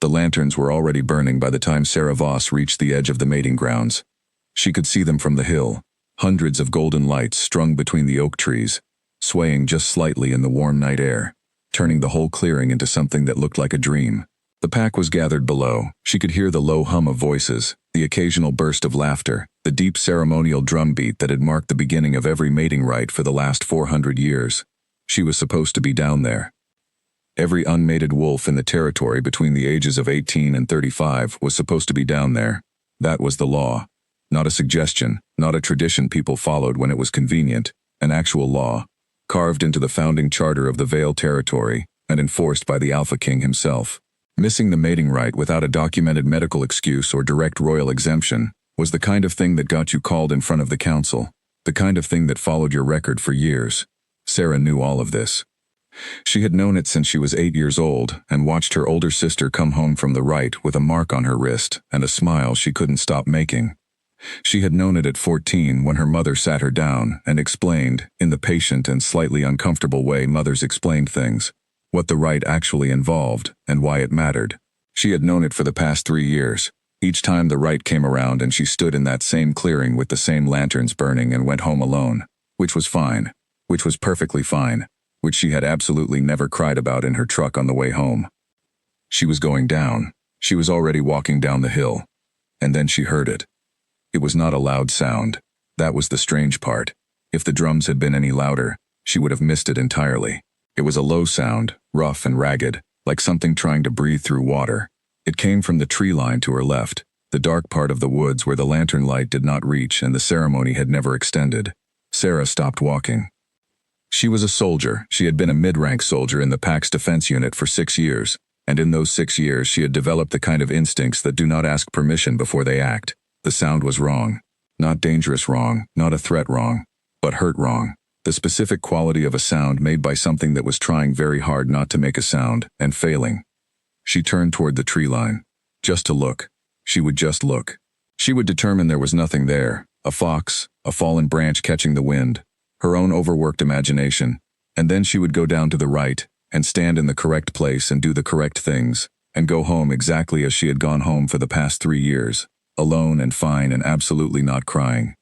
The lanterns were already burning by the time Sarah Voss reached the edge of the mating grounds. She could see them from the hill, hundreds of golden lights strung between the oak trees, swaying just slightly in the warm night air, turning the whole clearing into something that looked like a dream. The pack was gathered below. She could hear the low hum of voices, the occasional burst of laughter, the deep ceremonial drumbeat that had marked the beginning of every mating rite for the last 400 years. She was supposed to be down there. Every unmated wolf in the territory between the ages of 18 and 35 was supposed to be down there. That was the law. Not a suggestion, not a tradition people followed when it was convenient, an actual law, carved into the founding charter of the Vale territory and enforced by the Alpha King himself. Missing the mating rite without a documented medical excuse or direct royal exemption was the kind of thing that got you called in front of the council, the kind of thing that followed your record for years. Sarah knew all of this. She had known it since she was 8 years old and watched her older sister come home from the rite with a mark on her wrist and a smile she couldn't stop making. She had known it at 14 when her mother sat her down and explained, in the patient and slightly uncomfortable way mothers explained things, what the rite actually involved and why it mattered. She had known it for the past 3 years. Each time the rite came around and she stood in that same clearing with the same lanterns burning and went home alone, which was fine, which was perfectly fine, which she had absolutely never cried about in her truck on the way home. She was going down. She was already walking down the hill. And then she heard it. It was not a loud sound. That was the strange part. If the drums had been any louder, she would have missed it entirely. It was a low sound, rough and ragged, like something trying to breathe through water. It came from the tree line to her left, the dark part of the woods where the lantern light did not reach and the ceremony had never extended. Sarah stopped walking. She was a soldier. She had been a mid-rank soldier in the pack's defense unit for 6 years, and in those 6 years she had developed the kind of instincts that do not ask permission before they act. The sound was wrong. Not dangerous wrong, not a threat wrong, but hurt wrong. The specific quality of a sound made by something that was trying very hard not to make a sound, and failing. She turned toward the tree line. Just to look. She would just look. She would determine there was nothing there. A fox, a fallen branch catching the wind, her own overworked imagination, and then she would go down to the right, and stand in the correct place and do the correct things, and go home exactly as she had gone home for the past 3 years. Alone and fine and absolutely not crying.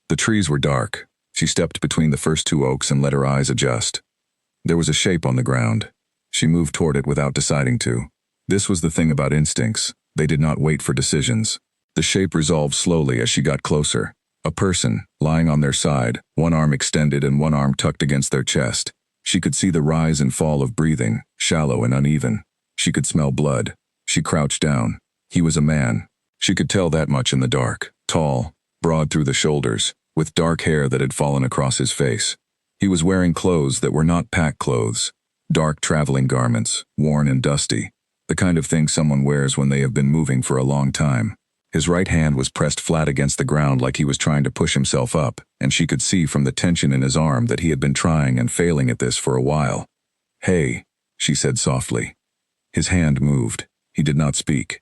The trees were dark. She stepped between the first 2 oaks and let her eyes adjust. There was a shape on the ground. She moved toward it without deciding to. This was the thing about instincts. They did not wait for decisions. The shape resolved slowly as she got closer. A person, lying on their side, one arm extended and one arm tucked against their chest. She could see the rise and fall of breathing, shallow and uneven. She could smell blood. She crouched down. He was a man. She could tell that much in the dark, tall, broad through the shoulders, with dark hair that had fallen across his face. He was wearing clothes that were not pack clothes, dark traveling garments, worn and dusty, the kind of thing someone wears when they have been moving for a long time. His right hand was pressed flat against the ground like he was trying to push himself up, and she could see from the tension in his arm that he had been trying and failing at this for a while. "Hey," she said softly. His hand moved. He did not speak.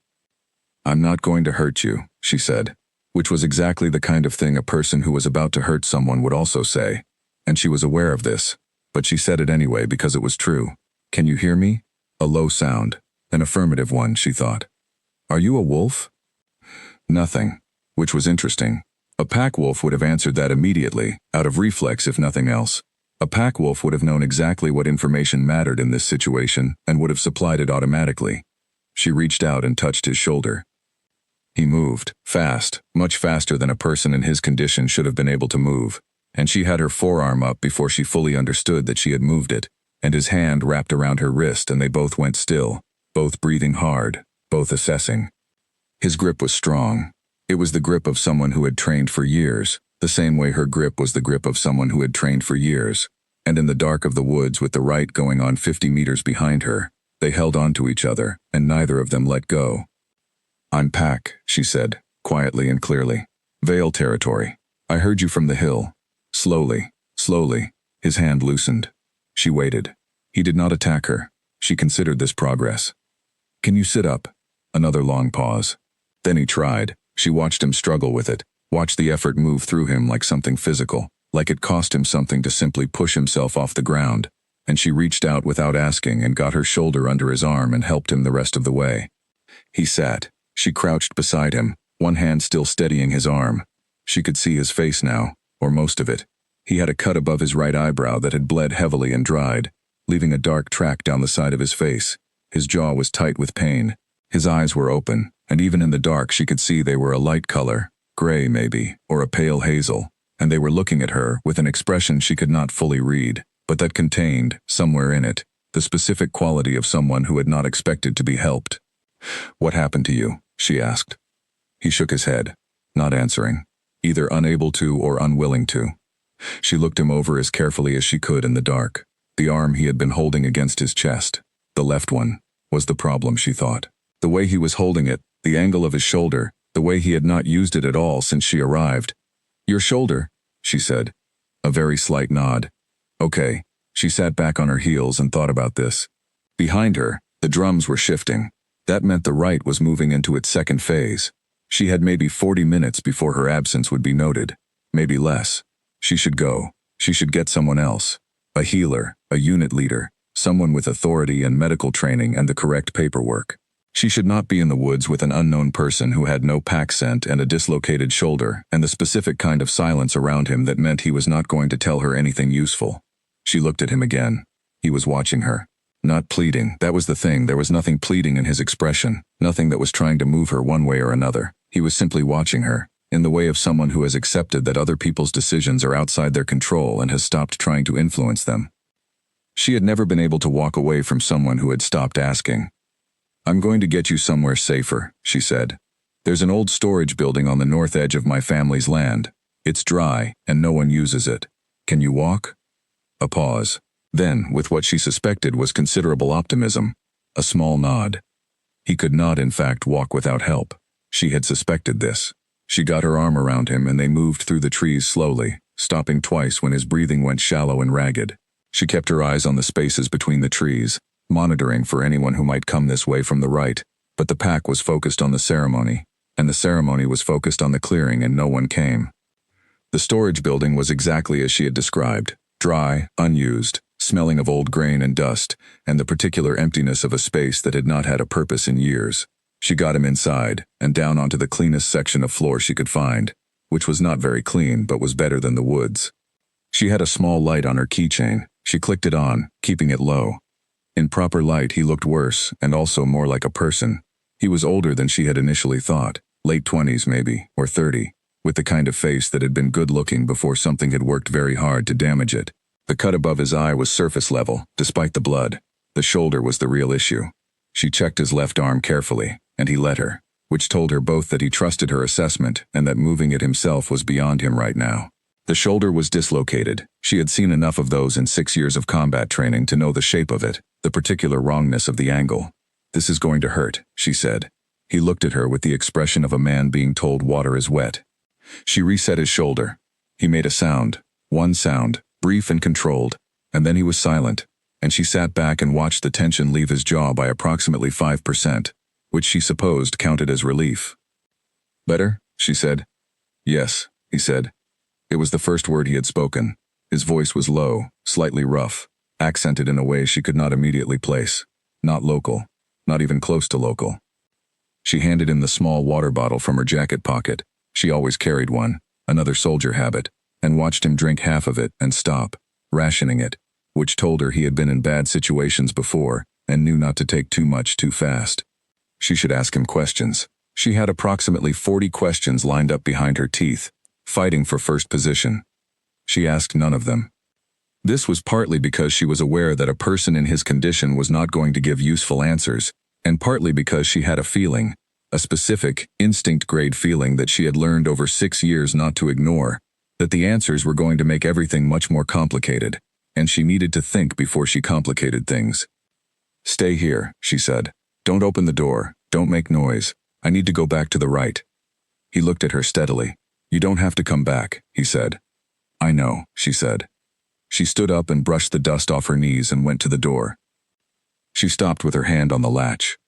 "I'm not going to hurt you," she said, which was exactly the kind of thing a person who was about to hurt someone would also say, and she was aware of this, but she said it anyway because it was true. "Can you hear me?" A low sound, an affirmative one, she thought. "Are you a wolf?" Nothing, which was interesting. A pack wolf would have answered that immediately, out of reflex if nothing else. A pack wolf would have known exactly what information mattered in this situation and would have supplied it automatically. She reached out and touched his shoulder. He moved, fast, much faster than a person in his condition should have been able to move, and she had her forearm up before she fully understood that she had moved it, and his hand wrapped around her wrist and they both went still, both breathing hard, both assessing. His grip was strong. It was the grip of someone who had trained for years, the same way her grip was the grip of someone who had trained for years, and in the dark of the woods with the rite going on 50 meters behind her, they held on to each other, and neither of them let go. "I'm Pack," she said, quietly and clearly. "Vale territory. I heard you from the hill." Slowly, slowly, his hand loosened. She waited. He did not attack her. She considered this progress. "Can you sit up?" Another long pause. Then he tried. She watched him struggle with it, watched the effort move through him like something physical, like it cost him something to simply push himself off the ground, and she reached out without asking and got her shoulder under his arm and helped him the rest of the way. He sat. She crouched beside him, one hand still steadying his arm. She could see his face now, or most of it. He had a cut above his right eyebrow that had bled heavily and dried, leaving a dark track down the side of his face. His jaw was tight with pain. His eyes were open, and even in the dark she could see they were a light color, gray maybe, or a pale hazel, and they were looking at her with an expression she could not fully read, but that contained, somewhere in it, the specific quality of someone who had not expected to be helped. "What happened to you?" she asked. He shook his head, not answering, either unable to or unwilling to. She looked him over as carefully as she could in the dark. The arm he had been holding against his chest, the left one, was the problem, she thought. The way he was holding it, the angle of his shoulder, the way he had not used it at all since she arrived. "Your shoulder," she said. A very slight nod. Okay. She sat back on her heels and thought about this. Behind her, the drums were shifting. That meant the Rite was moving into its second phase. She had maybe 40 minutes before her absence would be noted. Maybe less. She should go. She should get someone else. A healer, a unit leader, someone with authority and medical training and the correct paperwork. She should not be in the woods with an unknown person who had no pack scent and a dislocated shoulder and the specific kind of silence around him that meant he was not going to tell her anything useful. She looked at him again. He was watching her. Not pleading, that was the thing. There was nothing pleading in his expression, nothing that was trying to move her one way or another. He was simply watching her, in the way of someone who has accepted that other people's decisions are outside their control and has stopped trying to influence them. She had never been able to walk away from someone who had stopped asking. "I'm going to get you somewhere safer," she said. "There's an old storage building on the north edge of my family's land. It's dry, and no one uses it. Can you walk?" A pause. Then, with what she suspected was considerable optimism, a small nod. He could not, in fact, walk without help. She had suspected this. She got her arm around him and they moved through the trees slowly, stopping twice when his breathing went shallow and ragged. She kept her eyes on the spaces between the trees, monitoring for anyone who might come this way from the right, but the pack was focused on the ceremony, and the ceremony was focused on the clearing and no one came. The storage building was exactly as she had described, dry, unused, smelling of old grain and dust, and the particular emptiness of a space that had not had a purpose in years. She got him inside, and down onto the cleanest section of floor she could find, which was not very clean but was better than the woods. She had a small light on her keychain. She clicked it on, keeping it low. In proper light he looked worse, and also more like a person. He was older than she had initially thought, late 20s maybe, or 30, with the kind of face that had been good-looking before something had worked very hard to damage it. The cut above his eye was surface level, despite the blood. The shoulder was the real issue. She checked his left arm carefully, and he let her, which told her both that he trusted her assessment and that moving it himself was beyond him right now. The shoulder was dislocated. She had seen enough of those in 6 years of combat training to know the shape of it, the particular wrongness of the angle. "This is going to hurt," she said. He looked at her with the expression of a man being told water is wet. She reset his shoulder. He made a sound, one sound, brief and controlled, and then he was silent, and she sat back and watched the tension leave his jaw by approximately 5%, which she supposed counted as relief. "Better?" she said. "Yes," he said. It was the first word he had spoken. His voice was low, slightly rough, accented in a way she could not immediately place. Not local, not even close to local. She handed him the small water bottle from her jacket pocket. She always carried one, another soldier habit, and watched him drink half of it and stop, rationing it, which told her he had been in bad situations before and knew not to take too much too fast. She should ask him questions. She had approximately 40 questions lined up behind her teeth, fighting for first position. She asked none of them. This was partly because she was aware that a person in his condition was not going to give useful answers, and partly because she had a feeling, a specific, instinct-grade feeling that she had learned over 6 years not to ignore, that the answers were going to make everything much more complicated, and she needed to think before she complicated things. "Stay here," she said. "Don't open the door. Don't make noise. I need to go back to the Rite." He looked at her steadily. "You don't have to come back," he said. "I know," she said. She stood up and brushed the dust off her knees and went to the door. She stopped with her hand on the latch.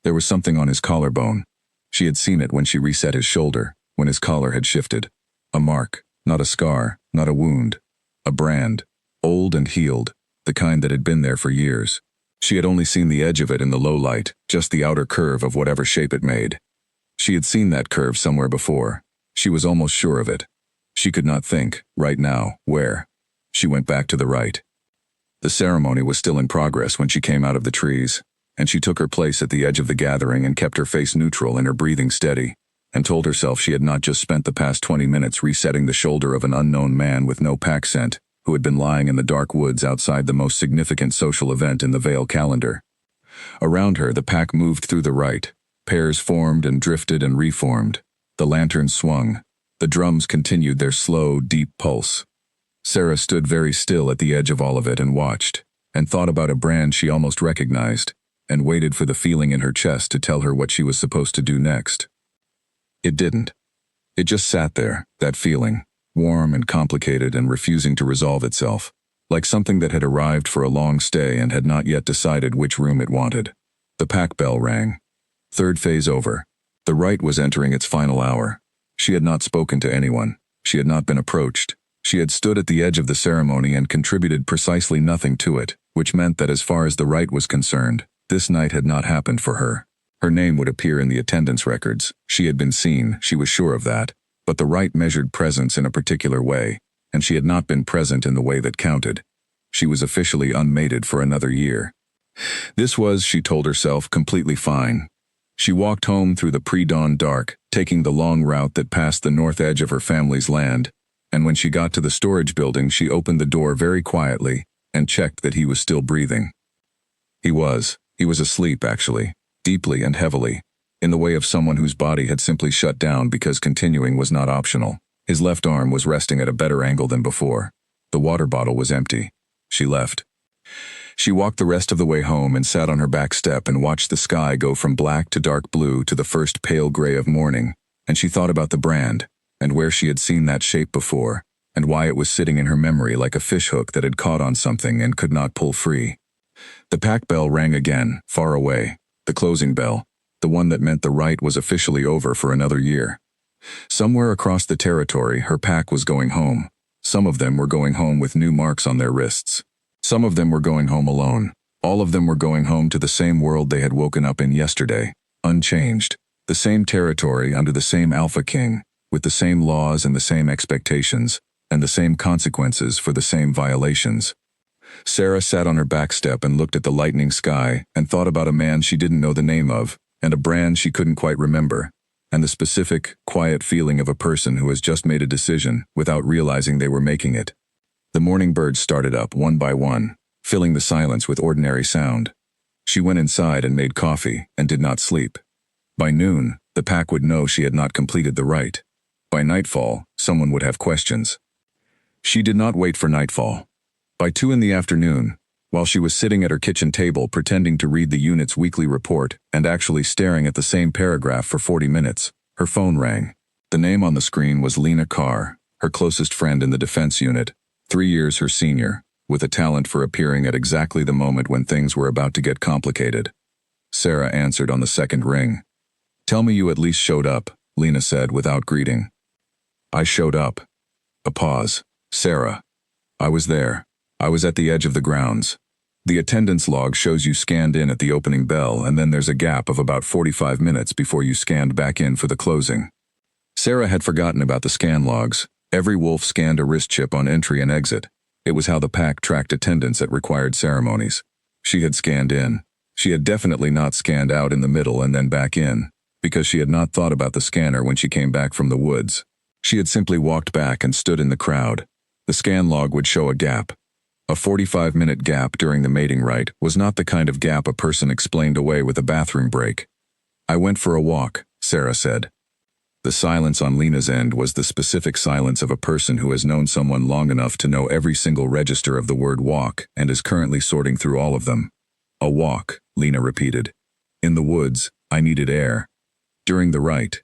There was something on his collarbone. She had seen it when she reset his shoulder, when his collar had shifted. A mark, not a scar, not a wound. A brand, old and healed, the kind that had been there for years. She had only seen the edge of it in the low light, just the outer curve of whatever shape it made. She had seen that curve somewhere before. She was almost sure of it. She could not think, right now, where. She went back to the right. The ceremony was still in progress when she came out of the trees, and she took her place at the edge of the gathering and kept her face neutral and her breathing steady, and told herself she had not just spent the past 20 minutes resetting the shoulder of an unknown man with no pack scent, who had been lying in the dark woods outside the most significant social event in the Vale calendar. Around her, the pack moved through the Rite. Pairs formed and drifted and reformed. The lanterns swung. The drums continued their slow, deep pulse. Sarah stood very still at the edge of all of it and watched, and thought about a brand she almost recognized, and waited for the feeling in her chest to tell her what she was supposed to do next. It didn't. It just sat there, that feeling, warm and complicated and refusing to resolve itself, like something that had arrived for a long stay and had not yet decided which room it wanted. The pack bell rang. Third phase over. The Rite was entering its final hour. She had not spoken to anyone. She had not been approached. She had stood at the edge of the ceremony and contributed precisely nothing to it, which meant that as far as the Rite was concerned, this night had not happened for her. Her name would appear in the attendance records. She had been seen, she was sure of that, but the Rite measured presence in a particular way, and she had not been present in the way that counted. She was officially unmated for another year. This was, she told herself, completely fine. She walked home through the pre-dawn dark, taking the long route that passed the north edge of her family's land, and when she got to the storage building she opened the door very quietly and checked that he was still breathing. He was asleep actually, deeply and heavily, in the way of someone whose body had simply shut down because continuing was not optional. His left arm was resting at a better angle than before. The water bottle was empty. She left. She walked the rest of the way home and sat on her back step and watched the sky go from black to dark blue to the first pale gray of morning, and she thought about the brand, and where she had seen that shape before, and why it was sitting in her memory like a fishhook that had caught on something and could not pull free. The pack bell rang again, far away, the closing bell, the one that meant the Rite was officially over for another year. Somewhere across the territory, her pack was going home. Some of them were going home with new marks on their wrists. Some of them were going home alone. All of them were going home to the same world they had woken up in yesterday, unchanged. The same territory under the same Alpha King, with the same laws and the same expectations, and the same consequences for the same violations. Sarah sat on her back step and looked at the lightening sky and thought about a man she didn't know the name of, and a brand she couldn't quite remember, and the specific, quiet feeling of a person who has just made a decision without realizing they were making it. The morning birds started up one by one, filling the silence with ordinary sound. She went inside and made coffee and did not sleep. By noon, the pack would know she had not completed the Rite. By nightfall, someone would have questions. She did not wait for nightfall. By 2 in the afternoon, while she was sitting at her kitchen table pretending to read the unit's weekly report and actually staring at the same paragraph for 40 minutes, her phone rang. The name on the screen was Lena Carr, her closest friend in the defense unit, 3 years her senior, with a talent for appearing at exactly the moment when things were about to get complicated. Sarah answered on the second ring. "Tell me you at least showed up," Lena said without greeting. "I showed up." A pause. "Sarah. I was there. I was at the edge of the grounds. The attendance log shows you scanned in at the opening bell, and then there's a gap of about 45 minutes before you scanned back in for the closing." Sarah had forgotten about the scan logs. Every wolf scanned a wrist chip on entry and exit. It was how the pack tracked attendance at required ceremonies. She had scanned in. She had definitely not scanned out in the middle and then back in, because she had not thought about the scanner when she came back from the woods. She had simply walked back and stood in the crowd. The scan log would show a gap. A 45-minute gap during the mating rite was not the kind of gap a person explained away with a bathroom break. "I went for a walk," Sarah said. The silence on Lena's end was the specific silence of a person who has known someone long enough to know every single register of the word walk and is currently sorting through all of them. "A walk," Lena repeated. "In the woods, I needed air. During the rite.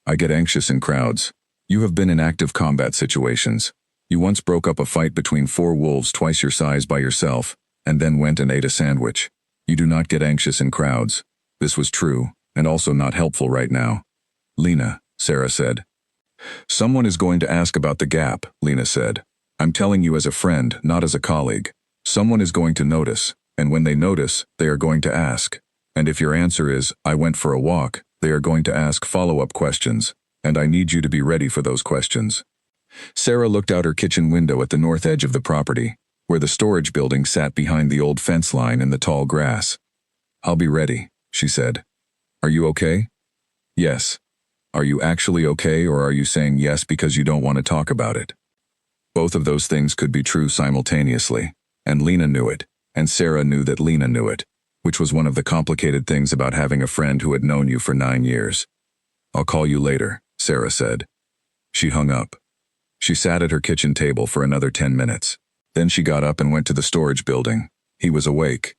I get anxious in crowds. You have been in active combat situations. You once broke up a fight between 4 wolves twice your size by yourself, and then went and ate a sandwich. You do not get anxious in crowds." This was true, and also not helpful right now. "Lena," Sarah said. "Someone is going to ask about the gap," Lena said. "I'm telling you as a friend, not as a colleague. Someone is going to notice. And when they notice, they are going to ask. And if your answer is, I went for a walk, they are going to ask follow-up questions. And I need you to be ready for those questions. Sarah looked out her kitchen window at the north edge of the property, where the storage building sat behind the old fence line in the tall grass. I'll be ready, she said. Are you okay? Yes. Are you actually okay, or are you saying yes because you don't want to talk about it? Both of those things could be true simultaneously, and Lena knew it, and Sarah knew that Lena knew it, which was one of the complicated things about having a friend who had known you for 9 years. I'll call you later, Sarah said. She hung up. She sat at her kitchen table for another 10 minutes. Then she got up and went to the storage building. He was awake.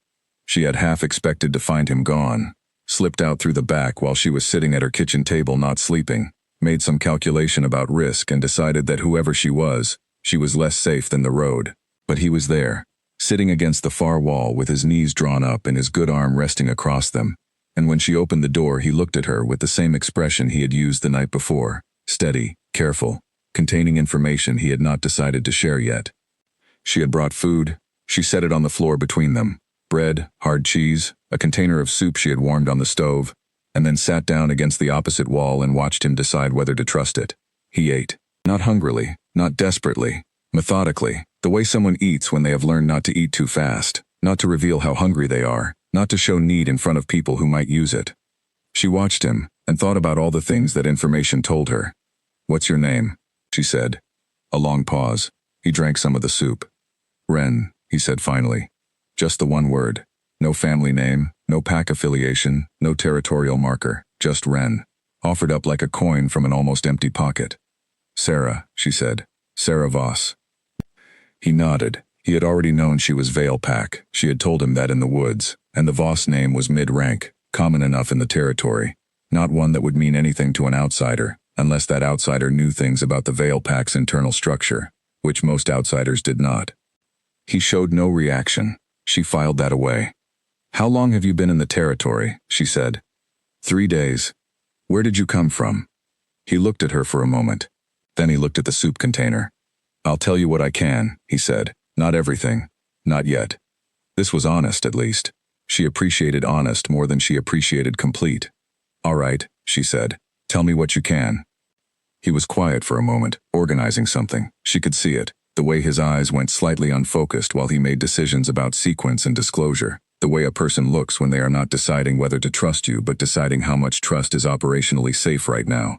She had half expected to find him gone, slipped out through the back while she was sitting at her kitchen table not sleeping, made some calculation about risk and decided that whoever she was less safe than the road. But he was there, sitting against the far wall with his knees drawn up and his good arm resting across them. And when she opened the door, he looked at her with the same expression he had used the night before, steady, careful, containing information he had not decided to share yet. She had brought food. She set it on the floor between them. Bread, hard cheese, a container of soup she had warmed on the stove, and then sat down against the opposite wall and watched him decide whether to trust it. He ate. Not hungrily, not desperately, methodically, the way someone eats when they have learned not to eat too fast, not to reveal how hungry they are, not to show need in front of people who might use it. She watched him and thought about all the things that information told her. What's your name? She said. A long pause. He drank some of the soup. Ren, he said finally. Just the one word. No family name, no pack affiliation, no territorial marker, just Ren. Offered up like a coin from an almost empty pocket. Sarah, she said. Sarah Voss. He nodded. He had already known she was Vale Pack. She had told him that in the woods, and the Voss name was mid-rank, common enough in the territory. Not one that would mean anything to an outsider, unless that outsider knew things about the Vale Pack's internal structure, which most outsiders did not. He showed no reaction. She filed that away. How long have you been in the territory? She said. 3 days. Where did you come from? He looked at her for a moment. Then he looked at the soup container. I'll tell you what I can, he said. Not everything. Not yet. This was honest, at least. She appreciated honest more than she appreciated complete. All right, she said. Tell me what you can. He was quiet for a moment, organizing something. She could see it, the way his eyes went slightly unfocused while he made decisions about sequence and disclosure, the way a person looks when they are not deciding whether to trust you but deciding how much trust is operationally safe right now.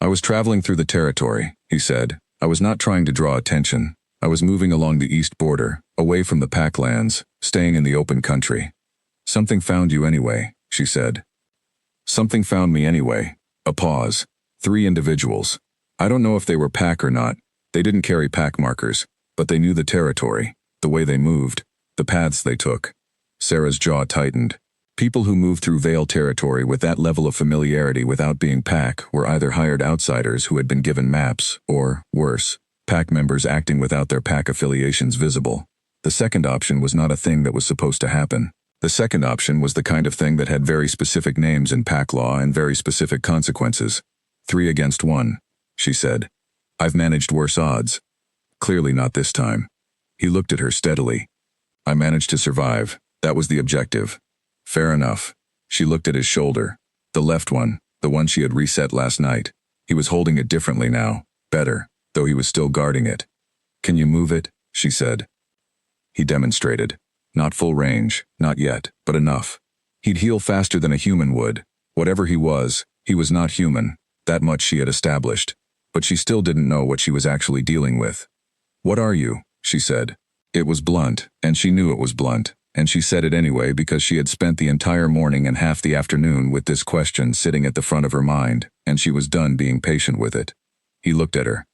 I was traveling through the territory, he said. I was not trying to draw attention. I was moving along the east border, away from the packlands, staying in the open country. Something found you anyway, she said. Something found me anyway. A pause. 3 individuals. I don't know if they were pack or not. They didn't carry pack markers, but they knew the territory, the way they moved, the paths they took. Sarah's jaw tightened. People who moved through Vale territory with that level of familiarity without being pack were either hired outsiders who had been given maps, or, worse, pack members acting without their pack affiliations visible. The second option was not a thing that was supposed to happen. The second option was the kind of thing that had very specific names in pack law and very specific consequences. 3 against 1, she said. I've managed worse odds. Clearly not this time. He looked at her steadily. I managed to survive. That was the objective. Fair enough. She looked at his shoulder. The left one, the one she had reset last night. He was holding it differently now, better, though he was still guarding it. Can you move it? She said. He demonstrated. Not full range, not yet, but enough. He'd heal faster than a human would. Whatever he was not human. That much she had established. But she still didn't know what she was actually dealing with. What are you? She said. It was blunt, and she knew it was blunt, and she said it anyway because she had spent the entire morning and half the afternoon with this question sitting at the front of her mind, and she was done being patient with it. He looked at her.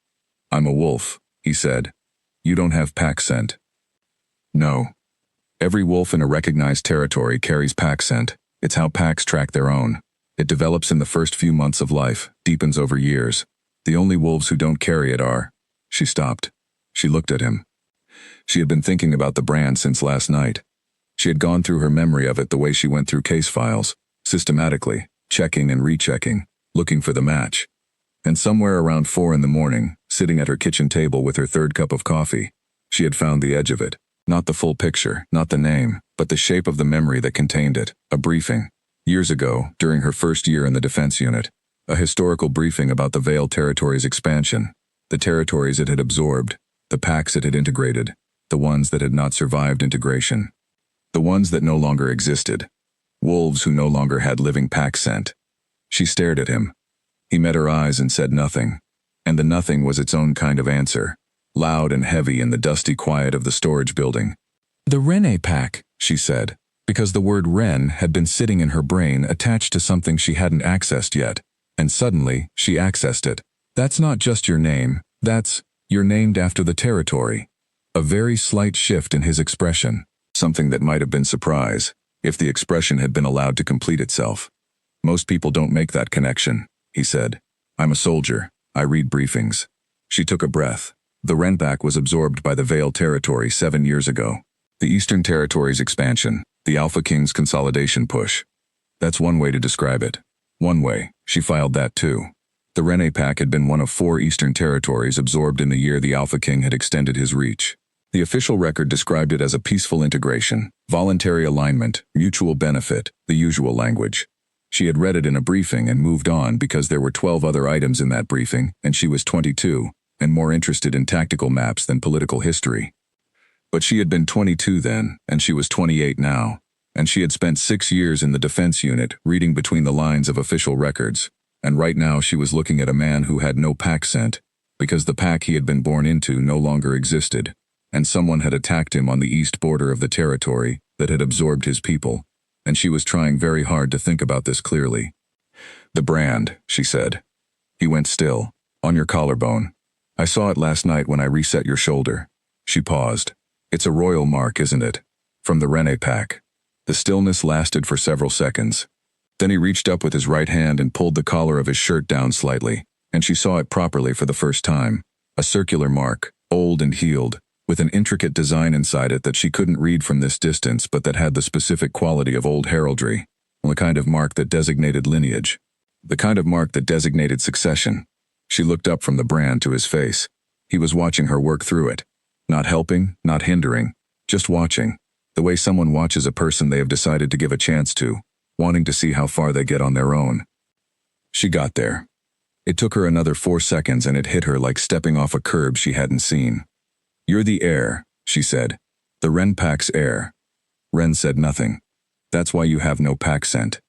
I'm a wolf, he said. You don't have pack scent. No. Every wolf in a recognized territory carries pack scent. It's how packs track their own. It develops in the first few months of life, deepens over years. The only wolves who don't carry it are... She stopped. She looked at him. She had been thinking about the brand since last night. She had gone through her memory of it the way she went through case files, systematically, checking and rechecking, looking for the match. And somewhere around 4 in the morning, sitting at her kitchen table with her 3rd cup of coffee, she had found the edge of it, Not the full picture, not the name, but the shape of the memory that contained it. A briefing. Years ago, during her first year in the defense unit. A historical briefing about the Vale Territory's expansion. The territories it had absorbed. The packs it had integrated. The ones that had not survived integration. The ones that no longer existed. Wolves who no longer had living pack scent. She stared at him. He met her eyes and said nothing. And the nothing was its own kind of answer. Loud and heavy in the dusty quiet of the storage building. The Rene pack, she said, because the word Ren had been sitting in her brain attached to something she hadn't accessed yet. And suddenly, she accessed it. That's not just your name, you're named after the territory. A very slight shift in his expression. Something that might have been surprise, if the expression had been allowed to complete itself. Most people don't make that connection, he said. I'm a soldier. I read briefings. She took a breath. The Renpack was absorbed by the Vale Territory 7 years ago. The Eastern Territory's expansion, the Alpha King's consolidation push. That's one way to describe it. One way, she filed that too. The Rene Pack had been one of 4 Eastern Territories absorbed in the year the Alpha King had extended his reach. The official record described it as a peaceful integration, voluntary alignment, mutual benefit, the usual language. She had read it in a briefing and moved on because there were 12 other items in that briefing, and she was 22, and more interested in tactical maps than political history. But she had been 22 then, and she was 28 now, and she had spent 6 years in the defense unit reading between the lines of official records, and right now she was looking at a man who had no pack scent, because the pack he had been born into no longer existed, and someone had attacked him on the east border of the territory that had absorbed his people, and she was trying very hard to think about this clearly. The brand, she said. He went still. On your collarbone. I saw it last night when I reset your shoulder. She paused. It's a royal mark, isn't it? From the Rene pack. The stillness lasted for several seconds. Then he reached up with his right hand and pulled the collar of his shirt down slightly, and she saw it properly for the first time. A circular mark, old and healed, with an intricate design inside it that she couldn't read from this distance but that had the specific quality of old heraldry, the kind of mark that designated lineage, the kind of mark that designated succession. She looked up from the brand to his face. He was watching her work through it. Not helping, not hindering, just watching. The way someone watches a person they have decided to give a chance to, wanting to see how far they get on their own. She got there. It took her another 4 seconds and it hit her like stepping off a curb she hadn't seen. You're the heir, she said. The Ren pack's heir. Ren said nothing. That's why you have no pack scent.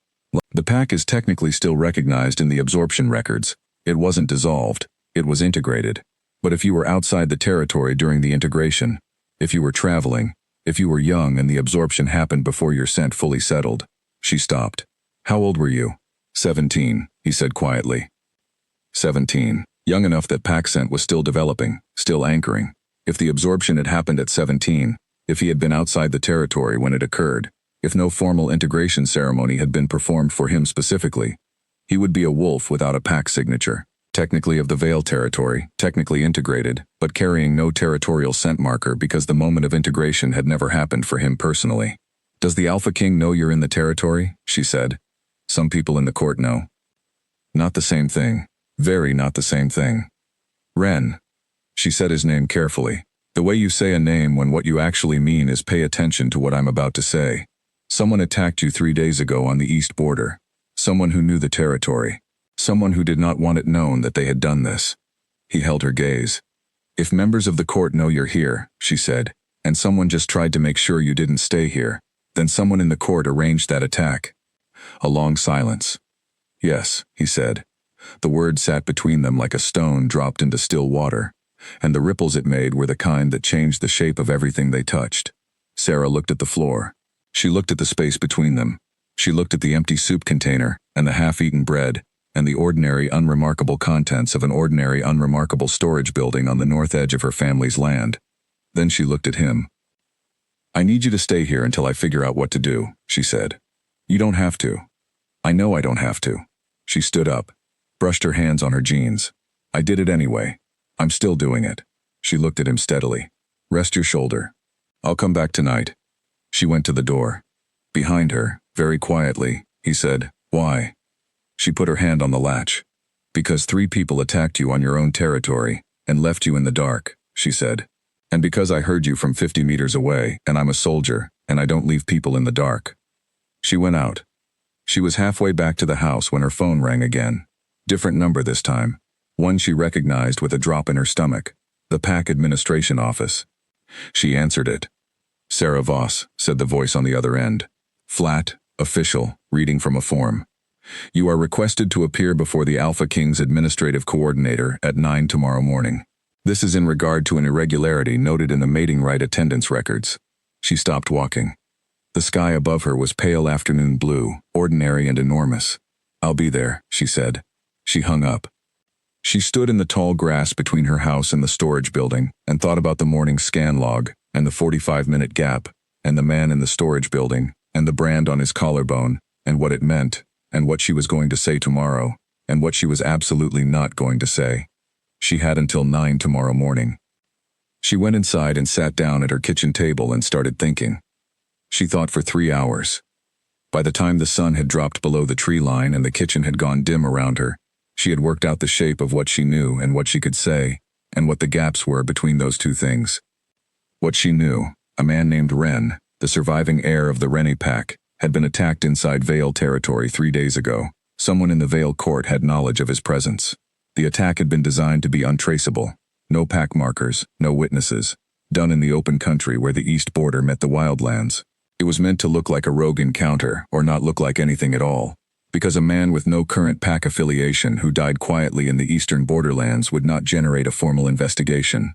The pack is technically still recognized in the absorption records. It wasn't dissolved. It was integrated. But if you were outside the territory during the integration, if you were traveling, if you were young and the absorption happened before your scent fully settled. She stopped. How old were you? 17, he said quietly. 17. Young enough that pack scent was still developing, still anchoring. If the absorption had happened at 17, if he had been outside the territory when it occurred, if no formal integration ceremony had been performed for him specifically, he would be a wolf without a pack signature, technically of the Vale territory, technically integrated, but carrying no territorial scent marker because the moment of integration had never happened for him personally. Does the Alpha King know you're in the territory? She said. Some people in the court know. Not the same thing. Very not the same thing. Ren. She said his name carefully. The way you say a name when what you actually mean is pay attention to what I'm about to say. Someone attacked you 3 days ago on the east border. Someone who knew the territory. Someone who did not want it known that they had done this. He held her gaze. If members of the court know you're here, she said, and someone just tried to make sure you didn't stay here, then someone in the court arranged that attack. A long silence. Yes, he said. The word sat between them like a stone dropped into still water, and the ripples it made were the kind that changed the shape of everything they touched. Sarah looked at the floor. She looked at the space between them. She looked at the empty soup container and the half-eaten bread and the ordinary, unremarkable contents of an ordinary, unremarkable storage building on the north edge of her family's land. Then she looked at him. I need you to stay here until I figure out what to do, she said. You don't have to. I know I don't have to. She stood up, brushed her hands on her jeans. I did it anyway. I'm still doing it. She looked at him steadily. Rest your shoulder. I'll come back tonight. She went to the door. Behind her, very quietly, he said, Why? She put her hand on the latch. Because 3 people attacked you on your own territory and left you in the dark, she said. And because I heard you from 50 meters away, and I'm a soldier, and I don't leave people in the dark." She went out. She was halfway back to the house when her phone rang again. Different number this time. One she recognized with a drop in her stomach. The PAC administration office. She answered it. "Sarah Voss," said the voice on the other end. Flat, official, reading from a form. "You are requested to appear before the Alpha King's administrative coordinator at 9 tomorrow morning. This is in regard to an irregularity noted in the mating rite attendance records." She stopped walking. The sky above her was pale afternoon blue, ordinary and enormous. "I'll be there," she said. She hung up. She stood in the tall grass between her house and the storage building and thought about the morning scan log and the 45-minute gap and the man in the storage building and the brand on his collarbone and what it meant and what she was going to say tomorrow and what she was absolutely not going to say. She had until 9 tomorrow morning. She went inside and sat down at her kitchen table and started thinking. She thought for 3 hours. By the time the sun had dropped below the tree line and the kitchen had gone dim around her, she had worked out the shape of what she knew and what she could say, and what the gaps were between those two things. What she knew, a man named Ren, the surviving heir of the Rennie pack, had been attacked inside Vale territory 3 days ago. Someone in the Vale court had knowledge of his presence. The attack had been designed to be untraceable. No pack markers, no witnesses. Done in the open country where the east border met the wildlands. It was meant to look like a rogue encounter or not look like anything at all. Because a man with no current pack affiliation who died quietly in the eastern borderlands would not generate a formal investigation.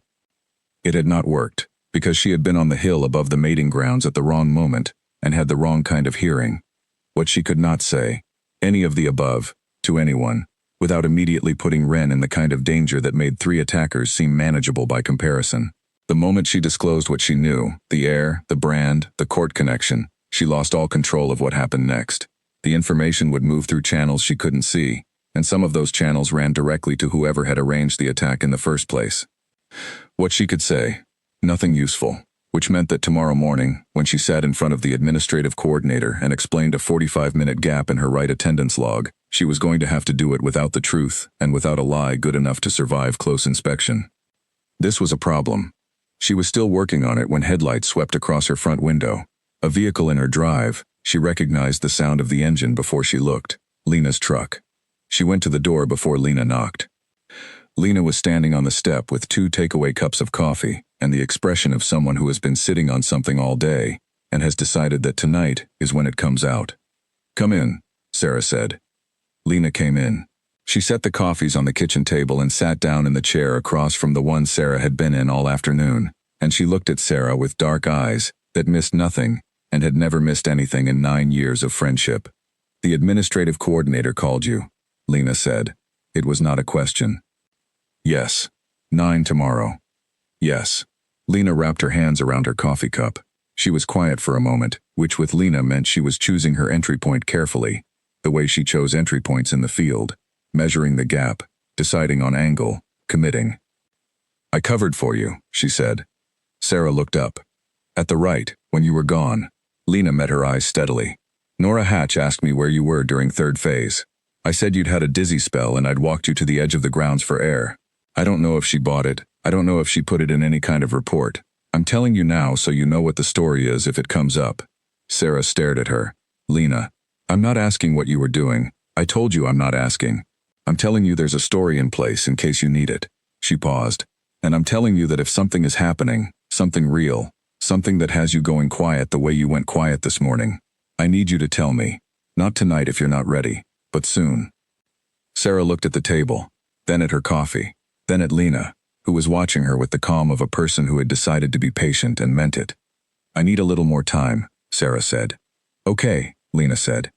It had not worked, because she had been on the hill above the mating grounds at the wrong moment and had the wrong kind of hearing. What she could not say, any of the above, to anyone, without immediately putting Ren in the kind of danger that made 3 attackers seem manageable by comparison. The moment she disclosed what she knew, the heir, the brand, the court connection, she lost all control of what happened next. The information would move through channels she couldn't see, and some of those channels ran directly to whoever had arranged the attack in the first place. What she could say? Nothing useful, which meant that tomorrow morning, when she sat in front of the administrative coordinator and explained a 45-minute gap in her Rite attendance log, she was going to have to do it without the truth and without a lie good enough to survive close inspection. This was a problem. She was still working on it when headlights swept across her front window. A vehicle in her drive. She recognized the sound of the engine before she looked. Lena's truck. She went to the door before Lena knocked. Lena was standing on the step with 2 takeaway cups of coffee and the expression of someone who has been sitting on something all day and has decided that tonight is when it comes out. "Come in," Sarah said. Lena came in. She set the coffees on the kitchen table and sat down in the chair across from the one Sarah had been in all afternoon, and she looked at Sarah with dark eyes that missed nothing and had never missed anything in 9 years of friendship. "The administrative coordinator called you," Lena said. It was not a question. "Yes. 9 tomorrow." "Yes." Lena wrapped her hands around her coffee cup. She was quiet for a moment, which with Lena meant she was choosing her entry point carefully, the way she chose entry points in the field, measuring the gap, deciding on angle, committing. "I covered for you," she said. Sarah looked up. "At the Rite, when you were gone." Lena met her eyes steadily. "Nora Hatch asked me where you were during 3rd phase. I said you'd had a dizzy spell and I'd walked you to the edge of the grounds for air. I don't know if she bought it. I don't know if she put it in any kind of report. I'm telling you now so you know what the story is if it comes up." Sarah stared at her. "Lena, I'm not asking what you were doing. I told you I'm not asking. I'm telling you there's a story in place in case you need it." She paused. "And I'm telling you that if something is happening, something real, something that has you going quiet the way you went quiet this morning, I need you to tell me. Not tonight if you're not ready, but soon." Sarah looked at the table, then at her coffee, then at Lena, who was watching her with the calm of a person who had decided to be patient and meant it. "I need a little more time," Sarah said. "Okay," Lena said.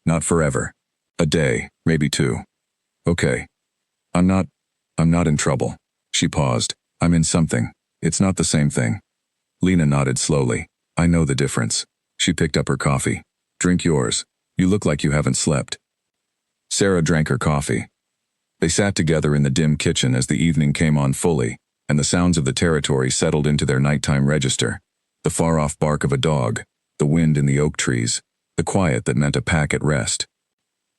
"Not forever. A day, maybe 2. "Okay. I'm not in trouble." She paused. "I'm in something. It's not the same thing." Lena nodded slowly. "I know the difference." She picked up her coffee. "Drink yours. You look like you haven't slept." Sarah drank her coffee. They sat together in the dim kitchen as the evening came on fully, and the sounds of the territory settled into their nighttime register. The far-off bark of a dog, the wind in the oak trees, the quiet that meant a pack at rest.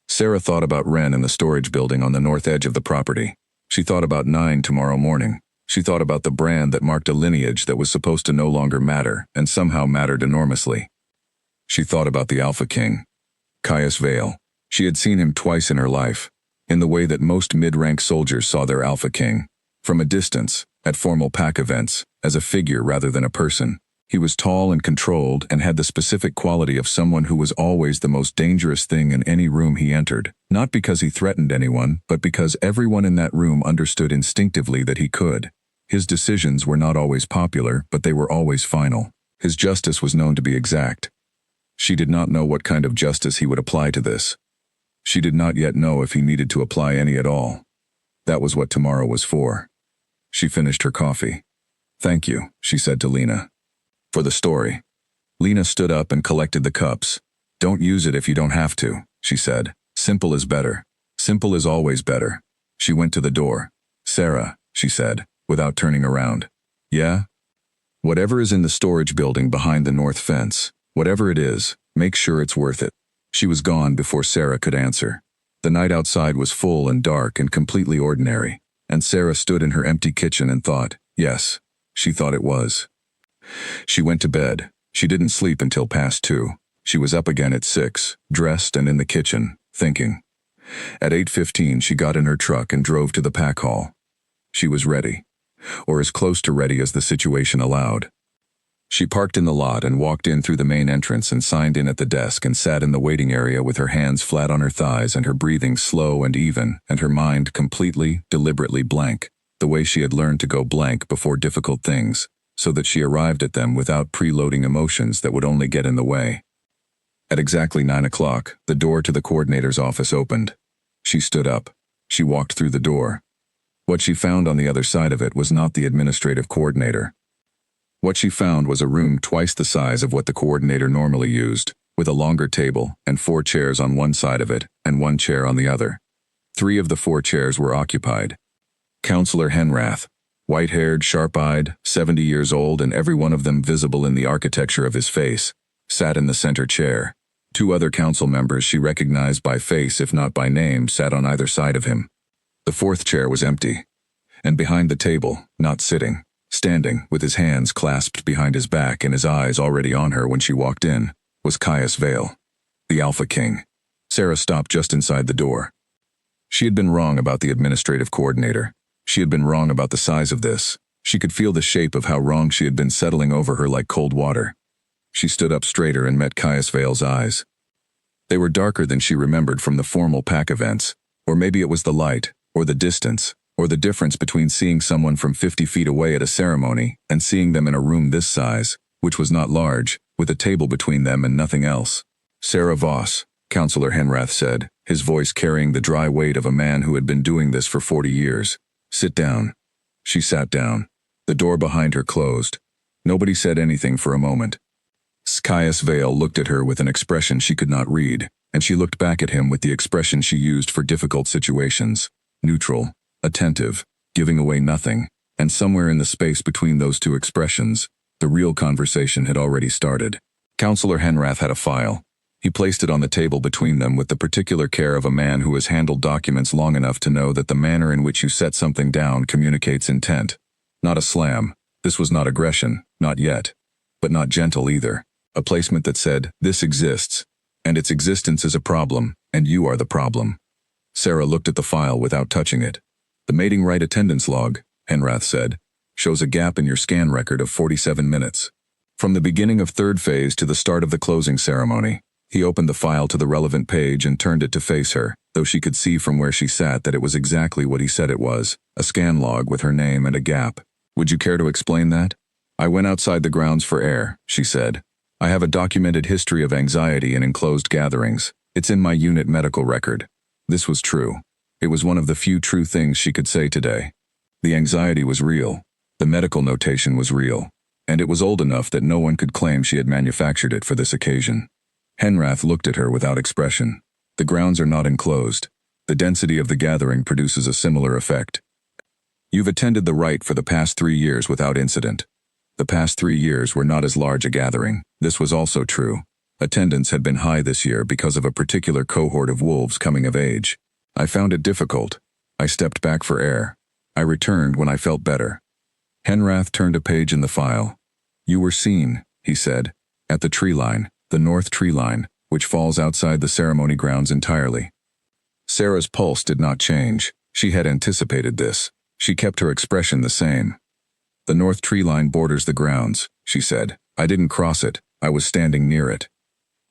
Sarah thought about Ren in the storage building on the north edge of the property. She thought about 9 tomorrow morning. She thought about the brand that marked a lineage that was supposed to no longer matter, and somehow mattered enormously. She thought about the Alpha King, Caius Vale. She had seen him twice in her life, in the way that most mid-rank soldiers saw their Alpha King, from a distance, at formal pack events, as a figure rather than a person. He was tall and controlled and had the specific quality of someone who was always the most dangerous thing in any room he entered, not because he threatened anyone, but because everyone in that room understood instinctively that he could. His decisions were not always popular, but they were always final. His justice was known to be exact. She did not know what kind of justice he would apply to this. She did not yet know if he needed to apply any at all. That was what tomorrow was for. She finished her coffee. "Thank you," she said to Lena. "For the story." Lena stood up and collected the cups. "Don't use it if you don't have to," she said. "Simple is better. Simple is always better." She went to the door. "Sarah," she said, without turning around. "Yeah?" "Whatever is in the storage building behind the north fence, whatever it is, make sure it's worth it." She was gone before Sarah could answer. The night outside was full and dark and completely ordinary, and Sarah stood in her empty kitchen and thought, yes, she thought it was. She went to bed. She didn't sleep until past 2. She was up again at 6, dressed and in the kitchen, thinking. At 8:15 she got in her truck and drove to the pack hall. She was ready, or as close to ready as the situation allowed. She parked in the lot and walked in through the main entrance and signed in at the desk and sat in the waiting area with her hands flat on her thighs and her breathing slow and even and her mind completely, deliberately blank, the way she had learned to go blank before difficult things, so that she arrived at them without preloading emotions that would only get in the way. At exactly 9 o'clock, the door to the coordinator's office opened. She stood up. She walked through the door. What she found on the other side of it was not the administrative coordinator. What she found was a room twice the size of what the coordinator normally used, with a longer table and 4 chairs on one side of it and 1 chair on the other. 3 of the 4 chairs were occupied. Counselor Henrath, white-haired, sharp-eyed, 70 years old, and every one of them visible in the architecture of his face, sat in the center chair. 2 other council members she recognized by face if not by name sat on either side of him. The 4th chair was empty, and behind the table, not sitting, standing, with his hands clasped behind his back and his eyes already on her when she walked in, was Caius Vale, the Alpha King. Sarah stopped just inside the door. She had been wrong about the administrative coordinator. She had been wrong about the size of this. She could feel the shape of how wrong she had been settling over her like cold water. She stood up straighter and met Caius Vale's eyes. They were darker than she remembered from the formal pack events, or maybe it was the light, or the distance, or the difference between seeing someone from 50 feet away at a ceremony and seeing them in a room this size, which was not large, with a table between them and nothing else. "Sarah Voss," Counselor Henrath said, his voice carrying the dry weight of a man who had been doing this for 40 years. "Sit down." She sat down. The door behind her closed. Nobody said anything for a moment. Caius Vale looked at her with an expression she could not read, and she looked back at him with the expression she used for difficult situations. Neutral, attentive, giving away nothing, and somewhere in the space between those 2 expressions, the real conversation had already started. Counselor Henrath had a file. He placed it on the table between them with the particular care of a man who has handled documents long enough to know that the manner in which you set something down communicates intent. Not a slam. This was not aggression, not yet. But not gentle either. A placement that said, "This exists, and its existence is a problem, and you are the problem." Sarah looked at the file without touching it. "The mating Rite attendance log," Henrath said, "shows a gap in your scan record of 47 minutes. From the beginning of 3rd phase to the start of the closing ceremony." He opened the file to the relevant page and turned it to face her, though she could see from where she sat that it was exactly what he said it was, a scan log with her name and a gap. "Would you care to explain that?" "I went outside the grounds for air," she said. "I have a documented history of anxiety in enclosed gatherings. It's in my unit medical record." This was true. It was one of the few true things she could say today. The anxiety was real. The medical notation was real. And it was old enough that no one could claim she had manufactured it for this occasion. Henrath looked at her without expression. "The grounds are not enclosed. The density of the gathering produces a similar effect. You've attended the Rite for the past 3 years without incident. The past 3 years were not as large a gathering. This was also true. Attendance had been high this year because of a particular cohort of wolves coming of age. I found it difficult. I stepped back for air. I returned when I felt better. Henrath turned a page in the file. You were seen, he said, at the tree line, the north tree line, which falls outside the ceremony grounds entirely. Sarah's pulse did not change. She had anticipated this. She kept her expression the same. The north tree line borders the grounds, she said. I didn't cross it. I was standing near it.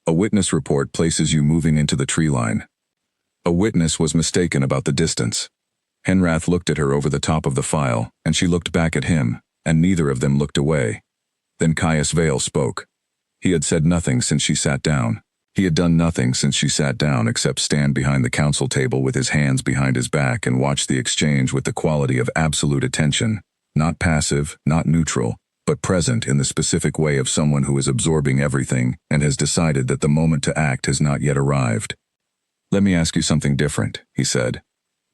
A witness report places you moving into the tree line. A witness was mistaken about the distance. Henrath looked at her over the top of the file, and she looked back at him, and neither of them looked away. Then Caius Vale spoke. He had said nothing since she sat down. He had done nothing since she sat down except stand behind the council table with his hands behind his back and watch the exchange with the quality of absolute attention, not passive, not neutral, but present in the specific way of someone who is absorbing everything and has decided that the moment to act has not yet arrived. Let me ask you something different, he said.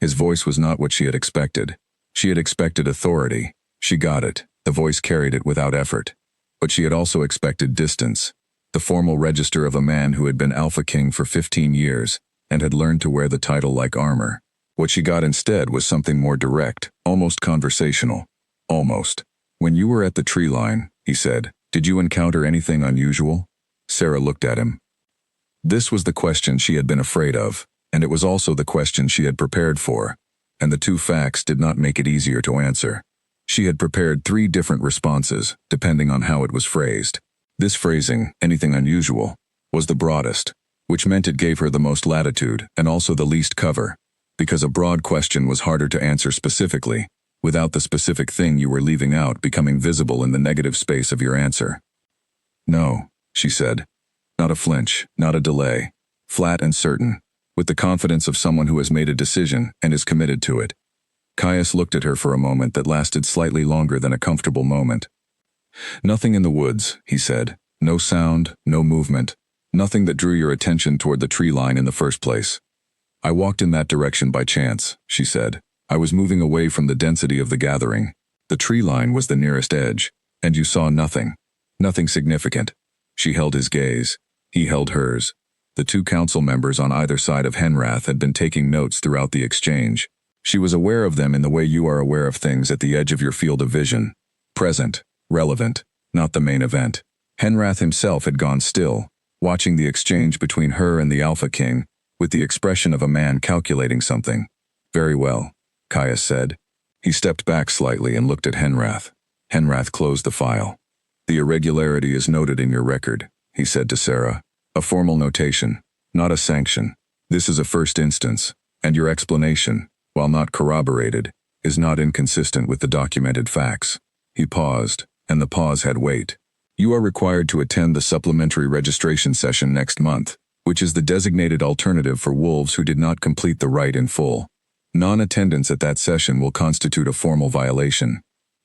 His voice was not what she had expected. She had expected authority. She got it. The voice carried it without effort. But she had also expected distance. The formal register of a man who had been Alpha King for 15 years and had learned to wear the title like armor. What she got instead was something more direct, almost conversational. Almost. When you were at the tree line, he said, did you encounter anything unusual? Sarah looked at him. This was the question she had been afraid of, and it was also the question she had prepared for, and the two facts did not make it easier to answer. She had prepared 3 different responses, depending on how it was phrased. This phrasing, anything unusual, was the broadest, which meant it gave her the most latitude and also the least cover, because a broad question was harder to answer specifically, without the specific thing you were leaving out becoming visible in the negative space of your answer. No, she said. Not a flinch, not a delay. Flat and certain, with the confidence of someone who has made a decision and is committed to it. Caius looked at her for a moment that lasted slightly longer than a comfortable moment. Nothing in the woods, he said. No sound, no movement. Nothing that drew your attention toward the tree line in the first place. I walked in that direction by chance, she said. I was moving away from the density of the gathering. The tree line was the nearest edge, and you saw nothing. Nothing significant. She held his gaze. He held hers. The 2 council members on either side of Henrath had been taking notes throughout the exchange. She was aware of them in the way you are aware of things at the edge of your field of vision. Present, relevant, not the main event. Henrath himself had gone still, watching the exchange between her and the Alpha King, with the expression of a man calculating something. Very well, Caius said. He stepped back slightly and looked at Henrath. Henrath closed the file. The irregularity is noted in your record, he said to Sarah. A formal notation, not a sanction. This is a first instance, and your explanation, while not corroborated, is not inconsistent with the documented facts. He paused, and the pause had weight. You are required to attend the supplementary registration session next month, which is the designated alternative for wolves who did not complete the rite in full. Non-attendance at that session will constitute a formal violation.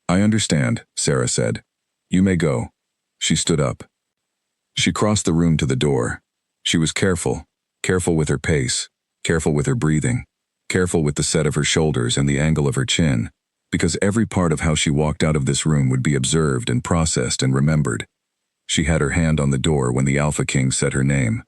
I understand, Sarah said. You may go. She stood up. She crossed the room to the door. She was careful with her pace, careful with her breathing, careful with the set of her shoulders and the angle of her chin, because every part of how she walked out of this room would be observed and processed and remembered. She had her hand on the door when the Alpha King said her name.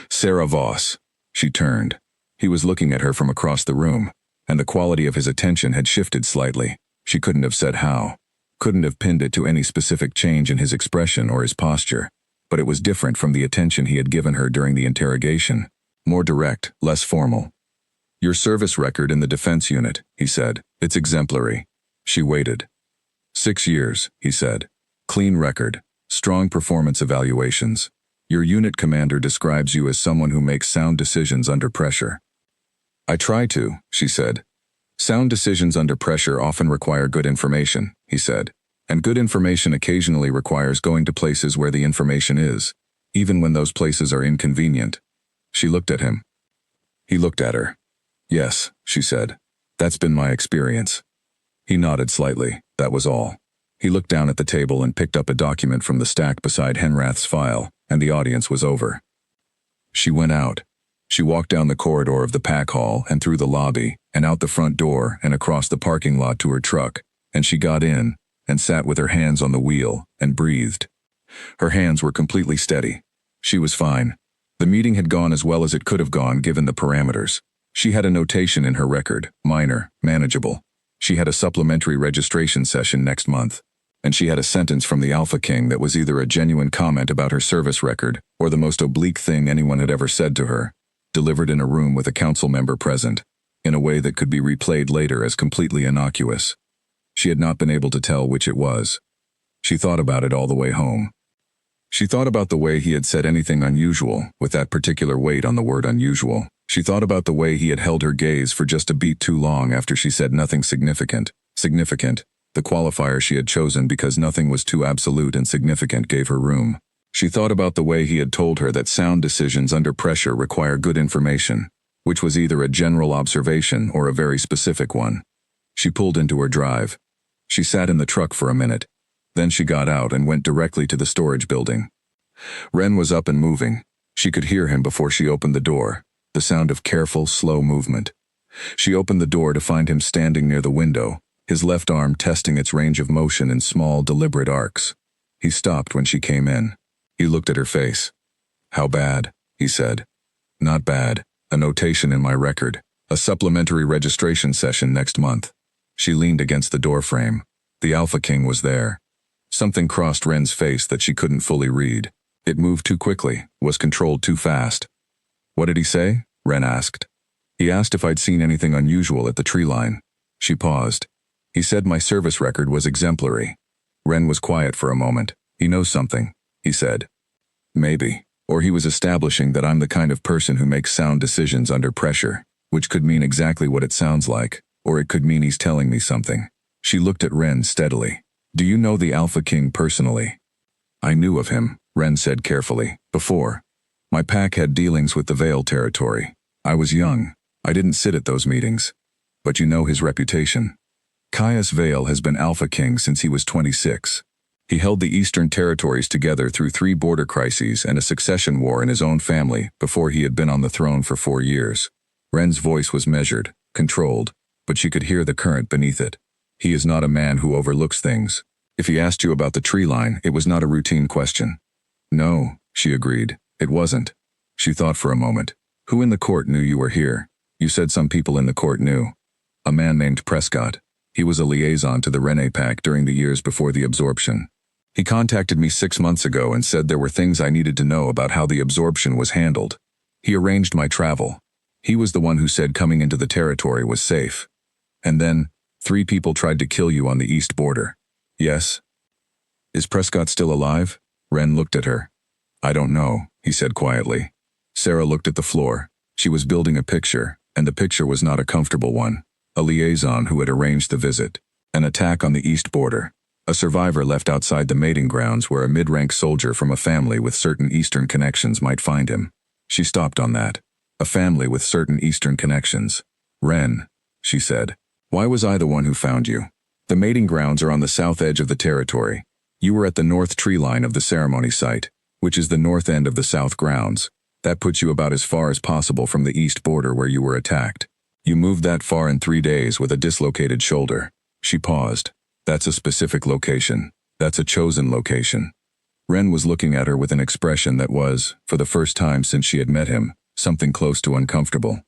Sarah Voss. She turned. He was looking at her from across the room, and the quality of his attention had shifted slightly. She couldn't have said how, couldn't have pinned it to any specific change in his expression or his posture. But it was different from the attention he had given her during the interrogation. More direct, less formal. Your service record in the defense unit, he said. It's exemplary. She waited. 6 years, he said. Clean record. Strong performance evaluations. Your unit commander describes you as someone who makes sound decisions under pressure. I try to, she said. Sound decisions under pressure often require good information, he said. And good information occasionally requires going to places where the information is, even when those places are inconvenient. She looked at him. He looked at her. Yes, she said. That's been my experience. He nodded slightly, that was all. He looked down at the table and picked up a document from the stack beside Henrath's file, and the audience was over. She went out. She walked down the corridor of the pack hall and through the lobby, and out the front door and across the parking lot to her truck, and she got in, and sat with her hands on the wheel, and breathed. Her hands were completely steady. She was fine. The meeting had gone as well as it could have gone given the parameters. She had a notation in her record, minor, manageable. She had a supplementary registration session next month, and she had a sentence from the Alpha King that was either a genuine comment about her service record or the most oblique thing anyone had ever said to her, delivered in a room with a council member present, in a way that could be replayed later as completely innocuous. She had not been able to tell which it was. She thought about it all the way home. She thought about the way he had said anything unusual, with that particular weight on the word unusual. She thought about the way he had held her gaze for just a beat too long after she said nothing significant. Significant, the qualifier she had chosen because nothing was too absolute and significant gave her room. She thought about the way he had told her that sound decisions under pressure require good information, which was either a general observation or a very specific one. She pulled into her drive. She sat in the truck for a minute. Then she got out and went directly to the storage building. Ren was up and moving. She could hear him before she opened the door, the sound of careful, slow movement. She opened the door to find him standing near the window, his left arm testing its range of motion in small, deliberate arcs. He stopped when she came in. He looked at her face. "How bad?" he said. "Not bad. A notation in my record. A supplementary registration session next month." She leaned against the doorframe. The Alpha King was there. Something crossed Ren's face that she couldn't fully read. It moved too quickly, was controlled too fast. "What did he say?" Ren asked. "He asked if I'd seen anything unusual at the tree line." She paused. "He said my service record was exemplary." Ren was quiet for a moment. "He knows something," he said. "Maybe. Or he was establishing that I'm the kind of person who makes sound decisions under pressure, which could mean exactly what it sounds like, or it could mean he's telling me something." She looked at Ren steadily. "Do you know the Alpha King personally?" "I knew of him," Ren said carefully, "before. My pack had dealings with the Vale territory. I was young. I didn't sit at those meetings. But you know his reputation. Caius Vale has been Alpha King since he was 26. He held the Eastern Territories together through 3 border crises and a succession war in his own family before he had been on the throne for 4 years. Ren's voice was measured, controlled, but she could hear the current beneath it. He is not a man who overlooks things. If he asked you about the tree line, it was not a routine question. No, she agreed. It wasn't. She thought for a moment. Who in the court knew you were here? You said some people in the court knew. A man named Prescott. He was a liaison to the Rene Pack during the years before the absorption. He contacted me 6 months ago and said there were things I needed to know about how the absorption was handled. He arranged my travel. He was the one who said coming into the territory was safe. And then, 3 people tried to kill you on the east border. Yes? Is Prescott still alive? Ren looked at her. I don't know, he said quietly. Sarah looked at the floor. She was building a picture, and the picture was not a comfortable one. A liaison who had arranged the visit. An attack on the east border. A survivor left outside the mating grounds where a mid-rank soldier from a family with certain Eastern connections might find him. She stopped on that. A family with certain Eastern connections. Ren, she said. Why was I the one who found you? The mating grounds are on the south edge of the territory. You were at the north tree line of the ceremony site, which is the north end of the south grounds. That puts you about as far as possible from the east border where you were attacked. You moved that far in 3 days with a dislocated shoulder. She paused. That's a specific location. That's a chosen location. Ren was looking at her with an expression that was, for the first time since she had met him, something close to uncomfortable.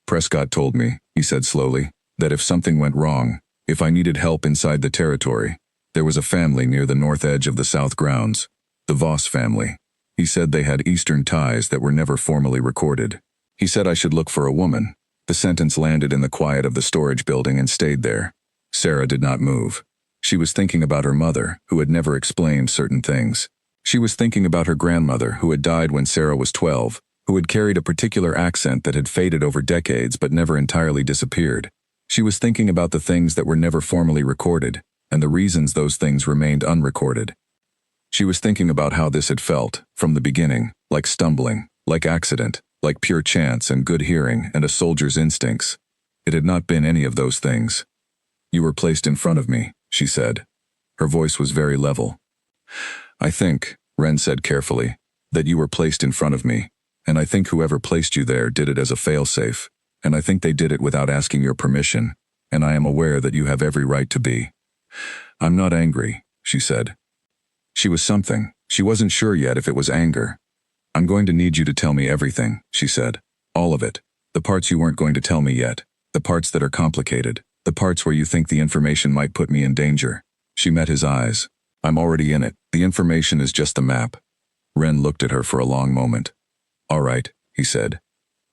Prescott told me, he said slowly, that if something went wrong, if I needed help inside the territory, there was a family near the north edge of the south grounds, the Voss family. He said they had Eastern ties that were never formally recorded. He said I should look for a woman. The sentence landed in the quiet of the storage building and stayed there. Sarah did not move. She was thinking about her mother, who had never explained certain things. She was thinking about her grandmother, who had died when Sarah was 12, who had carried a particular accent that had faded over decades but never entirely disappeared. She was thinking about the things that were never formally recorded, and the reasons those things remained unrecorded. She was thinking about how this had felt, from the beginning, like stumbling, like accident, like pure chance and good hearing and a soldier's instincts. It had not been any of those things. You were placed in front of me, she said. Her voice was very level. I think, Ren said carefully, that you were placed in front of me, and I think whoever placed you there did it as a failsafe, and I think they did it without asking your permission, and I am aware that you have every right to be. I'm not angry, she said. She was something. She wasn't sure yet if it was anger. I'm going to need you to tell me everything, she said. All of it. The parts you weren't going to tell me yet. The parts that are complicated. The parts where you think the information might put me in danger. She met his eyes. I'm already in it. The information is just the map. Ren looked at her for a long moment. All right, he said.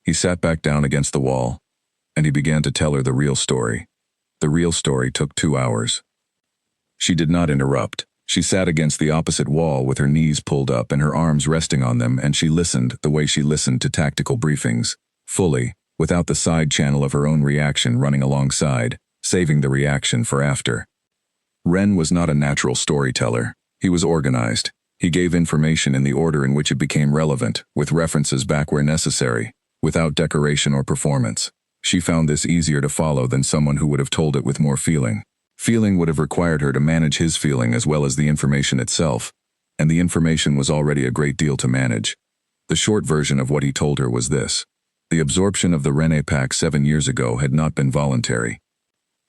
He sat back down against the wall, and he began to tell her the real story. The real story took 2 hours. She did not interrupt. She sat against the opposite wall with her knees pulled up and her arms resting on them, and she listened the way she listened to tactical briefings, fully, without the side channel of her own reaction running alongside, saving the reaction for after. Ren was not a natural storyteller. He was organized. He gave information in the order in which it became relevant, with references back where necessary, without decoration or performance. She found this easier to follow than someone who would have told it with more feeling. Feeling would have required her to manage his feeling as well as the information itself, and the information was already a great deal to manage. The short version of what he told her was this. The absorption of the Rene pack 7 years ago had not been voluntary.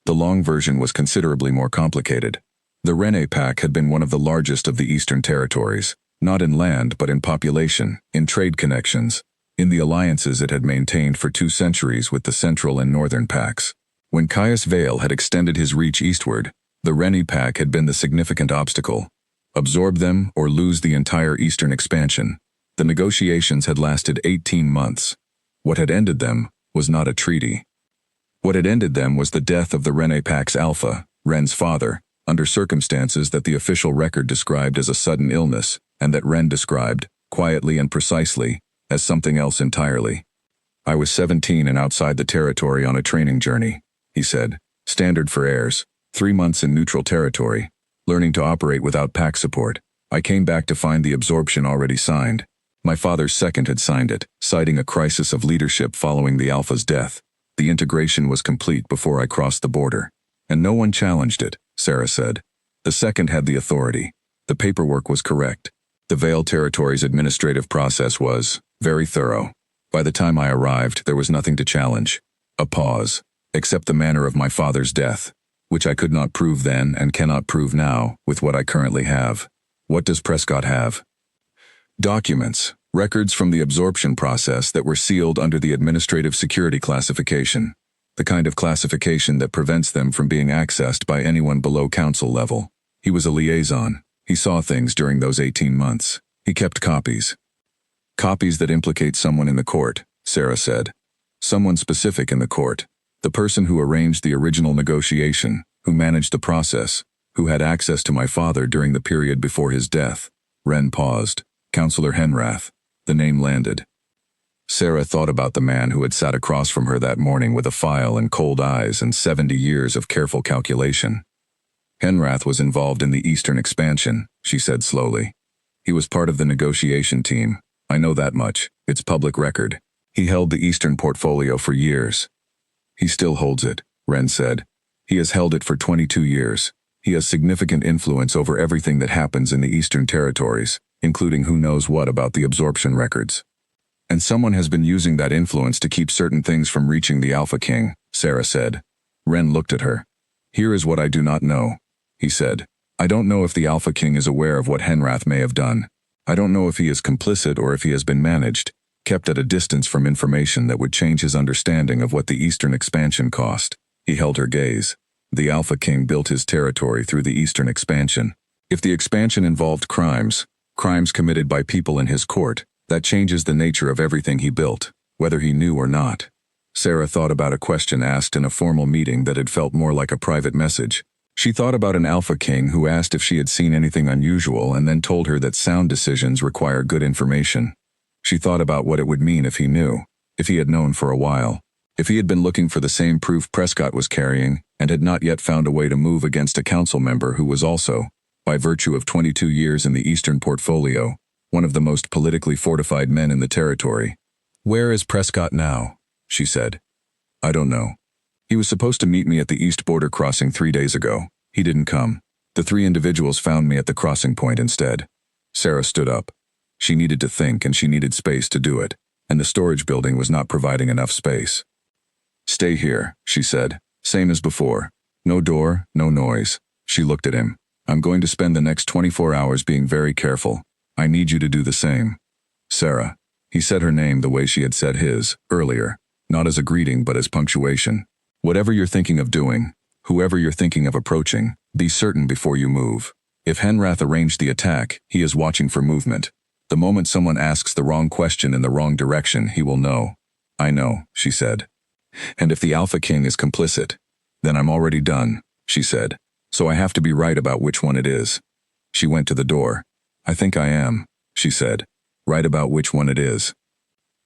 The long version was considerably more complicated. The Rene pack had been one of the largest of the Eastern territories, not in land but in population, in trade connections, in the alliances it had maintained for 2 centuries with the Central and Northern packs. When Caius Vale had extended his reach eastward, the Rene pack had been the significant obstacle. Absorb them or lose the entire eastern expansion. The negotiations had lasted 18 months. What had ended them was not a treaty. What had ended them was the death of the Rene pack's alpha, Ren's father, under circumstances that the official record described as a sudden illness, and that Ren described, quietly and precisely, as something else entirely. I was 17 and outside the territory on a training journey, he said, standard for heirs, 3 months in neutral territory, learning to operate without pack support. I came back to find the absorption already signed. My father's second had signed it, citing a crisis of leadership following the Alpha's death. The integration was complete before I crossed the border. And no one challenged it, Sarah said. The second had the authority. The paperwork was correct. The Vale Territory's administrative process was very thorough. By the time I arrived, there was nothing to challenge. A pause, except the manner of my father's death, which I could not prove then and cannot prove now with what I currently have. What does Prescott have? Documents, records from the absorption process that were sealed under the administrative security classification, the kind of classification that prevents them from being accessed by anyone below council level. He was a liaison. He saw things during those 18 months. He kept copies. Copies that implicate someone in the court, Sarah said. Someone specific in the court. The person who arranged the original negotiation, who managed the process, who had access to my father during the period before his death. Ren paused. Counselor Henrath. The name landed. Sarah thought about the man who had sat across from her that morning with a file and cold eyes and 70 years of careful calculation. Henrath was involved in the Eastern expansion, she said slowly. He was part of the negotiation team. I know that much. It's public record. He held the Eastern portfolio for years. He still holds it, Ren said. He has held it for 22 years. He has significant influence over everything that happens in the Eastern territories, including who knows what about the absorption records. And someone has been using that influence to keep certain things from reaching the Alpha King, Sarah said. Ren looked at her. Here is what I do not know, he said. I don't know if the Alpha King is aware of what Henrath may have done. I don't know if he is complicit or if he has been managed, kept at a distance from information that would change his understanding of what the Eastern expansion cost. He held her gaze. The Alpha King built his territory through the Eastern expansion. If the expansion involved crimes committed by people in his court, that changes the nature of everything he built, whether he knew or not. Sarah thought about a question asked in a formal meeting that had felt more like a private message. She thought about an Alpha King who asked if she had seen anything unusual and then told her that sound decisions require good information. She thought about what it would mean if he knew, if he had known for a while, if he had been looking for the same proof Prescott was carrying and had not yet found a way to move against a council member who was also, by virtue of 22 years in the Eastern portfolio, one of the most politically fortified men in the territory. Where is Prescott now? She said. I don't know. He was supposed to meet me at the east border crossing 3 days ago. He didn't come. The 3 individuals found me at the crossing point instead. Sarah stood up. She needed to think and she needed space to do it, and the storage building was not providing enough space. Stay here, she said. Same as before. No door, no noise. She looked at him. I'm going to spend the next 24 hours being very careful. I need you to do the same. Sarah. He said her name the way she had said his, earlier, not as a greeting but as punctuation. Whatever you're thinking of doing, whoever you're thinking of approaching, be certain before you move. If Henrath arranged the attack, he is watching for movement. The moment someone asks the wrong question in the wrong direction, he will know. I know, she said. And if the Alpha King is complicit, then I'm already done, she said. So I have to be right about which one it is. She went to the door. I think I am, she said. Right about which one it is.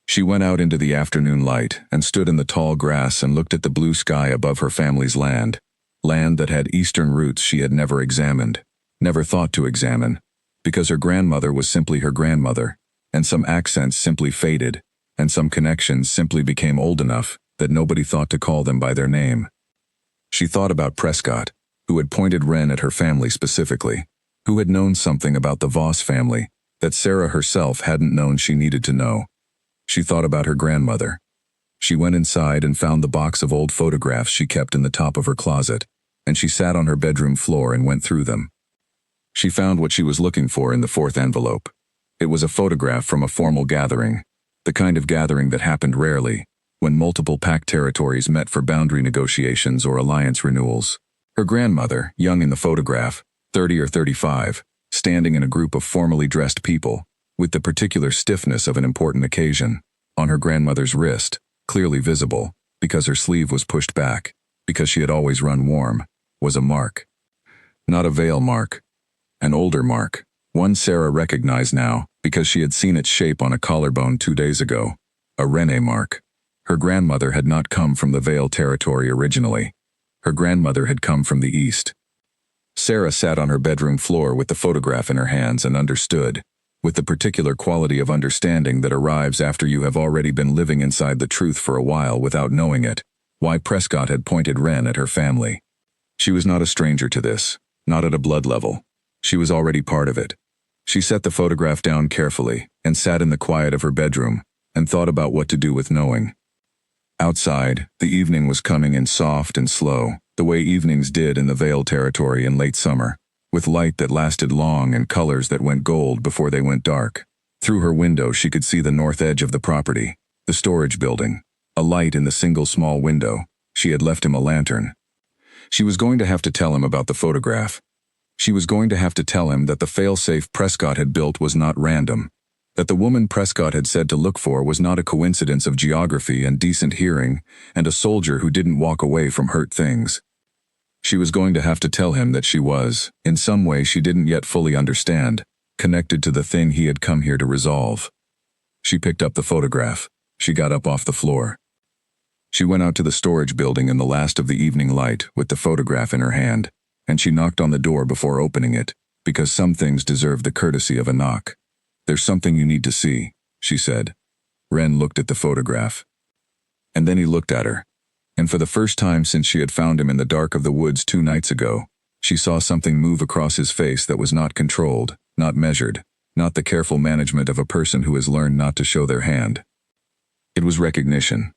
She went out into the afternoon light and stood in the tall grass and looked at the blue sky above her family's land. Land that had eastern roots she had never examined, never thought to examine, because her grandmother was simply her grandmother, and some accents simply faded, and some connections simply became old enough that nobody thought to call them by their name. She thought about Prescott, who had pointed Wren at her family specifically, who had known something about the Voss family that Sarah herself hadn't known she needed to know. She thought about her grandmother. She went inside and found the box of old photographs she kept in the top of her closet, and she sat on her bedroom floor and went through them. She found what she was looking for in the fourth envelope. It was a photograph from a formal gathering, the kind of gathering that happened rarely, when multiple pact territories met for boundary negotiations or alliance renewals. Her grandmother, young in the photograph, 30 or 35, standing in a group of formally dressed people, with the particular stiffness of an important occasion, on her grandmother's wrist, clearly visible, because her sleeve was pushed back, because she had always run warm, was a mark. Not a veil mark. An older mark, one Sarah recognized now, because she had seen its shape on a collarbone 2 days ago. A Rene mark. Her grandmother had not come from the Vale territory originally. Her grandmother had come from the east. Sarah sat on her bedroom floor with the photograph in her hands and understood, with the particular quality of understanding that arrives after you have already been living inside the truth for a while without knowing it, why Prescott had pointed Wren at her family. She was not a stranger to this, not at a blood level. She was already part of it. She set the photograph down carefully and sat in the quiet of her bedroom and thought about what to do with knowing. Outside, the evening was coming in soft and slow, the way evenings did in the Vale territory in late summer, with light that lasted long and colors that went gold before they went dark. Through her window she could see the north edge of the property, the storage building, a light in the single small window. She had left him a lantern. She was going to have to tell him about the photograph. She was going to have to tell him that the failsafe Prescott had built was not random, that the woman Prescott had said to look for was not a coincidence of geography and decent hearing and a soldier who didn't walk away from hurt things. She was going to have to tell him that she was, in some way she didn't yet fully understand, connected to the thing he had come here to resolve. She picked up the photograph. She got up off the floor. She went out to the storage building in the last of the evening light with the photograph in her hand, and she knocked on the door before opening it, because some things deserve the courtesy of a knock. "There's something you need to see," she said. Wren looked at the photograph. And then he looked at her. And for the first time since she had found him in the dark of the woods 2 nights ago, she saw something move across his face that was not controlled, not measured, not the careful management of a person who has learned not to show their hand. It was recognition.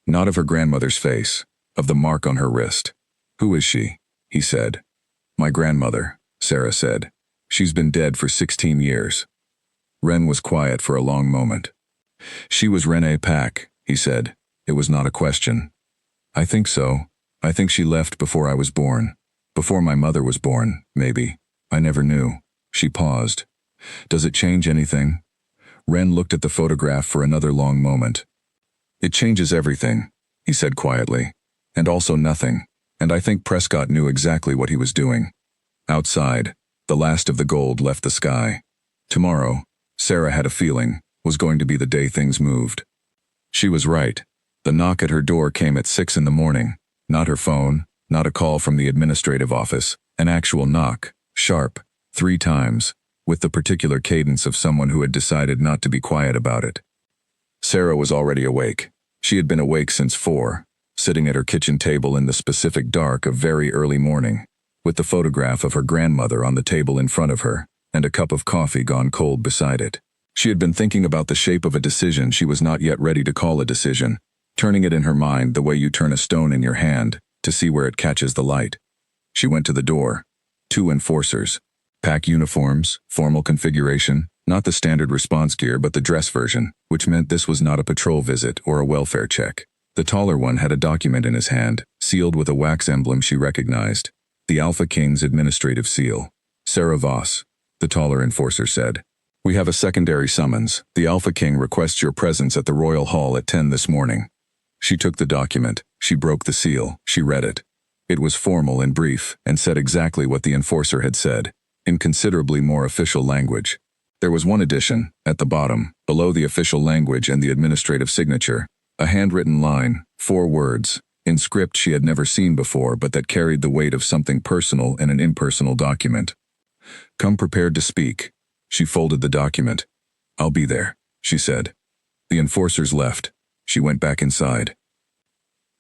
Not of her grandmother's face, of the mark on her wrist. "Who is she?" he said. "My grandmother," Sarah said. "She's been dead for 16 years. Wren was quiet for a long moment. "She was Rene Pack," he said. It was not a question. "I think so. I think she left before I was born. Before my mother was born, maybe. I never knew." She paused. "Does it change anything?" Wren looked at the photograph for another long moment. "It changes everything," he said quietly. "And also nothing. And I think Prescott knew exactly what he was doing." Outside, the last of the gold left the sky. Tomorrow, Sarah had a feeling, was going to be the day things moved. She was right. The knock at her door came at 6 in the morning. Not her phone, not a call from the administrative office, an actual knock, sharp, 3 times, with the particular cadence of someone who had decided not to be quiet about it. Sarah was already awake. She had been awake since 4, sitting at her kitchen table in the specific dark of very early morning, with the photograph of her grandmother on the table in front of her, and a cup of coffee gone cold beside it. She had been thinking about the shape of a decision she was not yet ready to call a decision, turning it in her mind the way you turn a stone in your hand, to see where it catches the light. She went to the door. 2 enforcers. Pack uniforms, formal configuration, not the standard response gear but the dress version, which meant this was not a patrol visit or a welfare check. The taller one had a document in his hand, sealed with a wax emblem she recognized. The Alpha King's administrative seal. Sarah Voss, the taller enforcer said. We have a secondary summons. The Alpha King requests your presence at the Royal Hall at 10 this morning. She took the document. She broke the seal. She read it. It was formal and brief, and said exactly what the enforcer had said, in considerably more official language. There was one addition, at the bottom, below the official language and the administrative signature, a handwritten line, 4 words, in script she had never seen before but that carried the weight of something personal in an impersonal document. Come prepared to speak. She folded the document. I'll be there, she said. The enforcers left. She went back inside.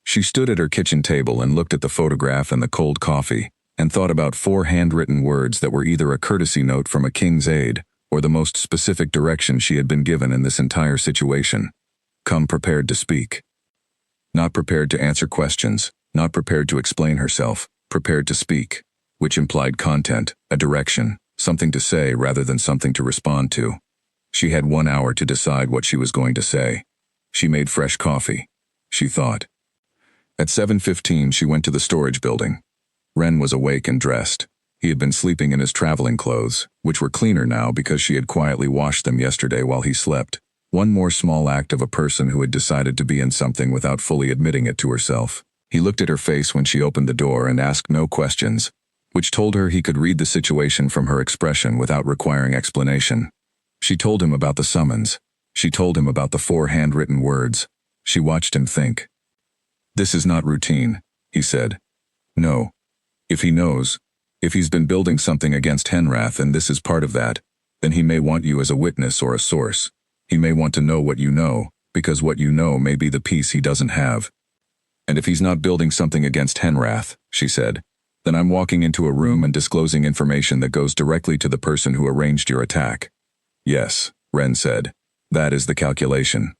She stood at her kitchen table and looked at the photograph and the cold coffee, and thought about 4 handwritten words that were either a courtesy note from a king's aide, or the most specific direction she had been given in this entire situation. Come prepared to speak. Not prepared to answer questions, not prepared to explain herself, prepared to speak, which implied content, a direction, something to say rather than something to respond to. She had 1 hour to decide what she was going to say. She made fresh coffee. She thought. At 7:15 she went to the storage building. Ren was awake and dressed. He had been sleeping in his traveling clothes, which were cleaner now because she had quietly washed them yesterday while he slept. One more small act of a person who had decided to be in something without fully admitting it to herself. He looked at her face when she opened the door and asked no questions, which told her he could read the situation from her expression without requiring explanation. She told him about the summons. She told him about the 4 handwritten words. She watched him think. This is not routine, he said. No. If he knows, if he's been building something against Henrath and this is part of that, then he may want you as a witness or a source. He may want to know what you know, because what you know may be the piece he doesn't have. And if he's not building something against Henrath, she said, then I'm walking into a room and disclosing information that goes directly to the person who arranged your attack. Yes, Ren said. That is the calculation.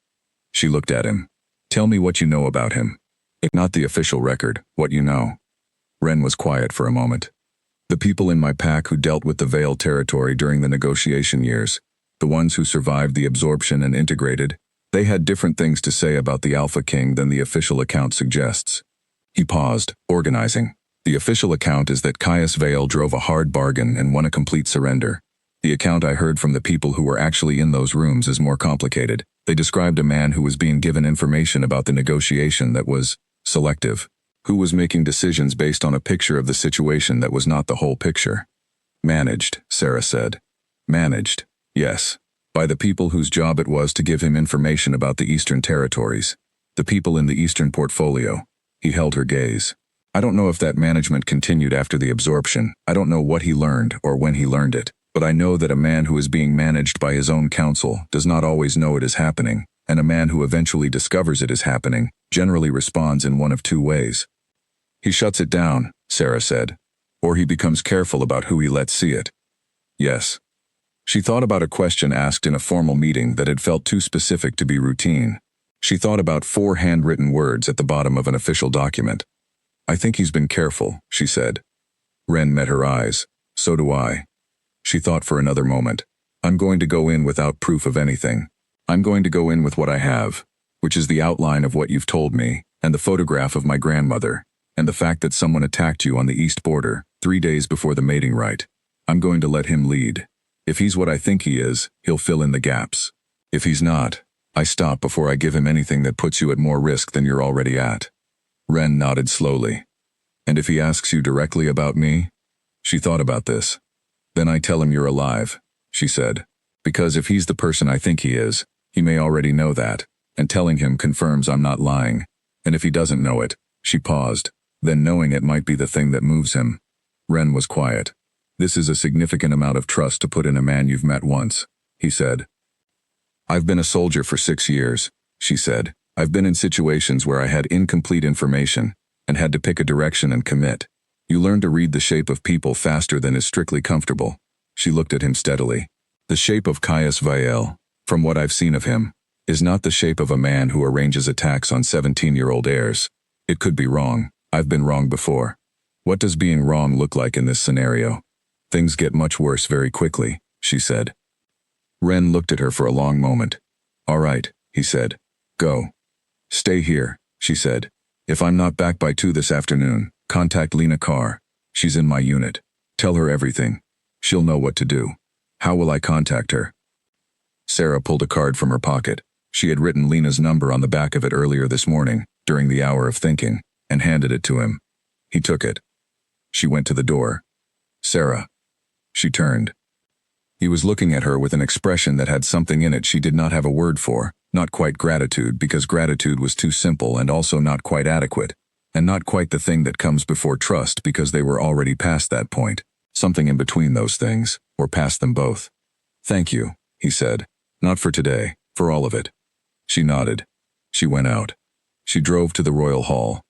She looked at him. Tell me what you know about him. Not the official record, what you know. Ren was quiet for a moment. The people in my pack who dealt with the Veil territory during the negotiation years, the ones who survived the absorption and integrated, they had different things to say about the Alpha King than the official account suggests. He paused, organizing. The official account is that Caius Veil drove a hard bargain and won a complete surrender. The account I heard from the people who were actually in those rooms is more complicated. They described a man who was being given information about the negotiation that was selective, who was making decisions based on a picture of the situation that was not the whole picture. Managed, Sarah said. Managed. Yes, by the people whose job it was to give him information about the Eastern territories, the people in the Eastern portfolio. He held her gaze. I don't know if that management continued after the absorption. I don't know what he learned or when he learned it, but I know that a man who is being managed by his own council does not always know it is happening, and a man who eventually discovers it is happening generally responds in one of 2 ways. He shuts it down, Sarah said, or he becomes careful about who he lets see it. Yes. She thought about a question asked in a formal meeting that had felt too specific to be routine. She thought about 4 handwritten words at the bottom of an official document. I think he's been careful, she said. Ren met her eyes. So do I. She thought for another moment. I'm going to go in without proof of anything. I'm going to go in with what I have, which is the outline of what you've told me, and the photograph of my grandmother, and the fact that someone attacked you on the east border 3 days before the mating rite. I'm going to let him lead. If he's what I think he is, he'll fill in the gaps. If he's not, I stop before I give him anything that puts you at more risk than you're already at. Ren nodded slowly. And if he asks you directly about me? She thought about this. Then I tell him you're alive, she said. Because if he's the person I think he is, he may already know that, and telling him confirms I'm not lying. And if he doesn't know it, she paused, then knowing it might be the thing that moves him. Ren was quiet. This is a significant amount of trust to put in a man you've met once, he said. I've been a soldier for 6 years, she said. I've been in situations where I had incomplete information and had to pick a direction and commit. You learn to read the shape of people faster than is strictly comfortable. She looked at him steadily. The shape of Caius Vael, from what I've seen of him, is not the shape of a man who arranges attacks on 17-year-old heirs. It could be wrong. I've been wrong before. What does being wrong look like in this scenario? Things get much worse very quickly, she said. Ren looked at her for a long moment. All right, he said. Go. Stay here. she said. If I'm not back by 2 this afternoon, contact Lena Carr. She's in my unit. Tell her everything. She'll know what to do. How will I contact her? Sarah pulled a card from her pocket. She had written Lena's number on the back of it earlier this morning, during the hour of thinking, and handed it to him. He took it. She went to the door. Sarah. She turned. He was looking at her with an expression that had something in it she did not have a word for, not quite gratitude because gratitude was too simple and also not quite adequate, and not quite the thing that comes before trust because they were already past that point, something in between those things, or past them both. Thank you, he said. Not for today, for all of it. She nodded. She went out. She drove to the Royal Hall.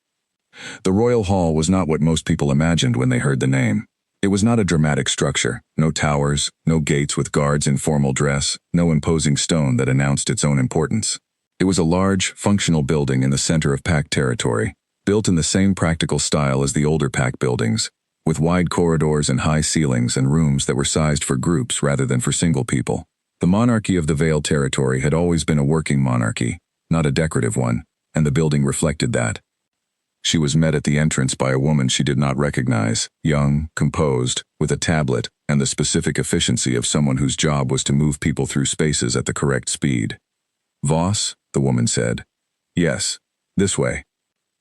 The Royal Hall was not what most people imagined when they heard the name. It was not a dramatic structure, no towers, no gates with guards in formal dress, no imposing stone that announced its own importance. It was a large, functional building in the center of Pack territory, built in the same practical style as the older Pack buildings, with wide corridors and high ceilings and rooms that were sized for groups rather than for single people. The monarchy of the Vale territory had always been a working monarchy, not a decorative one, and the building reflected that. She was met at the entrance by a woman she did not recognize, young, composed, with a tablet and the specific efficiency of someone whose job was to move people through spaces at the correct speed. Voss, the woman said. Yes, this way.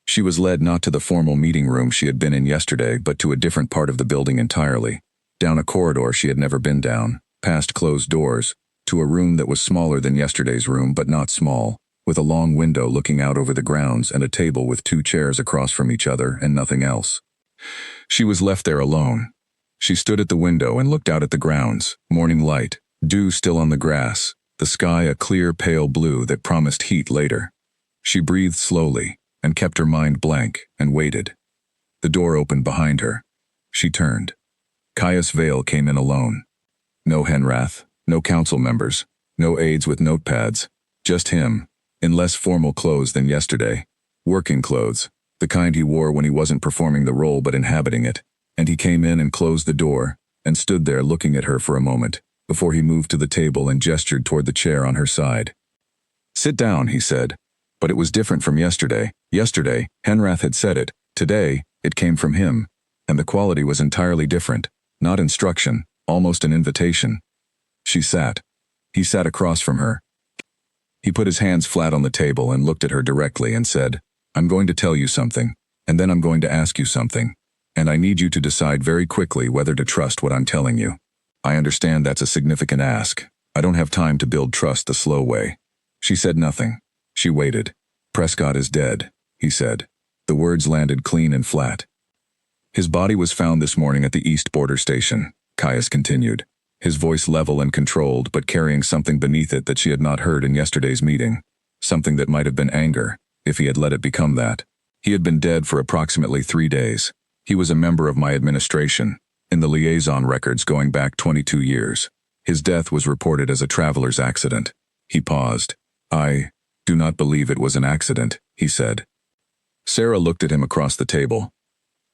She was led not to the formal meeting room she had been in yesterday, but to a different part of the building entirely, down a corridor she had never been down, past closed doors, to a room that was smaller than yesterday's room but not small, with a long window looking out over the grounds and a table with 2 chairs across from each other and nothing else. She was left there alone. She stood at the window and looked out at the grounds, morning light, dew still on the grass, the sky a clear pale blue that promised heat later. She breathed slowly and kept her mind blank and waited. The door opened behind her. She turned. Caius Vale came in alone. No Henrath, no council members, no aides with notepads, just him. In less formal clothes than yesterday. Working clothes, the kind he wore when he wasn't performing the role but inhabiting it. And he came in and closed the door, and stood there looking at her for a moment, before he moved to the table and gestured toward the chair on her side. Sit down, he said. But it was different from yesterday. Yesterday, Henrath had said it. Today, it came from him. And the quality was entirely different. Not instruction, almost an invitation. She sat. He sat across from her. He put his hands flat on the table and looked at her directly and said, I'm going to tell you something, and then I'm going to ask you something, and I need you to decide very quickly whether to trust what I'm telling you. I understand that's a significant ask. I don't have time to build trust the slow way. She said nothing. She waited. Prescott is dead, he said. The words landed clean and flat. His body was found this morning at the East Border Station, Caius continued. His voice level and controlled but carrying something beneath it that she had not heard in yesterday's meeting. Something that might have been anger, if he had let it become that. He had been dead for approximately 3 days. He was a member of my administration, in the liaison records going back 22 years. His death was reported as a traveler's accident. He paused. I do not believe it was an accident, he said. Sarah looked at him across the table.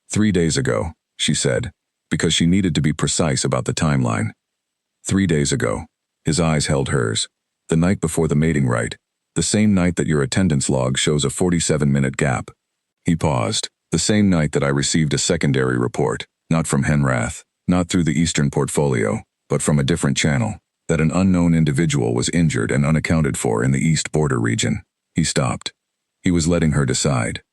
3 days ago, she said, because she needed to be precise about the timeline. 3 days ago. His eyes held hers. The night before the mating rite. The same night that your attendance log shows a 47-minute gap. He paused. The same night that I received a secondary report, not from Henrath, not through the Eastern portfolio, but from a different channel, that an unknown individual was injured and unaccounted for in the East Border region. He stopped. He was letting her decide.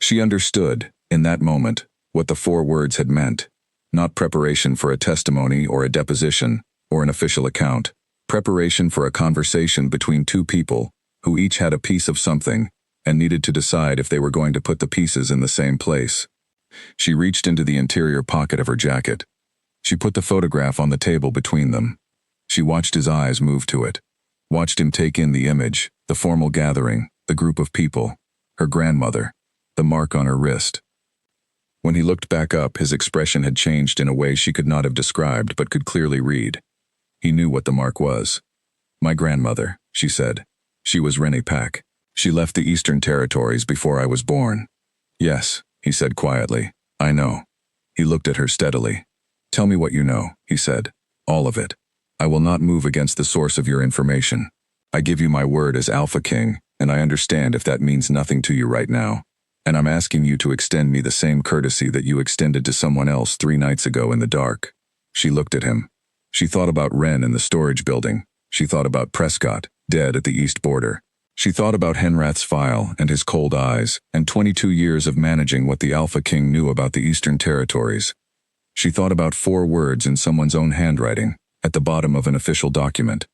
She understood, in that moment, what the 4 words had meant. Not preparation for a testimony or a deposition, or an official account. Preparation for a conversation between 2 people, who each had a piece of something, and needed to decide if they were going to put the pieces in the same place. She reached into the interior pocket of her jacket. She put the photograph on the table between them. She watched his eyes move to it. Watched him take in the image, the formal gathering, the group of people, her grandmother, the mark on her wrist. When he looked back up, his expression had changed in a way she could not have described but could clearly read. He knew what the mark was. My grandmother, she said. She was Rennie Pack. She left the Eastern Territories before I was born. Yes, he said quietly. I know. He looked at her steadily. Tell me what you know, he said. All of it. I will not move against the source of your information. I give you my word as Alpha King, and I understand if that means nothing to you right now. And I'm asking you to extend me the same courtesy that you extended to someone else 3 nights ago in the dark." She looked at him. She thought about Wren in the storage building. She thought about Prescott, dead at the east border. She thought about Henrath's file and his cold eyes, and 22 years of managing what the Alpha King knew about the Eastern Territories. She thought about 4 words in someone's own handwriting, at the bottom of an official document.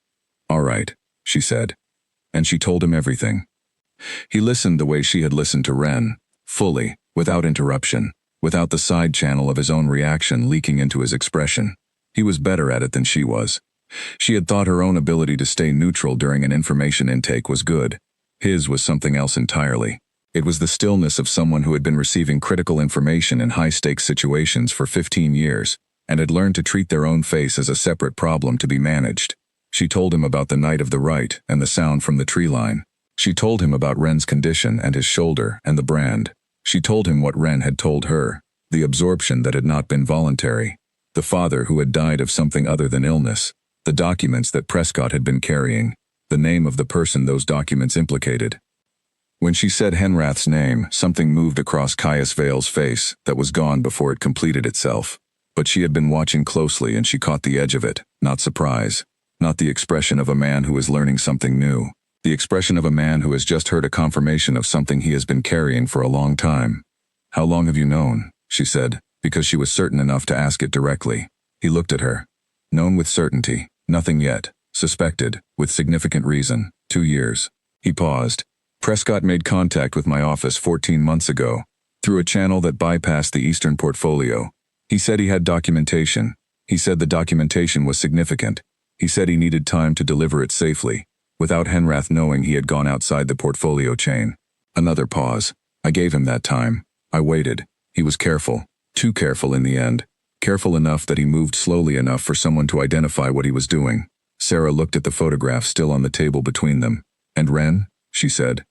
"All right," she said. And she told him everything. He listened the way she had listened to Wren, fully, without interruption, without the side channel of his own reaction leaking into his expression. He was better at it than she was. She had thought her own ability to stay neutral during an information intake was good. His was something else entirely. It was the stillness of someone who had been receiving critical information in high-stakes situations for 15 years, and had learned to treat their own face as a separate problem to be managed. She told him about the night of the Rite and the sound from the tree line. She told him about Wren's condition and his shoulder and the brand. She told him what Wren had told her, the absorption that had not been voluntary, the father who had died of something other than illness, the documents that Prescott had been carrying, the name of the person those documents implicated. When she said Henrath's name, something moved across Caius Vale's face that was gone before it completed itself. But she had been watching closely and she caught the edge of it, not surprise, not the expression of a man who is learning something new. The expression of a man who has just heard a confirmation of something he has been carrying for a long time. "How long have you known?" she said, because she was certain enough to ask it directly. He looked at her. Known with certainty, nothing yet. Suspected, with significant reason, 2 years. He paused. "Prescott made contact with my office 14 months ago, through a channel that bypassed the Eastern portfolio. He said he had documentation. He said the documentation was significant. He said he needed time to deliver it safely, without Henrath knowing he had gone outside the portfolio chain." Another pause. "I gave him that time. I waited. He was careful. Too careful in the end. Careful enough that he moved slowly enough for someone to identify what he was doing." Sarah looked at the photograph still on the table between them. "And Wren?" she said.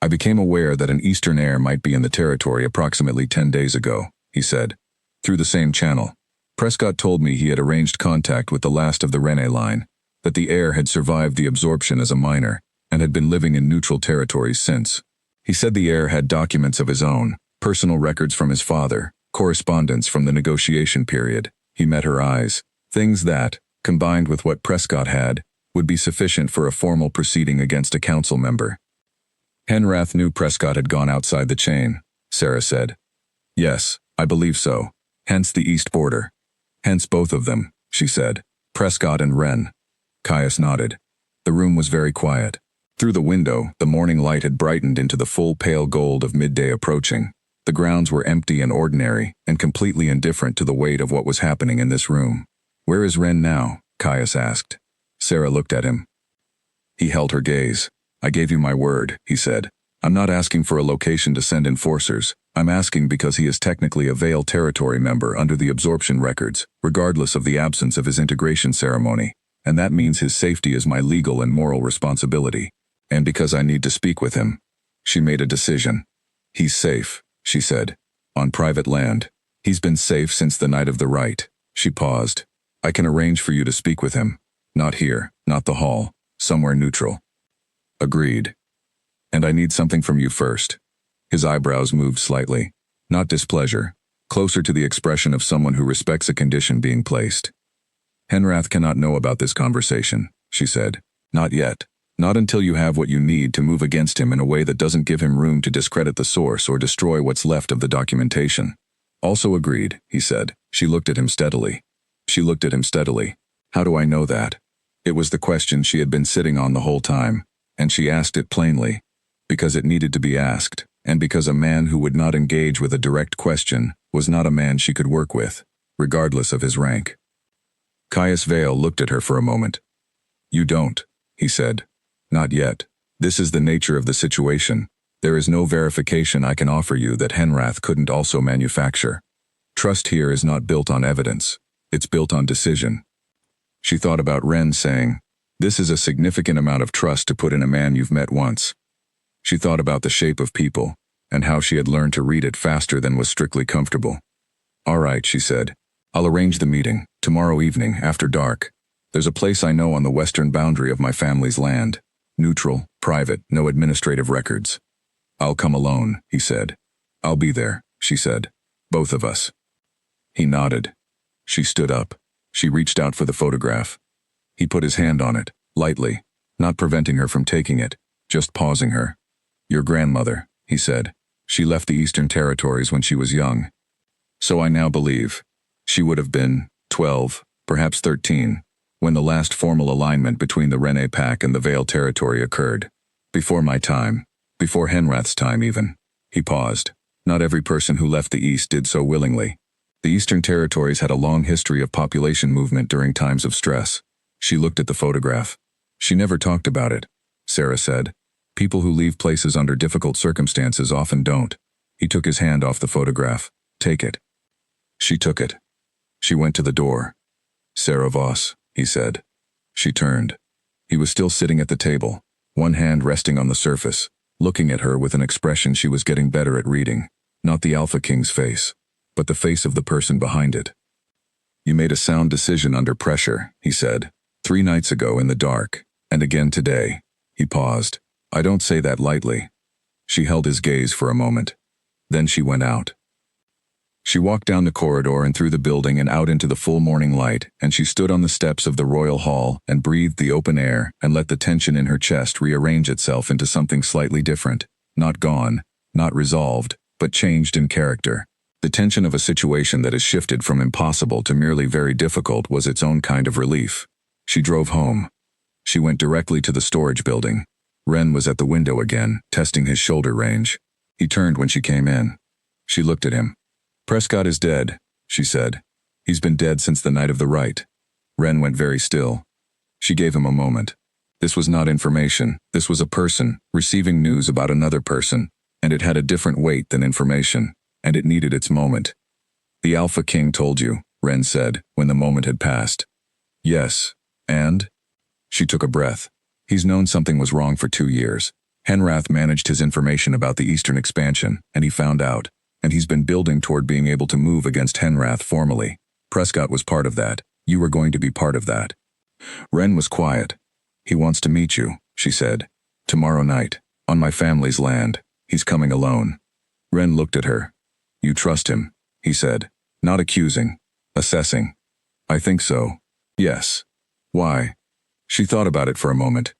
"I became aware that an Eastern heir might be in the territory approximately 10 days ago," he said. "Through the same channel. Prescott told me he had arranged contact with the last of the Rene line, that the heir had survived the absorption as a minor, and had been living in neutral territories since. He said the heir had documents of his own, personal records from his father, correspondence from the negotiation period." He met her eyes. Things that, combined with what Prescott had, would be sufficient for a formal proceeding against a council member. "Henrath knew Prescott had gone outside the chain," Sarah said. "Yes, I believe so. Hence the east border. Hence both of them," she said. "Prescott and Wren." Caius nodded. The room was very quiet. Through the window, the morning light had brightened into the full pale gold of midday approaching. The grounds were empty and ordinary, and completely indifferent to the weight of what was happening in this room. "Where is Wren now?" Caius asked. Sarah looked at him. He held her gaze. "I gave you my word," he said. "I'm not asking for a location to send enforcers. I'm asking because he is technically a Vale territory member under the absorption records, regardless of the absence of his integration ceremony. And that means his safety is my legal and moral responsibility. And because I need to speak with him." She made a decision. "He's safe," she said. "On private land. He's been safe since the night of the Rite." She paused. "I can arrange for you to speak with him. Not here, not the hall, somewhere neutral." "Agreed. And I need something from you first." His eyebrows moved slightly. Not displeasure. Closer to the expression of someone who respects a condition being placed. "Henrath cannot know about this conversation," she said. "Not yet. Not until you have what you need to move against him in a way that doesn't give him room to discredit the source or destroy what's left of the documentation." "Also agreed," he said. She looked at him steadily. She looked at him steadily. "How do I know that?" It was the question she had been sitting on the whole time, and she asked it plainly, because it needed to be asked, and because a man who would not engage with a direct question was not a man she could work with, regardless of his rank. Caius Vale looked at her for a moment. "You don't," he said. "Not yet. This is the nature of the situation. There is no verification I can offer you that Henrath couldn't also manufacture. Trust here is not built on evidence. It's built on decision." She thought about Wren saying, "This is a significant amount of trust to put in a man you've met once." She thought about the shape of people, and how she had learned to read it faster than was strictly comfortable. "All right," she said. "I'll arrange the meeting, tomorrow evening, after dark. There's a place I know on the western boundary of my family's land. Neutral, private, no administrative records. I'll come alone, he said. I'll be there, she said. Both of us. He nodded. She stood up. She reached out for the photograph. He put his hand on it, lightly, not preventing her from taking it, just pausing her. Your grandmother, he said. She left the Eastern Territories when she was young. So I now believe. She would have been 12, perhaps 13, when the last formal alignment between the Rene Pack and the Vale Territory occurred. Before my time. Before Henrath's time even. He paused. Not every person who left the East did so willingly. The Eastern Territories had a long history of population movement during times of stress. She looked at the photograph. She never talked about it, Sarah said. People who leave places under difficult circumstances often don't. He took his hand off the photograph. Take it. She took it. She went to the door. Sarah Voss, he said. She turned. He was still sitting at the table, one hand resting on the surface, looking at her with an expression she was getting better at reading. Not the Alpha King's face, but the face of the person behind it. You made a sound decision under pressure, he said. 3 nights ago in the dark, and again today. He paused. I don't say that lightly. She held his gaze for a moment. Then she went out. She walked down the corridor and through the building and out into the full morning light, and she stood on the steps of the Royal Hall and breathed the open air and let the tension in her chest rearrange itself into something slightly different. Not gone, not resolved, but changed in character. The tension of a situation that has shifted from impossible to merely very difficult was its own kind of relief. She drove home. She went directly to the storage building. Ren was at the window again, testing his shoulder range. He turned when she came in. She looked at him. Prescott is dead, she said. He's been dead since the night of the Rite. Ren went very still. She gave him a moment. This was not information. This was a person, receiving news about another person, and it had a different weight than information, and it needed its moment. The Alpha King told you, Ren said, when the moment had passed. Yes, and? She took a breath. He's known something was wrong for 2 years. Henrath managed his information about the Eastern expansion, and he found out. And he's been building toward being able to move against Henrath formally. Prescott was part of that. You were going to be part of that. Ren was quiet. He wants to meet you, she said. Tomorrow night, on my family's land. He's coming alone. Ren looked at her. You trust him, he said. Not accusing. Assessing. I think so. Yes. Why? She thought about it for a moment.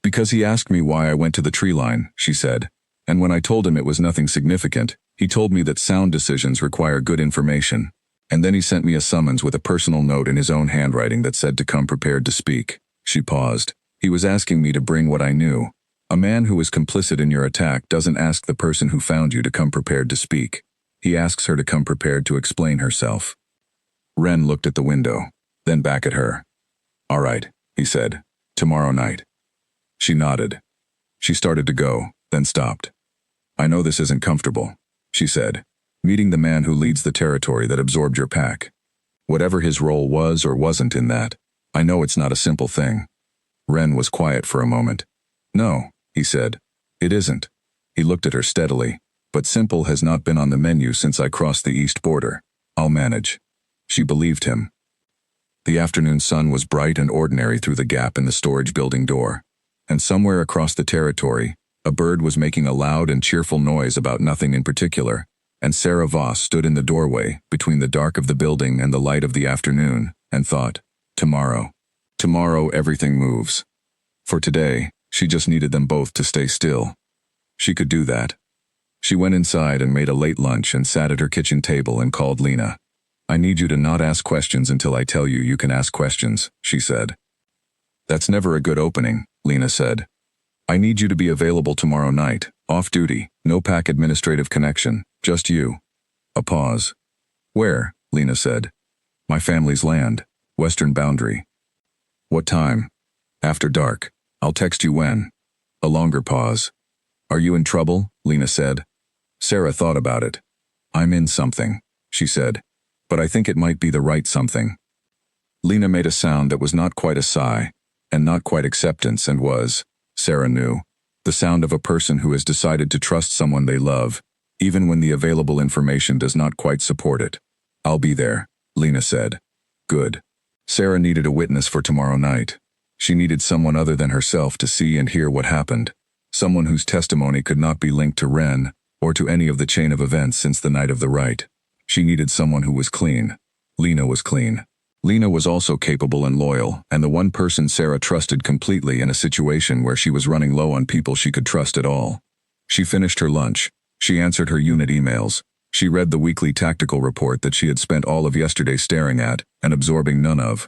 Because he asked me why I went to the tree line, she said. And when I told him it was nothing significant, he told me that sound decisions require good information. And then he sent me a summons with a personal note in his own handwriting that said to come prepared to speak. She paused. He was asking me to bring what I knew. A man who was complicit in your attack doesn't ask the person who found you to come prepared to speak. He asks her to come prepared to explain herself. Ren looked at the window, then back at her. All right, he said. Tomorrow night. She nodded. She started to go, then stopped. I know this isn't comfortable, she said. Meeting the man who leads the territory that absorbed your pack. Whatever his role was or wasn't in that, I know it's not a simple thing. Ren was quiet for a moment. No, he said. It isn't. He looked at her steadily. But simple has not been on the menu since I crossed the east border. I'll manage. She believed him. The afternoon sun was bright and ordinary through the gap in the storage building door. And somewhere across the territory, a bird was making a loud and cheerful noise about nothing in particular, and Sarah Voss stood in the doorway, between the dark of the building and the light of the afternoon, and thought, tomorrow. Tomorrow everything moves. For today, she just needed them both to stay still. She could do that. She went inside and made a late lunch and sat at her kitchen table and called Lena. I need you to not ask questions until I tell you you can ask questions, she said. That's never a good opening, Lena said. I need you to be available tomorrow night, off duty, no pack administrative connection, just you. A pause. Where? Lena said. My family's land, western boundary. What time? After dark. I'll text you when. A longer pause. Are you in trouble? Lena said. Sarah thought about it. I'm in something, she said. But I think it might be the right something. Lena made a sound that was not quite a sigh, and not quite acceptance, and was, Sarah knew, the sound of a person who has decided to trust someone they love, even when the available information does not quite support it. I'll be there, Lena said. Good. Sarah needed a witness for tomorrow night. She needed someone other than herself to see and hear what happened. Someone whose testimony could not be linked to Ren, or to any of the chain of events since the night of the Rite. She needed someone who was clean. Lena was clean. Lena was also capable and loyal, and the one person Sarah trusted completely in a situation where she was running low on people she could trust at all. She finished her lunch. She answered her unit emails. She read the weekly tactical report that she had spent all of yesterday staring at and absorbing none of.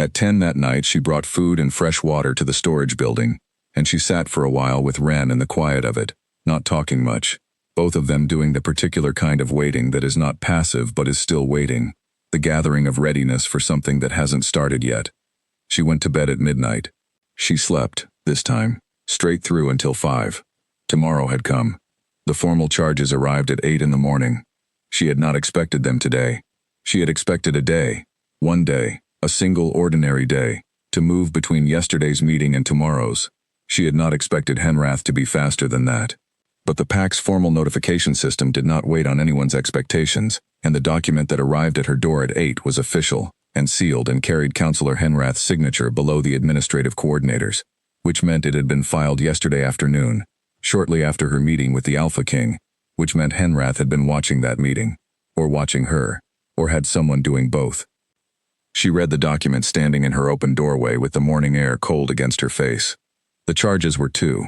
At 10 that night, she brought food and fresh water to the storage building, and she sat for a while with Ren in the quiet of it, not talking much, both of them doing the particular kind of waiting that is not passive but is still waiting, the gathering of readiness for something that hasn't started yet. She went to bed at midnight. She slept, this time, straight through until 5. Tomorrow had come. The formal charges arrived at 8 in the morning. She had not expected them today. She had expected a day, one day, a single ordinary day, to move between yesterday's meeting and tomorrow's. She had not expected Henrath to be faster than that. But the PAC's formal notification system did not wait on anyone's expectations, and the document that arrived at her door at 8 was official, and sealed and carried Counselor Henrath's signature below the administrative coordinators, which meant it had been filed yesterday afternoon, shortly after her meeting with the Alpha King, which meant Henrath had been watching that meeting, or watching her, or had someone doing both. She read the document standing in her open doorway with the morning air cold against her face. The charges were two.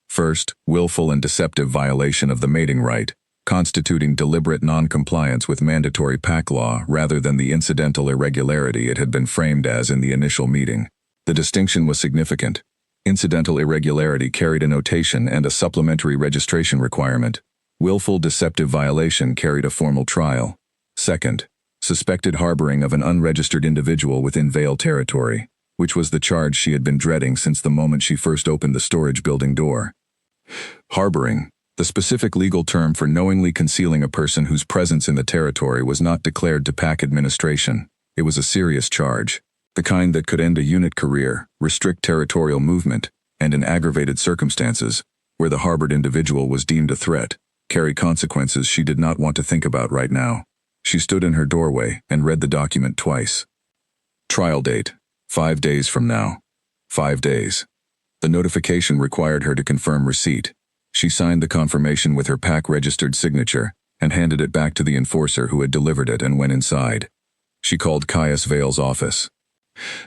First, willful and deceptive violation of the mating right, constituting deliberate non-compliance with mandatory PAC law rather than the incidental irregularity it had been framed as in the initial meeting. The distinction was significant. Incidental irregularity carried a notation and a supplementary registration requirement. Willful deceptive violation carried a formal trial. Second, suspected harboring of an unregistered individual within Vale territory, which was the charge she had been dreading since the moment she first opened the storage building door. Harboring, the specific legal term for knowingly concealing a person whose presence in the territory was not declared to PAC administration. It was a serious charge, the kind that could end a unit career, restrict territorial movement, and in aggravated circumstances, where the harbored individual was deemed a threat, carry consequences she did not want to think about right now. She stood in her doorway and read the document twice. Trial date, 5 days from now. 5 days. The notification required her to confirm receipt. She signed the confirmation with her PAC-registered signature and handed it back to the enforcer who had delivered it and went inside. She called Caius Vale's office.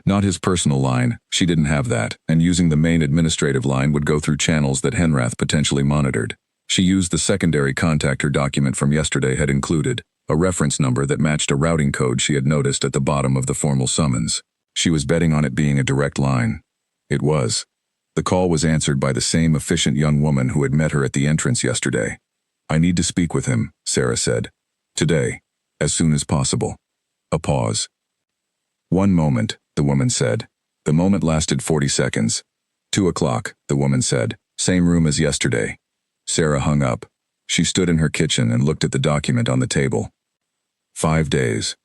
Not his personal line, she didn't have that, and using the main administrative line would go through channels that Henrath potentially monitored. She used the secondary contact her document from yesterday had included, a reference number that matched a routing code she had noticed at the bottom of the formal summons. She was betting on it being a direct line. It was. The call was answered by the same efficient young woman who had met her at the entrance yesterday. "I need to speak with him," Sarah said. "Today. As soon as possible." A pause. "1 moment," the woman said. The moment lasted 40 seconds. 2 o'clock, the woman said. "Same room as yesterday." Sarah hung up. She stood in her kitchen and looked at the document on the table. 5 days.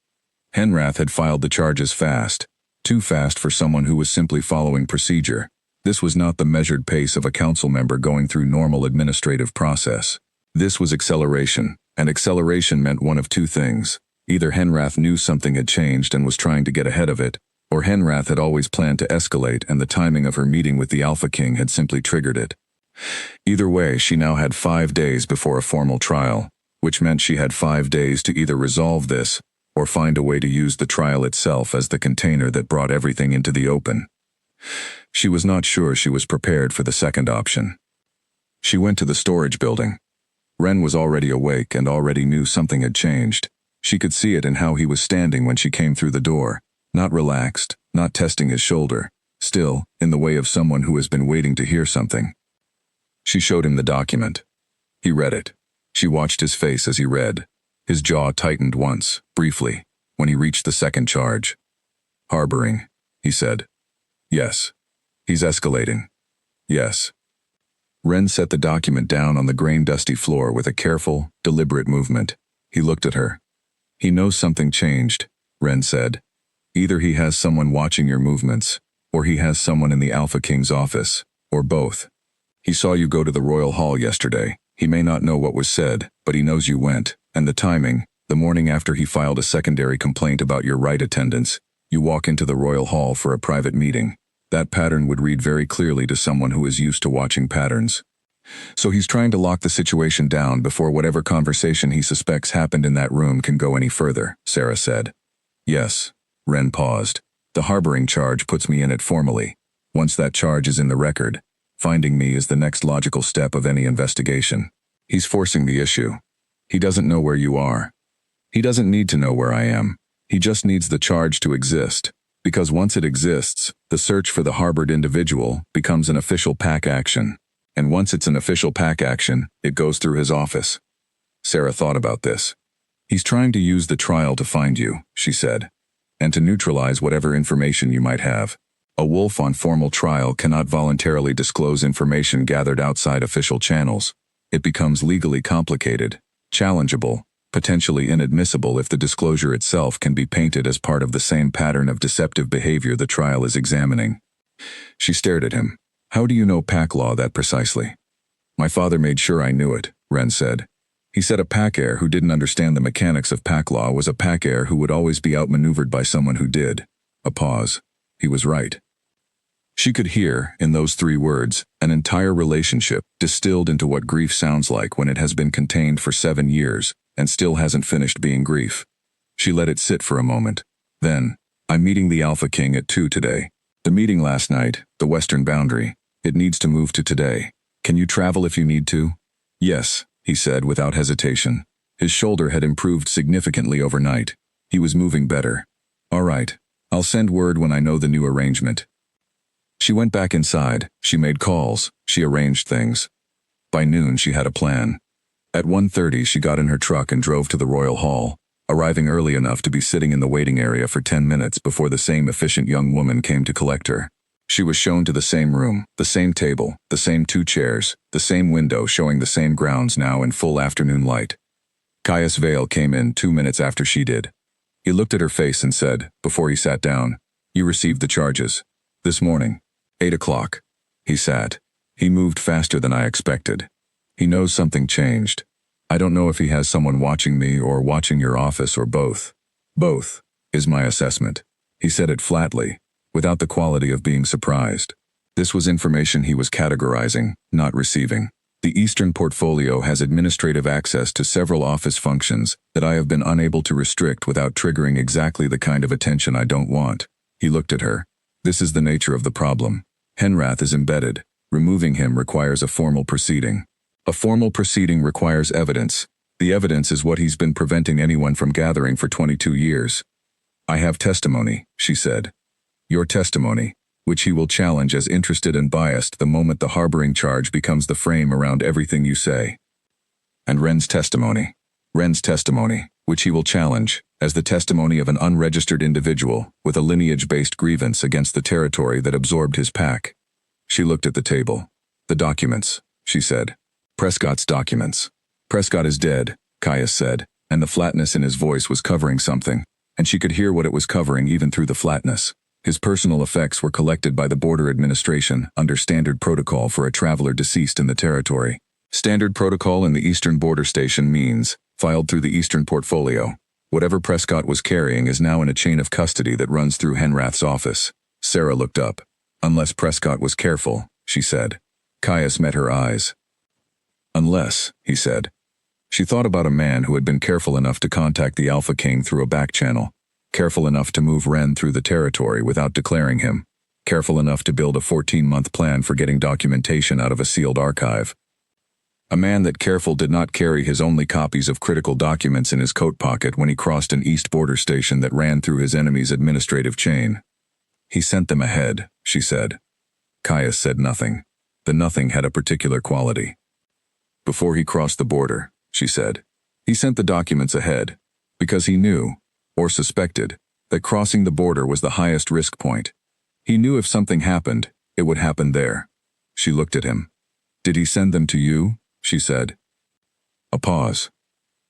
Henrath had filed the charges fast. Too fast for someone who was simply following procedure. This was not the measured pace of a council member going through normal administrative process. This was acceleration, and acceleration meant one of two things. Either Henrath knew something had changed and was trying to get ahead of it, or Henrath had always planned to escalate and the timing of her meeting with the Alpha King had simply triggered it. Either way, she now had 5 days before a formal trial, which meant she had 5 days to either resolve this or find a way to use the trial itself as the container that brought everything into the open. She was not sure she was prepared for the second option. She went to the storage building. Ren was already awake and already knew something had changed. She could see it in how he was standing when she came through the door, not relaxed, not testing his shoulder, still, in the way of someone who has been waiting to hear something. She showed him the document. He read it. She watched his face as he read. His jaw tightened once, briefly, when he reached the second charge. "Harboring," he said. "Yes." "He's escalating." "Yes." Ren set the document down on the grain-dusty floor with a careful, deliberate movement. He looked at her. "He knows something changed," Ren said. "Either he has someone watching your movements, or he has someone in the Alpha King's office, or both. He saw you go to the Royal Hall yesterday. He may not know what was said, but he knows you went, and the timing, the morning after he filed a secondary complaint about your Rite attendance, you walk into the Royal Hall for a private meeting. That pattern would read very clearly to someone who is used to watching patterns. So he's trying to lock the situation down before whatever conversation he suspects happened in that room can go any further, Sarah said. Yes. Ren paused. The harboring charge puts me in it formally. Once that charge is in the record, finding me is the next logical step of any investigation. He's forcing the issue. He doesn't know where you are. He doesn't need to know where I am. He just needs the charge to exist. Because once it exists, the search for the harbored individual becomes an official PAC action. And once it's an official PAC action, it goes through his office. Sarah thought about this. He's trying to use the trial to find you, she said, and to neutralize whatever information you might have. A wolf on formal trial cannot voluntarily disclose information gathered outside official channels. It becomes legally complicated, challengeable, potentially inadmissible if the disclosure itself can be painted as part of the same pattern of deceptive behavior the trial is examining. She stared at him. How do you know PAC law that precisely? My father made sure I knew it, Ren said. He said a PAC heir who didn't understand the mechanics of PAC law was a PAC heir who would always be outmaneuvered by someone who did. A pause. He was right. She could hear, in those 3 words, an entire relationship distilled into what grief sounds like when it has been contained for 7 years and still hasn't finished being grief. She let it sit for a moment. Then, I'm meeting the Alpha King at 2 today. The meeting last night, the western boundary, it needs to move to today. Can you travel if you need to? Yes, he said without hesitation. His shoulder had improved significantly overnight. He was moving better. All right, I'll send word when I know the new arrangement. She went back inside, she made calls, she arranged things. By noon she had a plan. At 1:30 she got in her truck and drove to the Royal Hall, arriving early enough to be sitting in the waiting area for 10 minutes before the same efficient young woman came to collect her. She was shown to the same room, the same table, the same 2 chairs, the same window showing the same grounds now in full afternoon light. Caius Vale came in 2 minutes after she did. He looked at her face and said, before he sat down, "You received the charges. This morning. 8 o'clock. He sat. He moved faster than I expected. He knows something changed. I don't know if he has someone watching me or watching your office or both. Both, is my assessment." He said it flatly, without the quality of being surprised. This was information he was categorizing, not receiving. The Eastern portfolio has administrative access to several office functions that I have been unable to restrict without triggering exactly the kind of attention I don't want. He looked at her. This is the nature of the problem. Henrath is embedded. Removing him requires a formal proceeding. A formal proceeding requires evidence. The evidence is what he's been preventing anyone from gathering for 22 years. I have testimony, she said. Your testimony, which he will challenge as interested and biased the moment the harboring charge becomes the frame around everything you say. And Ren's testimony. Ren's testimony, which he will challenge as the testimony of an unregistered individual with a lineage-based grievance against the territory that absorbed his PAC. She looked at the table. The documents, she said. Prescott's documents. Prescott is dead, Caius said, and the flatness in his voice was covering something, and she could hear what it was covering even through the flatness. His personal effects were collected by the border administration under standard protocol for a traveler deceased in the territory. Standard protocol in the Eastern Border Station means, filed through the Eastern portfolio. Whatever Prescott was carrying is now in a chain of custody that runs through Henrath's office. Sarah looked up. Unless Prescott was careful, she said. Caius met her eyes. Unless, he said. She thought about a man who had been careful enough to contact the Alpha King through a back channel, careful enough to move Ren through the territory without declaring him, careful enough to build a 14-month plan for getting documentation out of a sealed archive. A man that careful did not carry his only copies of critical documents in his coat pocket when he crossed an East Border Station that ran through his enemy's administrative chain. He sent them ahead, she said. Caius said nothing. The nothing had a particular quality. Before he crossed the border, she said. He sent the documents ahead, because he knew, or suspected, that crossing the border was the highest risk point. He knew if something happened, it would happen there. She looked at him. Did he send them to you? She said. A pause.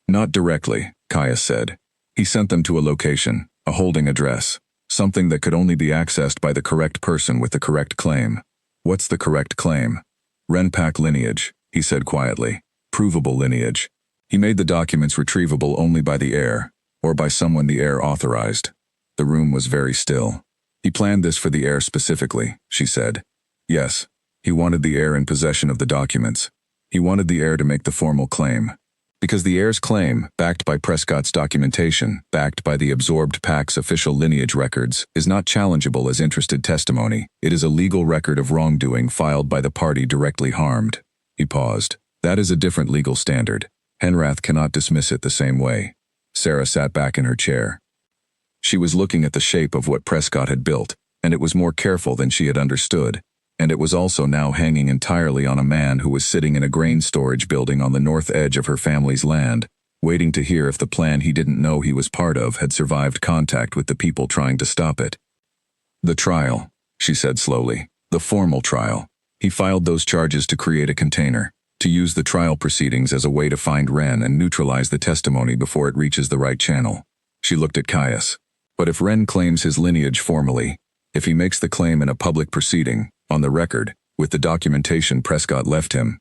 Not directly, Caius said. He sent them to a location, a holding address, something that could only be accessed by the correct person with the correct claim. What's the correct claim? Renpack lineage, he said quietly. Provable lineage. He made the documents retrievable only by the heir, or by someone the heir authorized. The room was very still. He planned this for the heir specifically, she said. Yes, he wanted the heir in possession of the documents. He wanted the heir to make the formal claim. Because the heir's claim, backed by Prescott's documentation, backed by the absorbed PAC's official lineage records, is not challengeable as interested testimony. It is a legal record of wrongdoing filed by the party directly harmed. He paused. That is a different legal standard. Henrath cannot dismiss it the same way. Sarah sat back in her chair. She was looking at the shape of what Prescott had built, and it was more careful than she had understood. And it was also now hanging entirely on a man who was sitting in a grain storage building on the north edge of her family's land, waiting to hear if the plan he didn't know he was part of had survived contact with the people trying to stop it. The trial, she said slowly. The formal trial. He filed those charges to create a container, to use the trial proceedings as a way to find Ren and neutralize the testimony before it reaches the right channel. She looked at Caius. But if Ren claims his lineage formally, if he makes the claim in a public proceeding, on the record, with the documentation Prescott left him,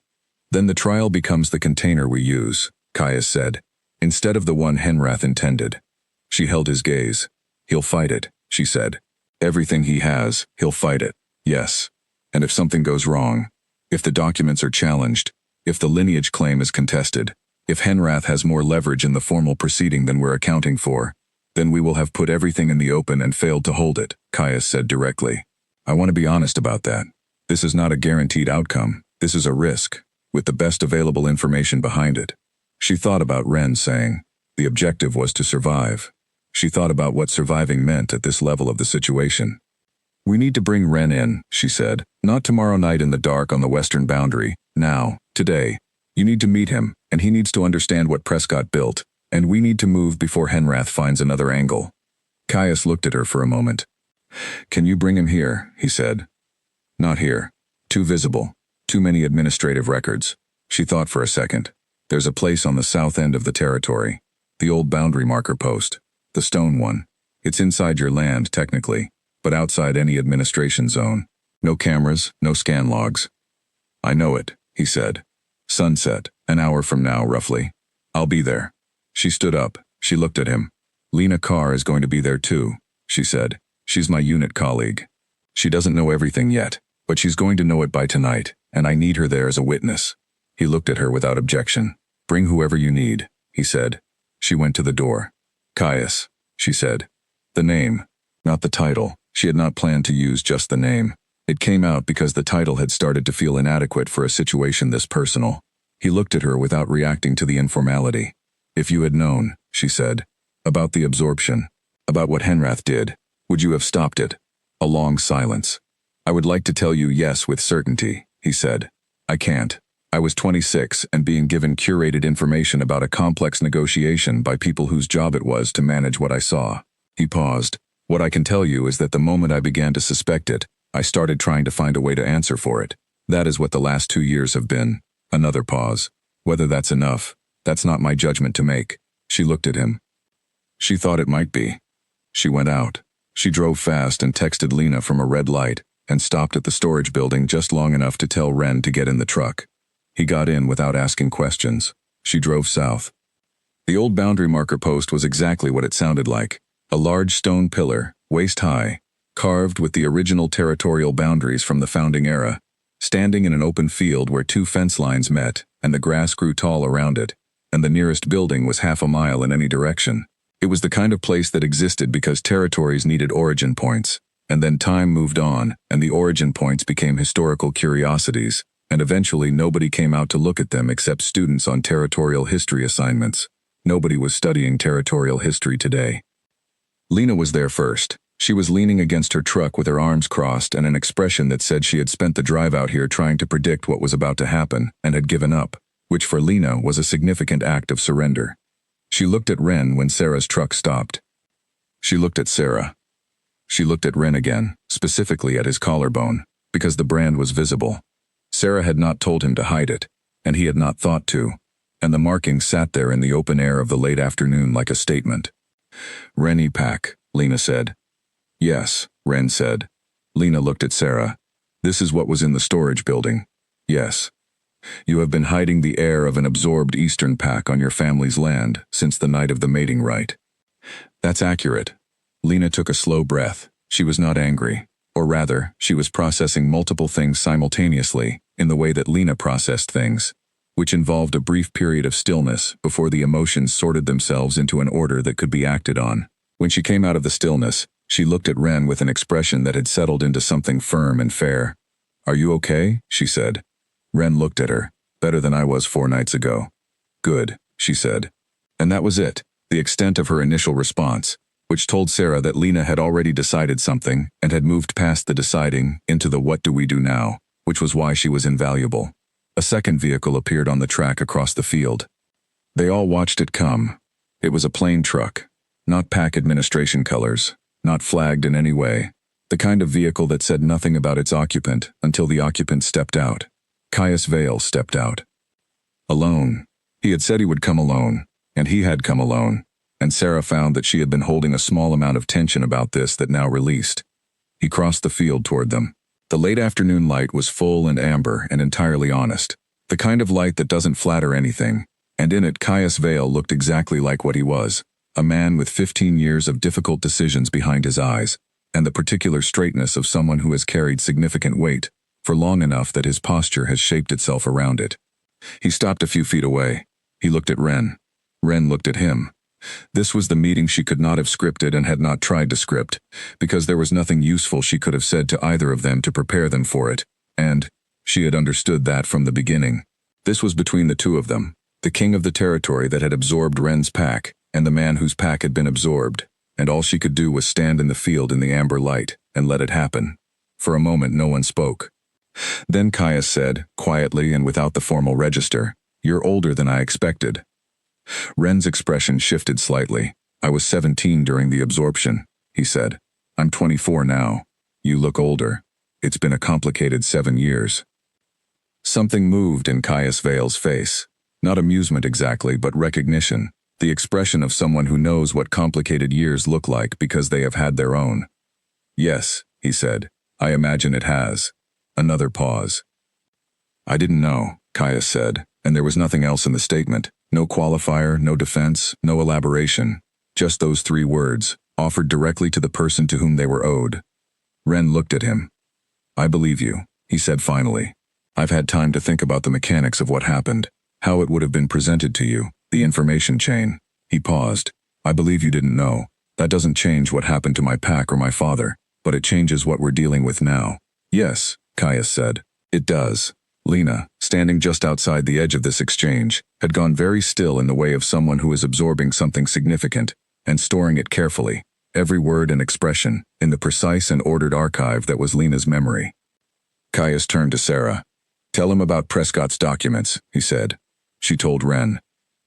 then the trial becomes the container we use, Caius said, instead of the one Henrath intended. She held his gaze. He'll fight it, she said. Everything he has, he'll fight it, yes. And if something goes wrong, if the documents are challenged, if the lineage claim is contested, if Henrath has more leverage in the formal proceeding than we're accounting for, then we will have put everything in the open and failed to hold it, Caius said directly. I want to be honest about that. This is not a guaranteed outcome. This is a risk, with the best available information behind it. She thought about Ren saying, the objective was to survive. She thought about what surviving meant at this level of the situation. We need to bring Ren in, she said, not tomorrow night in the dark on the western boundary, now, today. You need to meet him, and he needs to understand what Prescott built, and we need to move before Henrath finds another angle. Caius looked at her for a moment. Can you bring him here, he said. Not here. Too visible. Too many administrative records. She thought for a second. There's a place on the south end of the territory. The old boundary marker post. The stone one. It's inside your land, technically, but outside any administration zone. No cameras, no scan logs. I know it, he said. Sunset, an hour from now, roughly. I'll be there. She stood up. She looked at him. Lena Carr is going to be there too, she said. She's my unit colleague. She doesn't know everything yet, but she's going to know it by tonight, and I need her there as a witness. He looked at her without objection. Bring whoever you need, he said. She went to the door. Caius, she said. The name, not the title. She had not planned to use just the name. It came out because the title had started to feel inadequate for a situation this personal. He looked at her without reacting to the informality. If you had known, she said, about the absorption, about what Henrath did, would you have stopped it? A long silence. I would like to tell you yes with certainty, he said. I can't. I was 26 and being given curated information about a complex negotiation by people whose job it was to manage what I saw. He paused. What I can tell you is that the moment I began to suspect it, I started trying to find a way to answer for it. That is what the last 2 years have been. Another pause. Whether that's enough, that's not my judgment to make. She looked at him. She thought it might be. She went out. She drove fast and texted Lena from a red light and stopped at the storage building just long enough to tell Ren to get in the truck. He got in without asking questions. She drove south. The old boundary marker post was exactly what it sounded like. A large stone pillar, waist high, carved with the original territorial boundaries from the founding era, standing in an open field where 2 fence lines met and the grass grew tall around it, and the nearest building was half a mile in any direction. It was the kind of place that existed because territories needed origin points, and then time moved on, and the origin points became historical curiosities, and eventually nobody came out to look at them except students on territorial history assignments. Nobody was studying territorial history today. Lena was there first. She was leaning against her truck with her arms crossed and an expression that said she had spent the drive out here trying to predict what was about to happen and had given up, which for Lena was a significant act of surrender. She looked at Ren when Sarah's truck stopped. She looked at Sarah. She looked at Ren again, specifically at his collarbone, because the brand was visible. Sarah had not told him to hide it, and he had not thought to, and the marking sat there in the open air of the late afternoon like a statement. Rennie Pack, Lena said. Yes, Ren said. Lena looked at Sarah. This is what was in the storage building. Yes. You have been hiding the heir of an absorbed Eastern Pack on your family's land since the night of the mating rite. That's accurate. Lena took a slow breath. She was not angry. Or rather, she was processing multiple things simultaneously, in the way that Lena processed things, which involved a brief period of stillness before the emotions sorted themselves into an order that could be acted on. When she came out of the stillness, she looked at Ren with an expression that had settled into something firm and fair. "Are you okay?" she said. Ren looked at her. "Better than I was 4 nights ago." "Good," she said. And that was it, the extent of her initial response, which told Sarah that Lena had already decided something and had moved past the deciding into the what do we do now, which was why she was invaluable. A second vehicle appeared on the track across the field. They all watched it come. It was a plain truck, not pack administration colors, not flagged in any way, the kind of vehicle that said nothing about its occupant until the occupant stepped out. Caius Vale stepped out. Alone. He had said he would come alone, and he had come alone, and Sarah found that she had been holding a small amount of tension about this that now released. He crossed the field toward them. The late afternoon light was full and amber and entirely honest, the kind of light that doesn't flatter anything, and in it Caius Vale looked exactly like what he was, a man with 15 years of difficult decisions behind his eyes, and the particular straightness of someone who has carried significant weight for long enough that his posture has shaped itself around it. He stopped a few feet away. He looked at Ren. Ren looked at him. This was the meeting she could not have scripted and had not tried to script, because there was nothing useful she could have said to either of them to prepare them for it, and she had understood that from the beginning. This was between the two of them, the king of the territory that had absorbed Ren's pack, and the man whose pack had been absorbed, and all she could do was stand in the field in the amber light and let it happen. For a moment no one spoke. Then Caius said, quietly and without the formal register, "You're older than I expected." Ren's expression shifted slightly. "I was 17 during the absorption," he said. "I'm 24 now. You look older. It's been a complicated 7 years." Something moved in Caius Vale's face. Not amusement exactly, but recognition. The expression of someone who knows what complicated years look like because they have had their own. "Yes," he said. "I imagine it has." Another pause. "I didn't know," Caius said, and there was nothing else in the statement. No qualifier, no defense, no elaboration. Just those 3 words, offered directly to the person to whom they were owed. Ren looked at him. "I believe you," he said finally. "I've had time to think about the mechanics of what happened, how it would have been presented to you, the information chain." He paused. "I believe you didn't know. That doesn't change what happened to my pack or my father, but it changes what we're dealing with now." "Yes," Caius said. "It does." Lena, standing just outside the edge of this exchange, had gone very still in the way of someone who is absorbing something significant and storing it carefully, every word and expression, in the precise and ordered archive that was Lena's memory. Caius turned to Sarah. "Tell him about Prescott's documents," he said. She told Ren.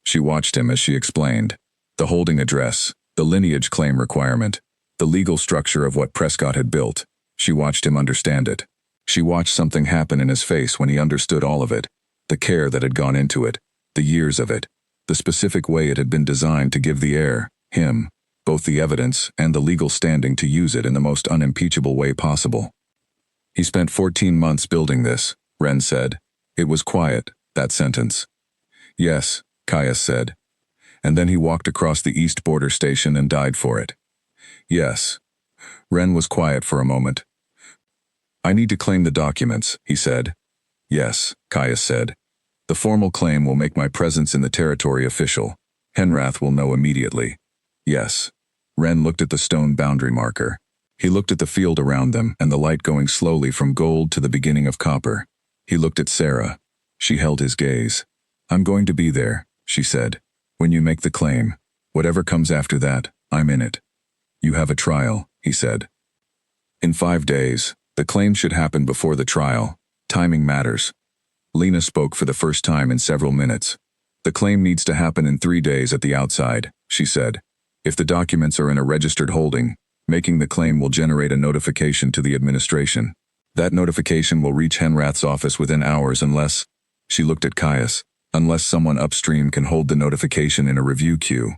She watched him as she explained. The holding address, the lineage claim requirement, the legal structure of what Prescott had built. She watched him understand it. She watched something happen in his face when he understood all of it, the care that had gone into it, the years of it, the specific way it had been designed to give the heir, him, both the evidence and the legal standing to use it in the most unimpeachable way possible. "He spent 14 months building this," Ren said. It was quiet, that sentence. "Yes," Caius said. "And then he walked across the east border station and died for it." "Yes." Ren was quiet for a moment. "I need to claim the documents," he said. "Yes," Caius said. "The formal claim will make my presence in the territory official. Henrath will know immediately." "Yes." Ren looked at the stone boundary marker. He looked at the field around them and the light going slowly from gold to the beginning of copper. He looked at Sarah. She held his gaze. "I'm going to be there," she said. "When you make the claim. Whatever comes after that, I'm in it." "You have a trial," he said. "In 5 days. The claim should happen before the trial. Timing matters." Lena spoke for the first time in several minutes. "The claim needs to happen in 3 days at the outside," she said. "If the documents are in a registered holding, making the claim will generate a notification to the administration. That notification will reach Henrath's office within hours unless," she looked at Caius, "unless someone upstream can hold the notification in a review queue."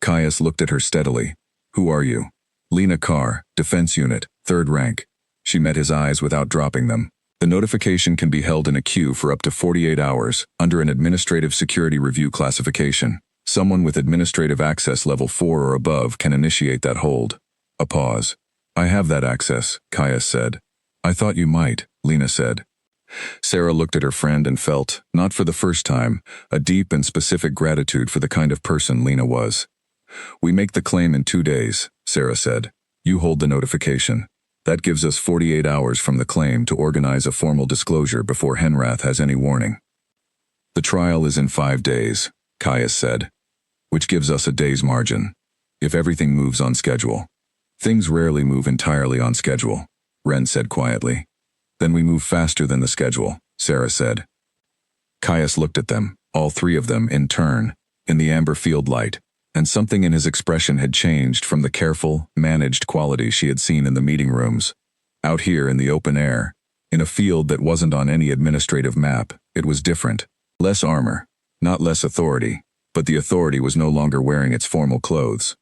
Caius looked at her steadily. "Who are you?" "Lena Carr, Defense Unit, 3rd rank." She met his eyes without dropping them. "The notification can be held in a queue for up to 48 hours, under an Administrative Security Review classification. Someone with Administrative Access Level 4 or above can initiate that hold." A pause. I have that access, Caius said. I thought you might, Lena said. Sarah looked at her friend and felt, not for the first time, a deep and specific gratitude for the kind of person Lena was. We make the claim in 2 days, Sarah said. You hold the notification. That gives us 48 hours from the claim to organize a formal disclosure before Henrath has any warning. The trial is in 5 days, Caius said, which gives us a day's margin. If everything moves on schedule. Things rarely move entirely on schedule, Wren said quietly. Then we move faster than the schedule, Sarah said. Caius looked at them, all three of them in turn, in the amber field light, and something in his expression had changed from the careful, managed quality she had seen in the meeting rooms. Out here in the open air, in a field that wasn't on any administrative map, it was different. Less armor, not less authority, but the authority was no longer wearing its formal clothes.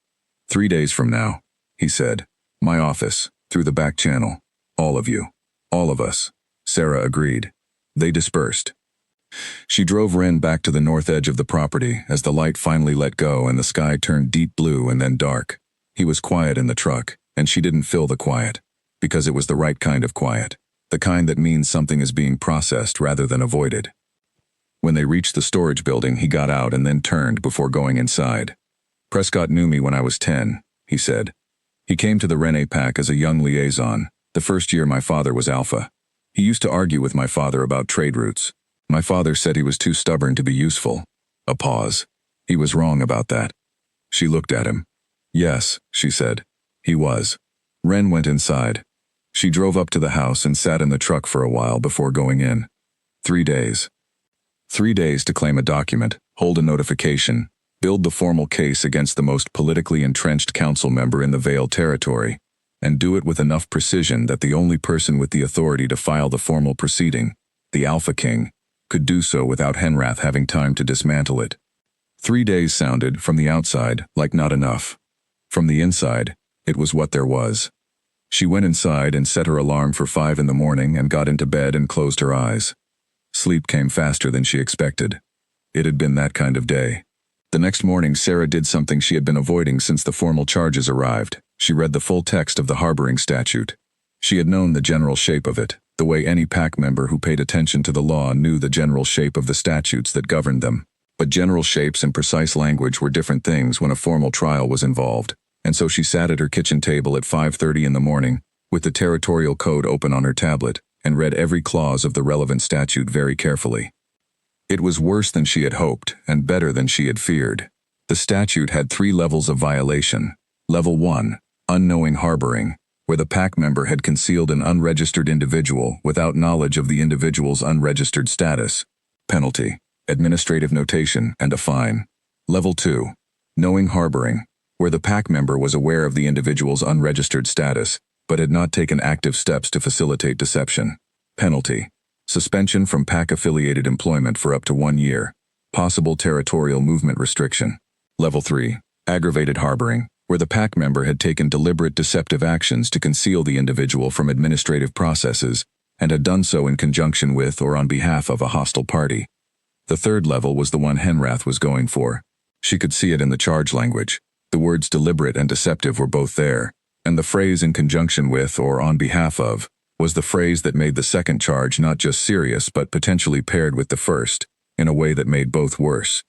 3 days from now, he said. My office, through the back channel. All of you. All of us. Sarah agreed. They dispersed. She drove Wren back to the north edge of the property as the light finally let go and the sky turned deep blue and then dark. He was quiet in the truck, and she didn't feel the quiet, because it was the right kind of quiet, the kind that means something is being processed rather than avoided. When they reached the storage building, he got out and then turned before going inside. Prescott knew me when I was 10, he said. He came to the Rene Pack as a young liaison, the first year my father was Alpha. He used to argue with my father about trade routes. My father said he was too stubborn to be useful. A pause. He was wrong about that. She looked at him. Yes, she said. He was. Wren went inside. She drove up to the house and sat in the truck for a while before going in. 3 days. 3 days to claim a document, hold a notification, build the formal case against the most politically entrenched council member in the Vale territory, and do it with enough precision that the only person with the authority to file the formal proceeding, the Alpha King, could do so without Henrath having time to dismantle it. 3 days sounded, from the outside, like not enough. From the inside, it was what there was. She went inside and set her alarm for 5 in the morning and got into bed and closed her eyes. Sleep came faster than she expected. It had been that kind of day. The next morning, Sarah did something she had been avoiding since the formal charges arrived. She read the full text of the harboring statute. She had known the general shape of it, the way any pack member who paid attention to the law knew the general shape of the statutes that governed them. But general shapes and precise language were different things when a formal trial was involved, and so she sat at her kitchen table at 5:30 in the morning, with the territorial code open on her tablet, and read every clause of the relevant statute very carefully. It was worse than she had hoped, and better than she had feared. The statute had 3 levels of violation. Level 1, unknowing harboring, where the pack member had concealed an unregistered individual without knowledge of the individual's unregistered status. Penalty, administrative notation, and a fine. Level 2, knowing harboring, where the pack member was aware of the individual's unregistered status, but had not taken active steps to facilitate deception. Penalty, suspension from pack-affiliated employment for up to 1 year. Possible territorial movement restriction. Level 3, aggravated harboring, where the pack member had taken deliberate deceptive actions to conceal the individual from administrative processes and had done so in conjunction with or on behalf of a hostile party. The third level was the one Henrath was going for. She could see it in the charge language. The words deliberate and deceptive were both there, and the phrase in conjunction with or on behalf of was the phrase that made the second charge not just serious but potentially paired with the first, in a way that made both worse.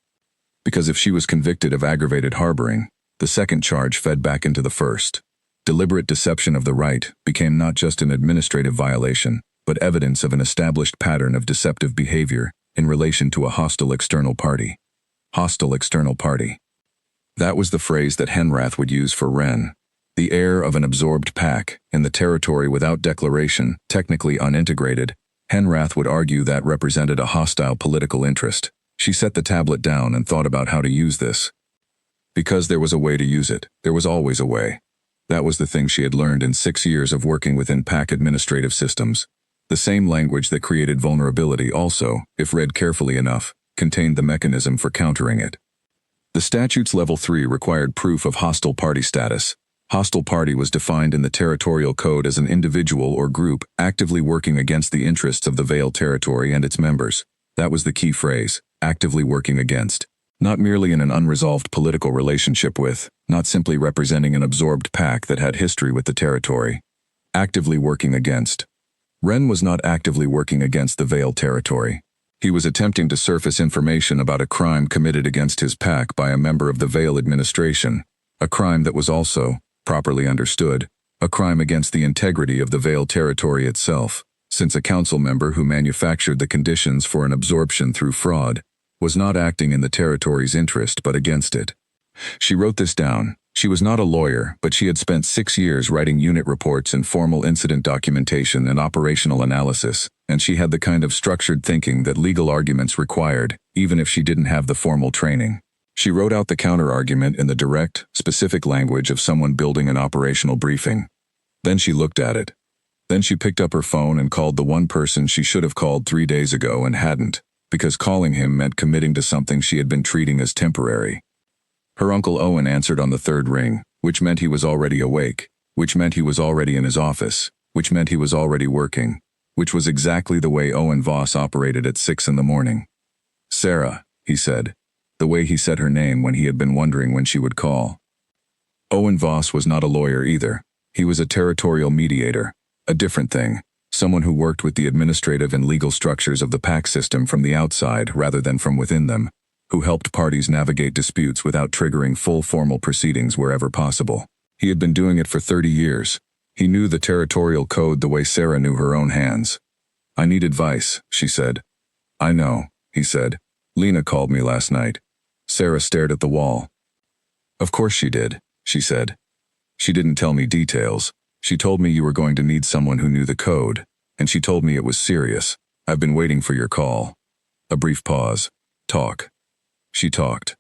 Because if she was convicted of aggravated harboring, the second charge fed back into the first. Deliberate deception of the Rite became not just an administrative violation, but evidence of an established pattern of deceptive behavior in relation to a hostile external party. Hostile external party. That was the phrase that Henrath would use for Wren. The heir of an absorbed pack, in the territory without declaration, technically unintegrated, Henrath would argue that represented a hostile political interest. She set the tablet down and thought about how to use this. Because there was a way to use it, there was always a way. That was the thing she had learned in 6 years of working within pack administrative systems. The same language that created vulnerability also, if read carefully enough, contained the mechanism for countering it. The statute's Level 3 required proof of hostile party status. Hostile party was defined in the territorial code as an individual or group actively working against the interests of the Vale territory and its members. That was the key phrase, actively working against. Not merely in an unresolved political relationship with, not simply representing an absorbed pack that had history with the territory. Actively working against. Ren was not actively working against the Vale territory. He was attempting to surface information about a crime committed against his pack by a member of the Vale administration, a crime that was also, properly understood, a crime against the integrity of the Vale territory itself, since a council member who manufactured the conditions for an absorption through fraud was not acting in the territory's interest but against it. She wrote this down. She was not a lawyer, but she had spent 6 years writing unit reports and formal incident documentation and operational analysis, and she had the kind of structured thinking that legal arguments required, even if she didn't have the formal training. She wrote out the counter-argument in the direct, specific language of someone building an operational briefing. Then she looked at it. Then she picked up her phone and called the one person she should have called 3 days ago and hadn't, because calling him meant committing to something she had been treating as temporary. Her Uncle Owen answered on the third ring, which meant he was already awake, which meant he was already in his office, which meant he was already working, which was exactly the way Owen Voss operated at 6 in the morning. "Sarah," he said, the way he said her name when he had been wondering when she would call. Owen Voss was not a lawyer either. He was a territorial mediator, a different thing, someone who worked with the administrative and legal structures of the PAC system from the outside rather than from within them, who helped parties navigate disputes without triggering full formal proceedings wherever possible. He had been doing it for 30 years. He knew the territorial code the way Sarah knew her own hands. "I need advice," she said. "I know," he said. "Lena called me last night." Sarah stared at the wall. "Of course she did," she said. "She didn't tell me details. She told me you were going to need someone who knew the code, and she told me it was serious. I've been waiting for your call." A brief pause. "Talk." She talked.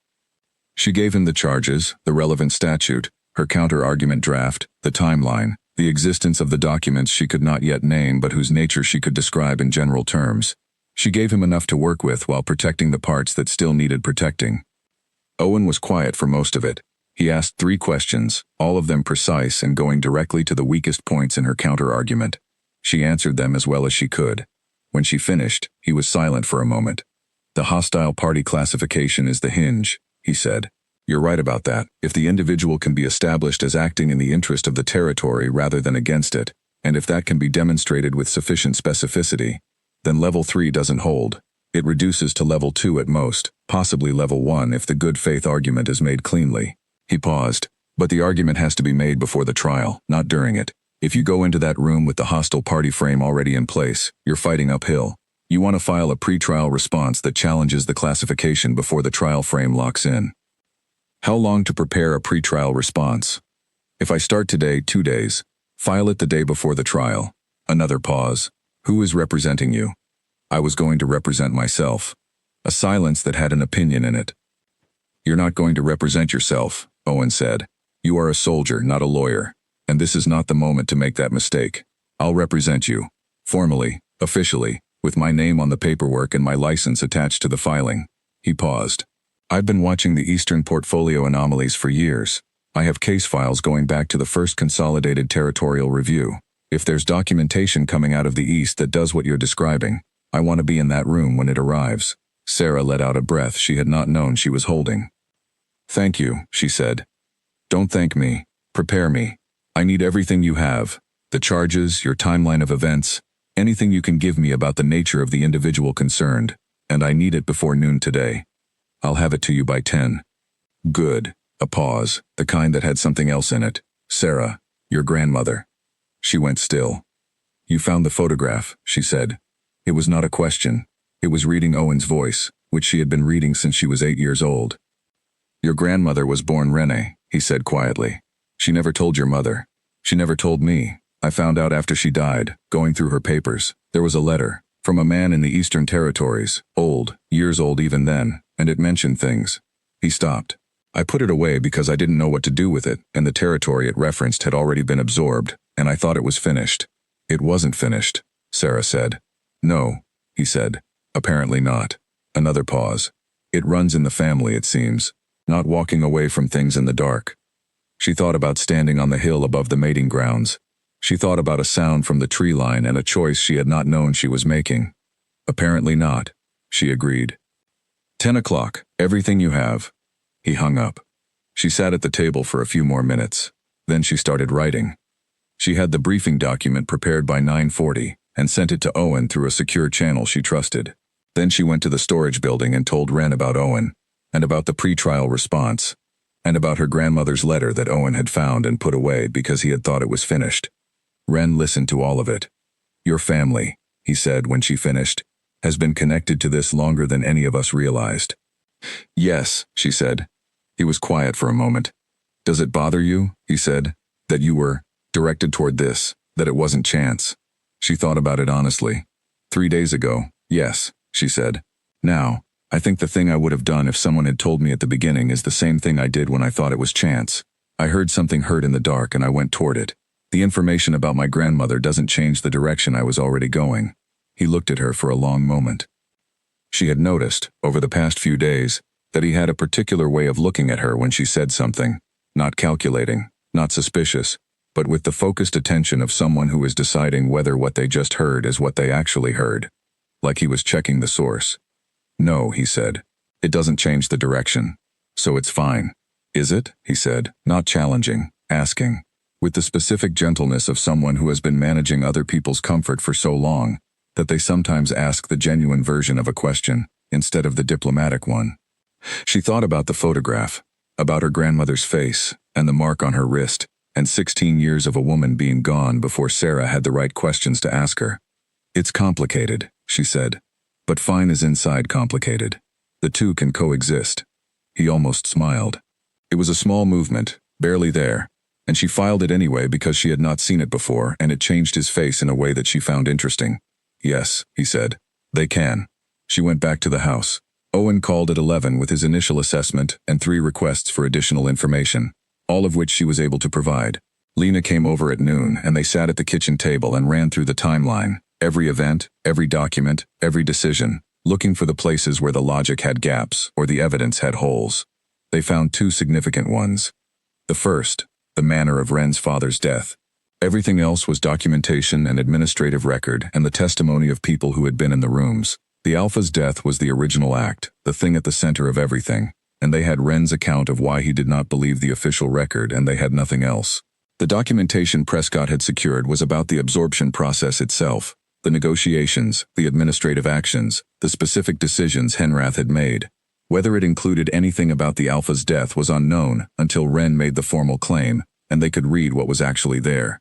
She gave him the charges, the relevant statute, her counter-argument draft, the timeline, the existence of the documents she could not yet name but whose nature she could describe in general terms. She gave him enough to work with while protecting the parts that still needed protecting. Owen was quiet for most of it. He asked 3 questions, all of them precise and going directly to the weakest points in her counter-argument. She answered them as well as she could. When she finished, he was silent for a moment. "The hostile party classification is the hinge," he said. "You're right about that. If the individual can be established as acting in the interest of the territory rather than against it, and if that can be demonstrated with sufficient specificity, then level 3 doesn't hold. It reduces to level 2 at most, possibly level 1 if the good faith argument is made cleanly." He paused. "But the argument has to be made before the trial, not during it. If you go into that room with the hostile party frame already in place, you're fighting uphill. You want to file a pre-trial response that challenges the classification before the trial frame locks in." "How long to prepare a pre-trial response?" "If I start today, 2 days. File it the day before the trial." Another pause. "Who is representing you?" "I was going to represent myself." A silence that had an opinion in it. "You're not going to represent yourself," Owen said. "You are a soldier, not a lawyer, and this is not the moment to make that mistake. I'll represent you. Formally, officially, with my name on the paperwork and my license attached to the filing." He paused. "I've been watching the Eastern Portfolio anomalies for years. I have case files going back to the first Consolidated Territorial Review. If there's documentation coming out of the East that does what you're describing, I want to be in that room when it arrives." Sarah let out a breath she had not known she was holding. "Thank you," she said. "Don't thank me. Prepare me. I need everything you have. The charges, your timeline of events, anything you can give me about the nature of the individual concerned, and I need it before noon today. I'll have it to you by 10. "Good." A pause, the kind that had something else in it. "Sarah, your grandmother." She went still. "You found the photograph," she said. It was not a question. It was reading Owen's voice, which she had been reading since she was 8 years old. "Your grandmother was born Rene," he said quietly. "She never told your mother. She never told me. I found out after she died, going through her papers. There was a letter, from a man in the Eastern Territories, old, years old even then, and it mentioned things." He stopped. "I put it away because I didn't know what to do with it, and the territory it referenced had already been absorbed, and I thought it was finished." "It wasn't finished," Sarah said. "No," he said. "Apparently not." Another pause. "It runs in the family, it seems. Not walking away from things in the dark." She thought about standing on the hill above the mating grounds. She thought about a sound from the tree line and a choice she had not known she was making. "Apparently not," she agreed. 10 o'clock, everything you have. He hung up. She sat at the table for a few more minutes. Then she started writing. She had the briefing document prepared by 9:40 and sent it to Owen through a secure channel she trusted. Then she went to the storage building and told Ren about Owen, and about the pre-trial response, and about her grandmother's letter that Owen had found and put away because he had thought it was finished. Ren listened to all of it. Your family, he said when she finished, has been connected to this longer than any of us realized. Yes, she said. He was quiet for a moment. Does it bother you, he said, that you were directed toward this, that it wasn't chance? She thought about it honestly. 3 days ago, yes, she said. Now, I think the thing I would have done if someone had told me at the beginning is the same thing I did when I thought it was chance. I heard something hurt in the dark and I went toward it. The information about my grandmother doesn't change the direction I was already going. He looked at her for a long moment. She had noticed, over the past few days, that he had a particular way of looking at her when she said something, not calculating, not suspicious, but with the focused attention of someone who is deciding whether what they just heard is what they actually heard. Like he was checking the source. No, he said. It doesn't change the direction. So it's fine. Is it? He said, not challenging, asking. With the specific gentleness of someone who has been managing other people's comfort for so long, that they sometimes ask the genuine version of a question, instead of the diplomatic one. She thought about the photograph, about her grandmother's face, and the mark on her wrist, and 16 years of a woman being gone before Sarah had the right questions to ask her. It's complicated, she said. But fine is inside complicated. The two can coexist. He almost smiled. It was a small movement, barely there, and she filed it anyway because she had not seen it before, and it changed his face in a way that she found interesting. Yes, he said. They can. She went back to the house. Owen called at 11 with his initial assessment and 3 requests for additional information, all of which she was able to provide. Lena came over at noon, and they sat at the kitchen table and ran through the timeline, every event, every document, every decision, looking for the places where the logic had gaps or the evidence had holes. They found 2 significant ones. The first, the manner of Ren's father's death. Everything else was documentation and administrative record and the testimony of people who had been in the rooms. The Alpha's death was the original act, the thing at the center of everything, and they had Ren's account of why he did not believe the official record, and they had nothing else. The documentation Prescott had secured was about the absorption process itself, the negotiations, the administrative actions, the specific decisions Henrath had made. Whether it included anything about the Alpha's death was unknown until Ren made the formal claim, and they could read what was actually there.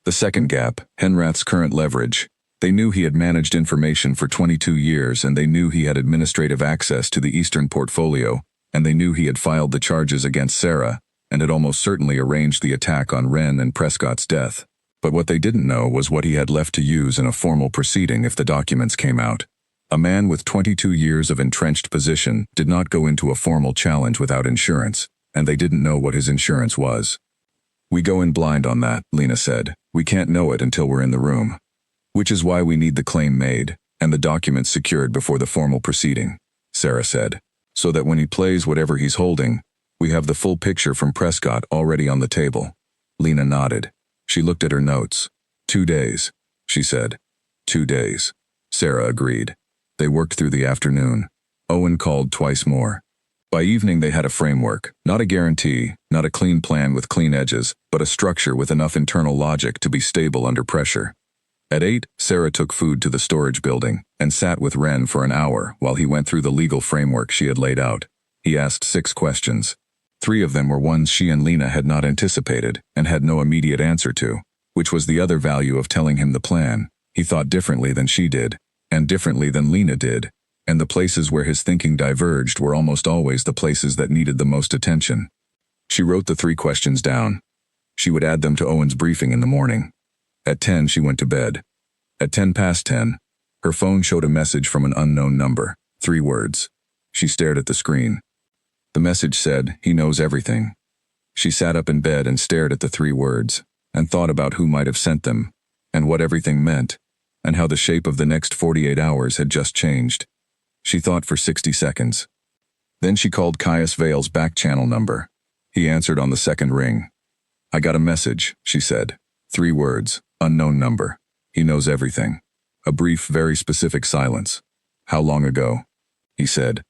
The second gap, Henrath's current leverage. They knew he had managed information for 22 years, and they knew he had administrative access to the Eastern portfolio, and they knew he had filed the charges against Sarah, and had almost certainly arranged the attack on Ren and Prescott's death. But what they didn't know was what he had left to use in a formal proceeding if the documents came out. A man with 22 years of entrenched position did not go into a formal challenge without insurance, and they didn't know what his insurance was. We go in blind on that, Lena said. We can't know it until we're in the room. Which is why we need the claim made, and the documents secured before the formal proceeding, Sarah said, so that when he plays whatever he's holding, we have the full picture from Prescott already on the table. Lena nodded. She looked at her notes. 2 days, she said. 2 days. Sarah agreed. They worked through the afternoon. Owen called twice more. By evening they had a framework, not a guarantee, not a clean plan with clean edges, but a structure with enough internal logic to be stable under pressure. At 8, Sarah took food to the storage building and sat with Ren for an hour while he went through the legal framework she had laid out. He asked 6 questions. 3 of them were ones she and Lena had not anticipated and had no immediate answer to, which was the other value of telling him the plan. He thought differently than she did, and differently than Lena did, and the places where his thinking diverged were almost always the places that needed the most attention. She wrote the 3 questions down. She would add them to Owen's briefing in the morning. At 10, she went to bed. At 10 past 10, her phone showed a message from an unknown number, 3 words. She stared at the screen. The message said, "He knows everything." She sat up in bed and stared at the 3 words, and thought about who might have sent them, and what everything meant, and how the shape of the next 48 hours had just changed. She thought for 60 seconds. Then she called Caius Vale's back channel number. He answered on the second ring. "I got a message," she said. 3 words, unknown number. He knows everything. A brief, very specific silence. "How long ago?" He said.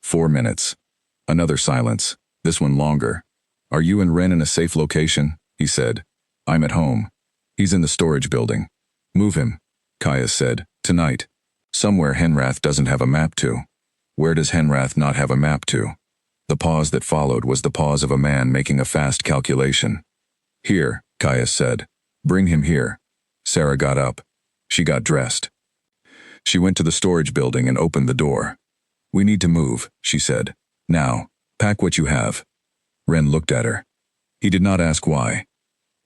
4 minutes. Another silence, this one longer. Are you and Ren in a safe location? He said. I'm at home. He's in the storage building. Move him, Caius said. Tonight. Somewhere Henrath doesn't have a map to. Where does Henrath not have a map to? The pause that followed was the pause of a man making a fast calculation. Here, Caius said. Bring him here. Sarah got up. She got dressed. She went to the storage building and opened the door. We need to move, she said. Now, pack what you have. Ren looked at her. He did not ask why.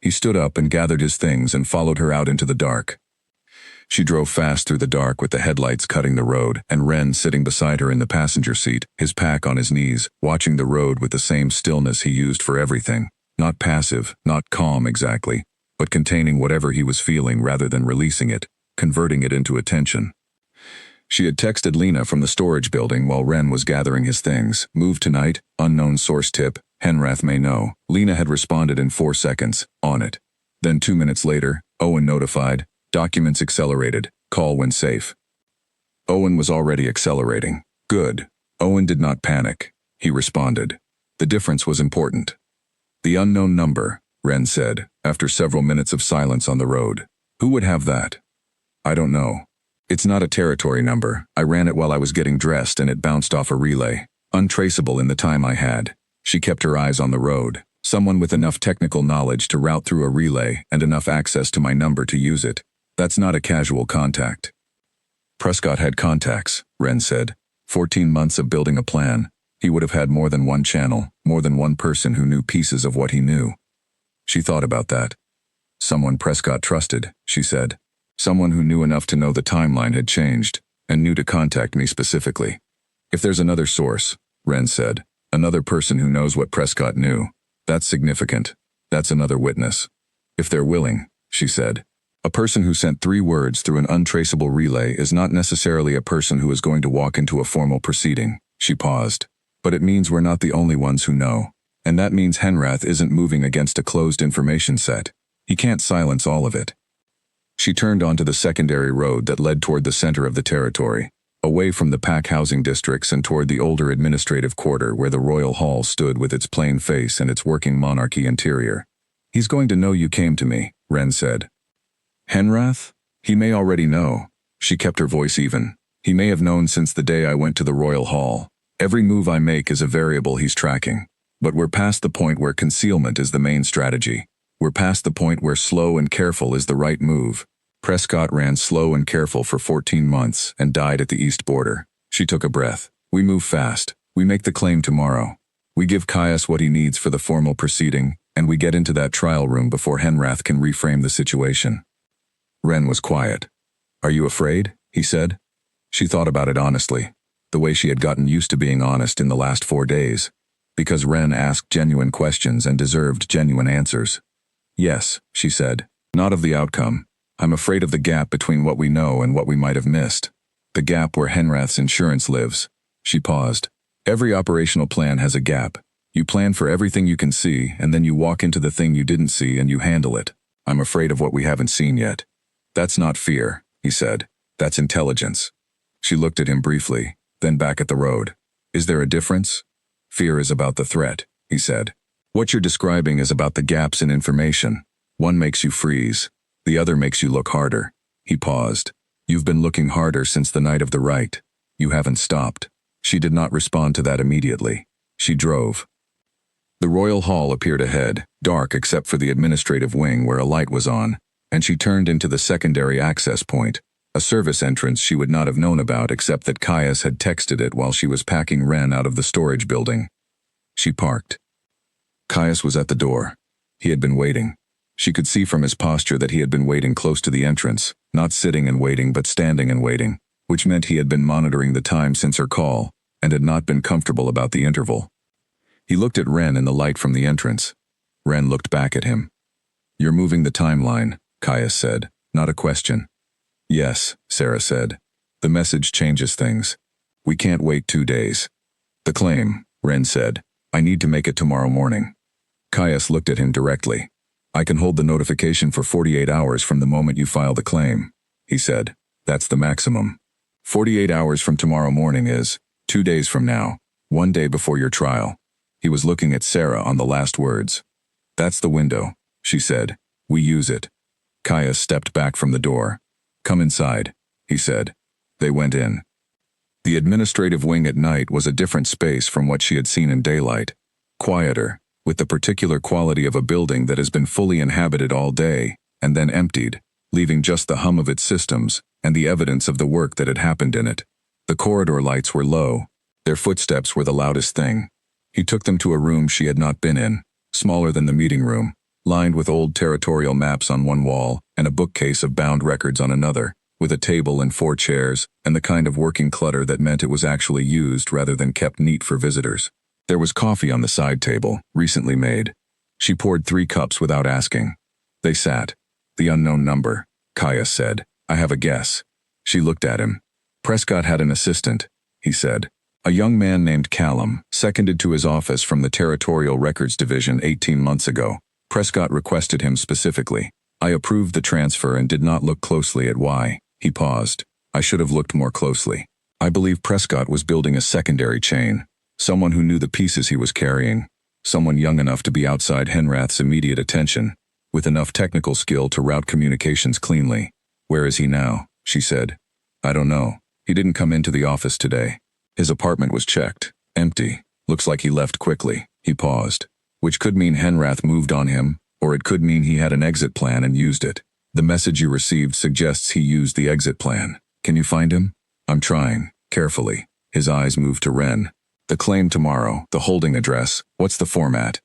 He stood up and gathered his things and followed her out into the dark. She drove fast through the dark with the headlights cutting the road and Ren sitting beside her in the passenger seat, his pack on his knees, watching the road with the same stillness he used for everything, not passive, not calm exactly, but containing whatever he was feeling rather than releasing it, converting it into attention. She had texted Lena from the storage building while Ren was gathering his things. Move tonight, unknown source tip, Henrath may know. Lena had responded in 4 seconds, on it. Then 2 minutes later, Owen notified, documents accelerated, call when safe. Owen was already accelerating. Good. Owen did not panic. He responded. The difference was important. The unknown number, Ren said, after several minutes of silence on the road. Who would have that? I don't know. It's not a territory number. I ran it while I was getting dressed and it bounced off a relay. Untraceable in the time I had. She kept her eyes on the road. Someone with enough technical knowledge to route through a relay and enough access to my number to use it. That's not a casual contact. Prescott had contacts, Ren said. 14 months of building a plan. He would have had more than one channel, more than one person who knew pieces of what he knew. She thought about that. Someone Prescott trusted, she said. Someone who knew enough to know the timeline had changed, and knew to contact me specifically. If there's another source, Ren said, another person who knows what Prescott knew, that's significant. That's another witness. If they're willing, she said. A person who sent 3 words through an untraceable relay is not necessarily a person who is going to walk into a formal proceeding. She paused. But it means we're not the only ones who know. And that means Henrath isn't moving against a closed information set. He can't silence all of it. She turned onto the secondary road that led toward the center of the territory, away from the pack housing districts and toward the older administrative quarter where the Royal Hall stood with its plain face and its working monarchy interior. He's going to know you came to me, Ren said. Henrath? He may already know. She kept her voice even. He may have known since the day I went to the Royal Hall. Every move I make is a variable he's tracking. But we're past the point where concealment is the main strategy. We're past the point where slow and careful is the right move. Prescott ran slow and careful for 14 months and died at the east border. She took a breath. We move fast. We make the claim tomorrow. We give Caius what he needs for the formal proceeding, and we get into that trial room before Henrath can reframe the situation. Ren was quiet. Are you afraid? He said. She thought about it honestly, the way she had gotten used to being honest in the last 4 days, because Ren asked genuine questions and deserved genuine answers. Yes, she said. Not of the outcome. I'm afraid of the gap between what we know and what we might have missed. The gap where Henrath's insurance lives. She paused. Every operational plan has a gap. You plan for everything you can see, and then you walk into the thing you didn't see and you handle it. I'm afraid of what we haven't seen yet. That's not fear, he said. That's intelligence. She looked at him briefly, then back at the road. Is there a difference? Fear is about the threat, he said. What you're describing is about the gaps in information. One makes you freeze. The other makes you look harder. He paused. You've been looking harder since the night of the Rite. You haven't stopped. She did not respond to that immediately. She drove. The Royal Hall appeared ahead, dark except for the administrative wing where a light was on, and she turned into the secondary access point, a service entrance she would not have known about except that Caius had texted it while she was packing Ren out of the storage building. She parked. Caius was at the door. He had been waiting. She could see from his posture that he had been waiting close to the entrance, not sitting and waiting but standing and waiting, which meant he had been monitoring the time since her call, and had not been comfortable about the interval. He looked at Ren in the light from the entrance. Ren looked back at him. You're moving the timeline, Caius said, not a question. Yes, Sarah said. The message changes things. We can't wait 2 days. The claim, Ren said. I need to make it tomorrow morning. Caius looked at him directly. I can hold the notification for 48 hours from the moment you file the claim, he said. That's the maximum. 48 hours from tomorrow morning is 2 days from now. One day before your trial. He was looking at Sarah on the last words. That's the window, she said. We use it. Caius stepped back from the door. Come inside, he said. They went in. The administrative wing at night was a different space from what she had seen in daylight. Quieter, with the particular quality of a building that has been fully inhabited all day, and then emptied, leaving just the hum of its systems and the evidence of the work that had happened in it. The corridor lights were low. Their footsteps were the loudest thing. He took them to a room she had not been in, smaller than the meeting room, lined with old territorial maps on one wall and a bookcase of bound records on another, with a table and 4 chairs, and the kind of working clutter that meant it was actually used rather than kept neat for visitors. There was coffee on the side table, recently made. She poured 3 cups without asking. They sat. The unknown number, Caius said. I have a guess. She looked at him. Prescott had an assistant, he said. A young man named Callum, seconded to his office from the Territorial Records Division 18 months ago. Prescott requested him specifically. I approved the transfer and did not look closely at why. He paused. I should have looked more closely. I believe Prescott was building a secondary chain. Someone who knew the pieces he was carrying. Someone young enough to be outside Henrath's immediate attention, with enough technical skill to route communications cleanly. Where is he now? She said. I don't know. He didn't come into the office today. His apartment was checked. Empty. Looks like he left quickly. He paused. Which could mean Henrath moved on him, or it could mean he had an exit plan and used it. The message you received suggests he used the exit plan. Can you find him? I'm trying. Carefully. His eyes moved to Ren. The claim tomorrow, the holding address, what's the format?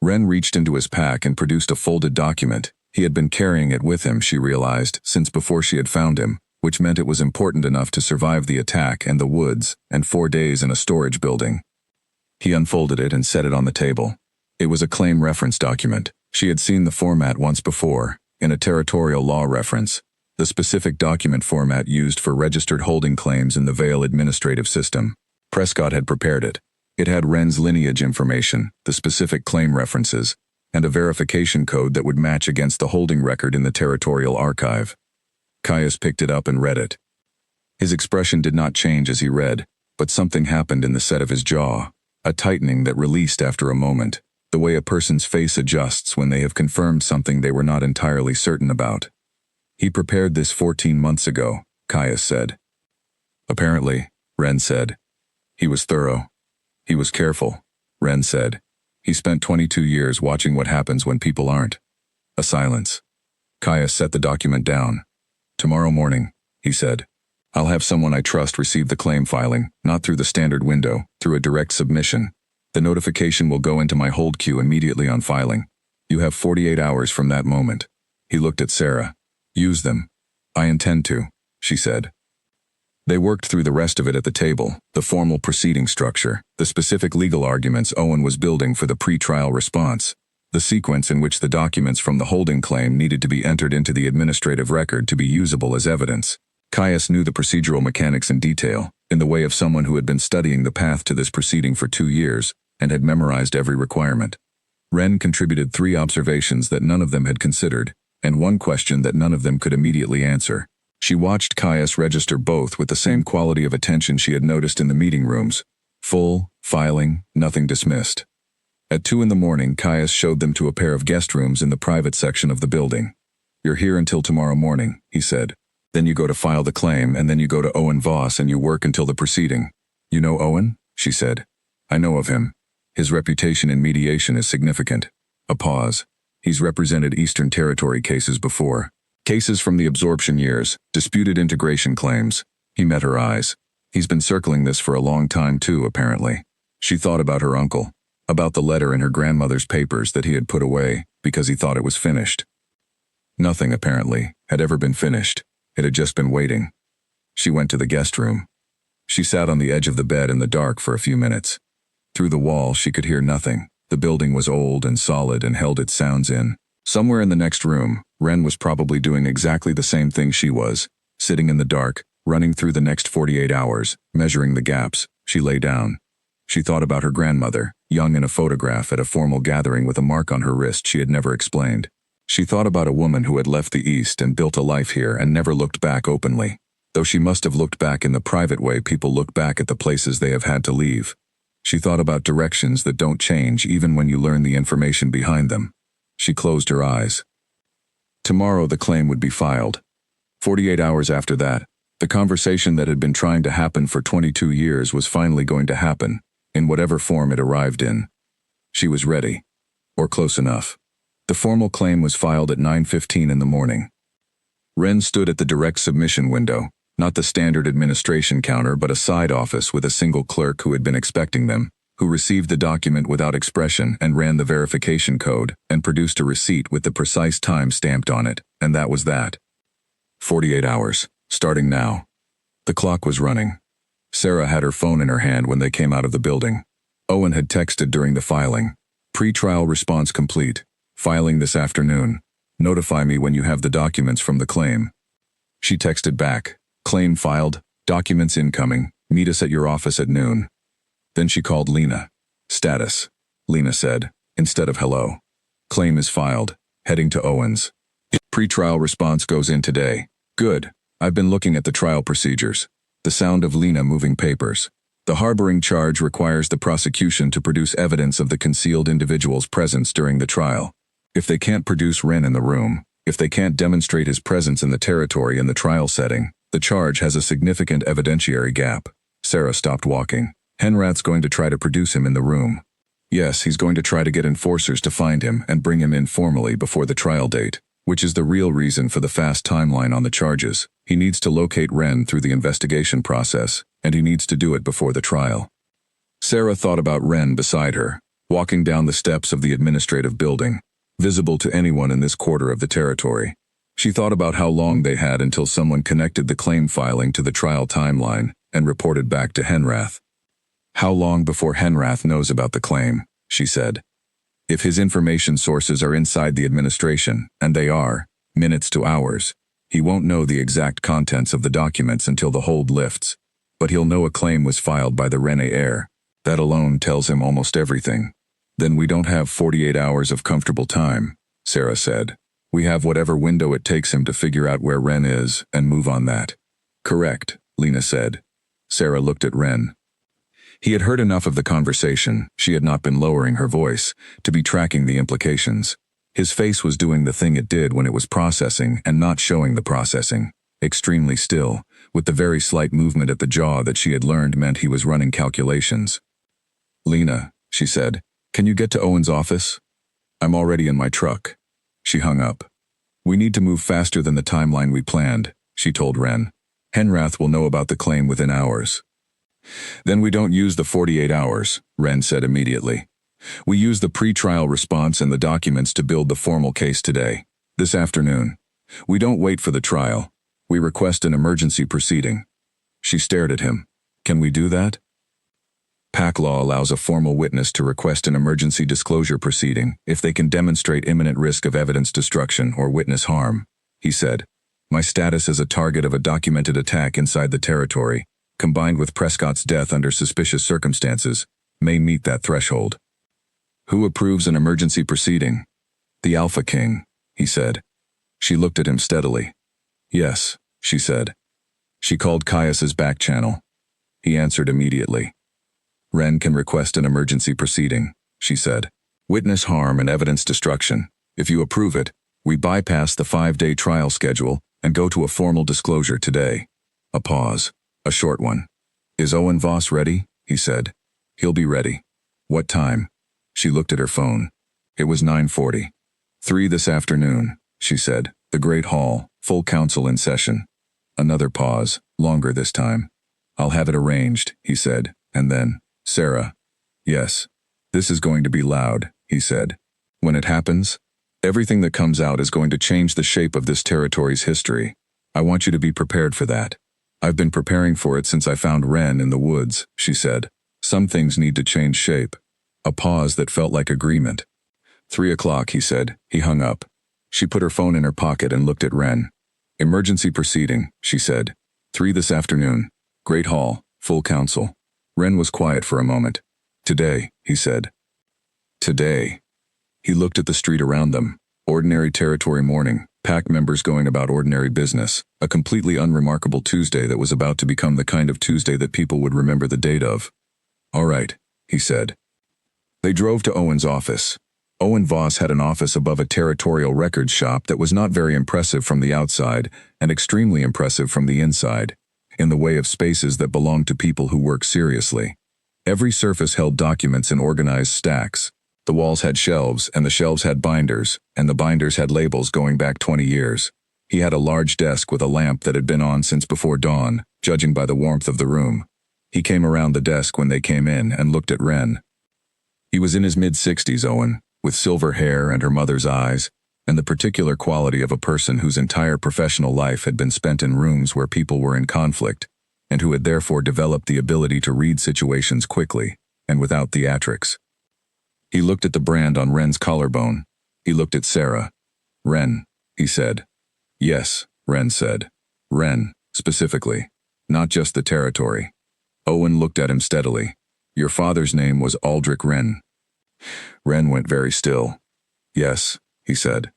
Ren reached into his pack and produced a folded document. He had been carrying it with him, she realized, since before she had found him, which meant it was important enough to survive the attack and the woods and 4 days in a storage building. He unfolded it and set it on the table. It was a claim reference document. She had seen the format once before, in a territorial law reference, the specific document format used for registered holding claims in the Vale administrative system. Prescott had prepared it. It had Ren's lineage information, the specific claim references, and a verification code that would match against the holding record in the territorial archive. Caius picked it up and read it. His expression did not change as he read, but something happened in the set of his jaw, a tightening that released after a moment, the way a person's face adjusts when they have confirmed something they were not entirely certain about. He prepared this 14 months ago, Caius said. Apparently, Ren said. He was thorough. He was careful, Ren said. He spent 22 years watching what happens when people aren't. A silence. Caius set the document down. Tomorrow morning, he said. I'll have someone I trust receive the claim filing, not through the standard window, through a direct submission. The notification will go into my hold queue immediately on filing. You have 48 hours from that moment. He looked at Sarah. Use them. I intend to, she said. They worked through the rest of it at the table, the formal proceeding structure, the specific legal arguments Owen was building for the pre-trial response, the sequence in which the documents from the holding claim needed to be entered into the administrative record to be usable as evidence. Caius knew the procedural mechanics in detail, in the way of someone who had been studying the path to this proceeding for 2 years, and had memorized every requirement. Ren contributed 3 observations that none of them had considered, and 1 question that none of them could immediately answer. She watched Caius register both with the same quality of attention she had noticed in the meeting rooms. Full, filing, nothing dismissed. At 2 in the morning, Caius showed them to a pair of guest rooms in the private section of the building. You're here until tomorrow morning, he said. Then you go to file the claim, and then you go to Owen Voss and you work until the proceeding. You know Owen? She said. I know of him. His reputation in mediation is significant. A pause. He's represented Eastern Territory cases before. Cases from the absorption years, disputed integration claims. He met her eyes. He's been circling this for a long time too, apparently. She thought about her uncle, about the letter in her grandmother's papers that he had put away because he thought it was finished. Nothing, apparently, had ever been finished. It had just been waiting. She went to the guest room. She sat on the edge of the bed in the dark for a few minutes. Through the wall, she could hear nothing. The building was old and solid and held its sounds in. Somewhere in the next room, Ren was probably doing exactly the same thing she was, sitting in the dark, running through the next 48 hours, measuring the gaps. She lay down. She thought about her grandmother, young in a photograph at a formal gathering with a mark on her wrist she had never explained. She thought about a woman who had left the East and built a life here and never looked back openly, though she must have looked back in the private way people look back at the places they have had to leave. She thought about directions that don't change even when you learn the information behind them. She closed her eyes. Tomorrow the claim would be filed. 48 hours after that, the conversation that had been trying to happen for 22 years was finally going to happen, in whatever form it arrived in. She was ready. Or close enough. The formal claim was filed at 9:15 in the morning. Ren stood at the direct submission window, not the standard administration counter but a side office with a single clerk who had been expecting them, who received the document without expression and ran the verification code and produced a receipt with the precise time stamped on it, and that was that. 48 hours, starting now. The clock was running. Sarah had her phone in her hand when they came out of the building. Owen had texted during the filing. Pre-trial response complete. Filing this afternoon. Notify me when you have the documents from the claim. She texted back. Claim filed. Documents incoming. Meet us at your office at noon. Then she called Lena. Status. Lena said, instead of hello. Claim is filed. Heading to Owens. Pre-trial response goes in today. Good. I've been looking at the trial procedures. The sound of Lena moving papers. The harboring charge requires the prosecution to produce evidence of the concealed individual's presence during the trial. If they can't produce Ren in the room, if they can't demonstrate his presence in the territory in the trial setting, the charge has a significant evidentiary gap. Sarah stopped walking. Henrath's going to try to produce him in the room. Yes, he's going to try to get enforcers to find him and bring him in formally before the trial date, which is the real reason for the fast timeline on the charges. He needs to locate Ren through the investigation process, and he needs to do it before the trial. Sarah thought about Ren beside her, walking down the steps of the administrative building, visible to anyone in this quarter of the territory. She thought about how long they had until someone connected the claim filing to the trial timeline and reported back to Henrath. How long before Henrath knows about the claim, she said. If his information sources are inside the administration, and they are, minutes to hours, he won't know the exact contents of the documents until the hold lifts. But he'll know a claim was filed by the Rene heir. That alone tells him almost everything. Then we don't have 48 hours of comfortable time, Sarah said. We have whatever window it takes him to figure out where Ren is and move on that. Correct, Lena said. Sarah looked at Ren. He had heard enough of the conversation, she had not been lowering her voice, to be tracking the implications. His face was doing the thing it did when it was processing and not showing the processing, extremely still, with the very slight movement at the jaw that she had learned meant he was running calculations. Lena, she said, can you get to Owen's office? I'm already in my truck. She hung up. We need to move faster than the timeline we planned, she told Ren. Henrath will know about the claim within hours. Then we don't use the 48 hours, Ren said immediately. We use the pre-trial response and the documents to build the formal case today, this afternoon. We don't wait for the trial. We request an emergency proceeding. She stared at him. Can we do that? PAC law allows a formal witness to request an emergency disclosure proceeding if they can demonstrate imminent risk of evidence destruction or witness harm, he said. My status as a target of a documented attack inside the territory, combined with Prescott's death under suspicious circumstances, may meet that threshold. Who approves an emergency proceeding? The Alpha King, he said. She looked at him steadily. Yes, she said. She called Caius's back channel. He answered immediately. Ren can request an emergency proceeding, she said. Witness harm and evidence destruction. If you approve it, we bypass the 5-day trial schedule and go to a formal disclosure today. A pause. A short one. Is Owen Voss ready? He said. He'll be ready. What time? She looked at her phone. It was 9:40. 3 this afternoon, she said. The Great Hall, full council in session. Another pause, longer this time. I'll have it arranged, he said, and then, Sarah. Yes. This is going to be loud, he said. When it happens, everything that comes out is going to change the shape of this territory's history. I want you to be prepared for that. I've been preparing for it since I found Ren in the woods, she said. Some things need to change shape. A pause that felt like agreement. 3 o'clock, he said. He hung up. She put her phone in her pocket and looked at Ren. Emergency proceeding, she said. 3 this afternoon. Great Hall, full council. Ren was quiet for a moment. Today, he said. Today. He looked at the street around them. Ordinary territory morning, PAC members going about ordinary business, a completely unremarkable Tuesday that was about to become the kind of Tuesday that people would remember the date of. All right, he said. They drove to Owen's office. Owen Voss had an office above a territorial records shop that was not very impressive from the outside and extremely impressive from the inside, in the way of spaces that belonged to people who work seriously. Every surface held documents in organized stacks. The walls had shelves, and the shelves had binders, and the binders had labels going back 20 years. He had a large desk with a lamp that had been on since before dawn, judging by the warmth of the room. He came around the desk when they came in and looked at Wren. He was in his mid-60s, Owen, with silver hair and her mother's eyes, and the particular quality of a person whose entire professional life had been spent in rooms where people were in conflict, and who had therefore developed the ability to read situations quickly and without theatrics. He looked at the brand on Wren's collarbone. He looked at Sarah. "Wren," he said. "Yes," Wren said. "Wren, specifically, not just the territory." Owen looked at him steadily. "Your father's name was Aldrich Wren." Wren went very still. "Yes," he said.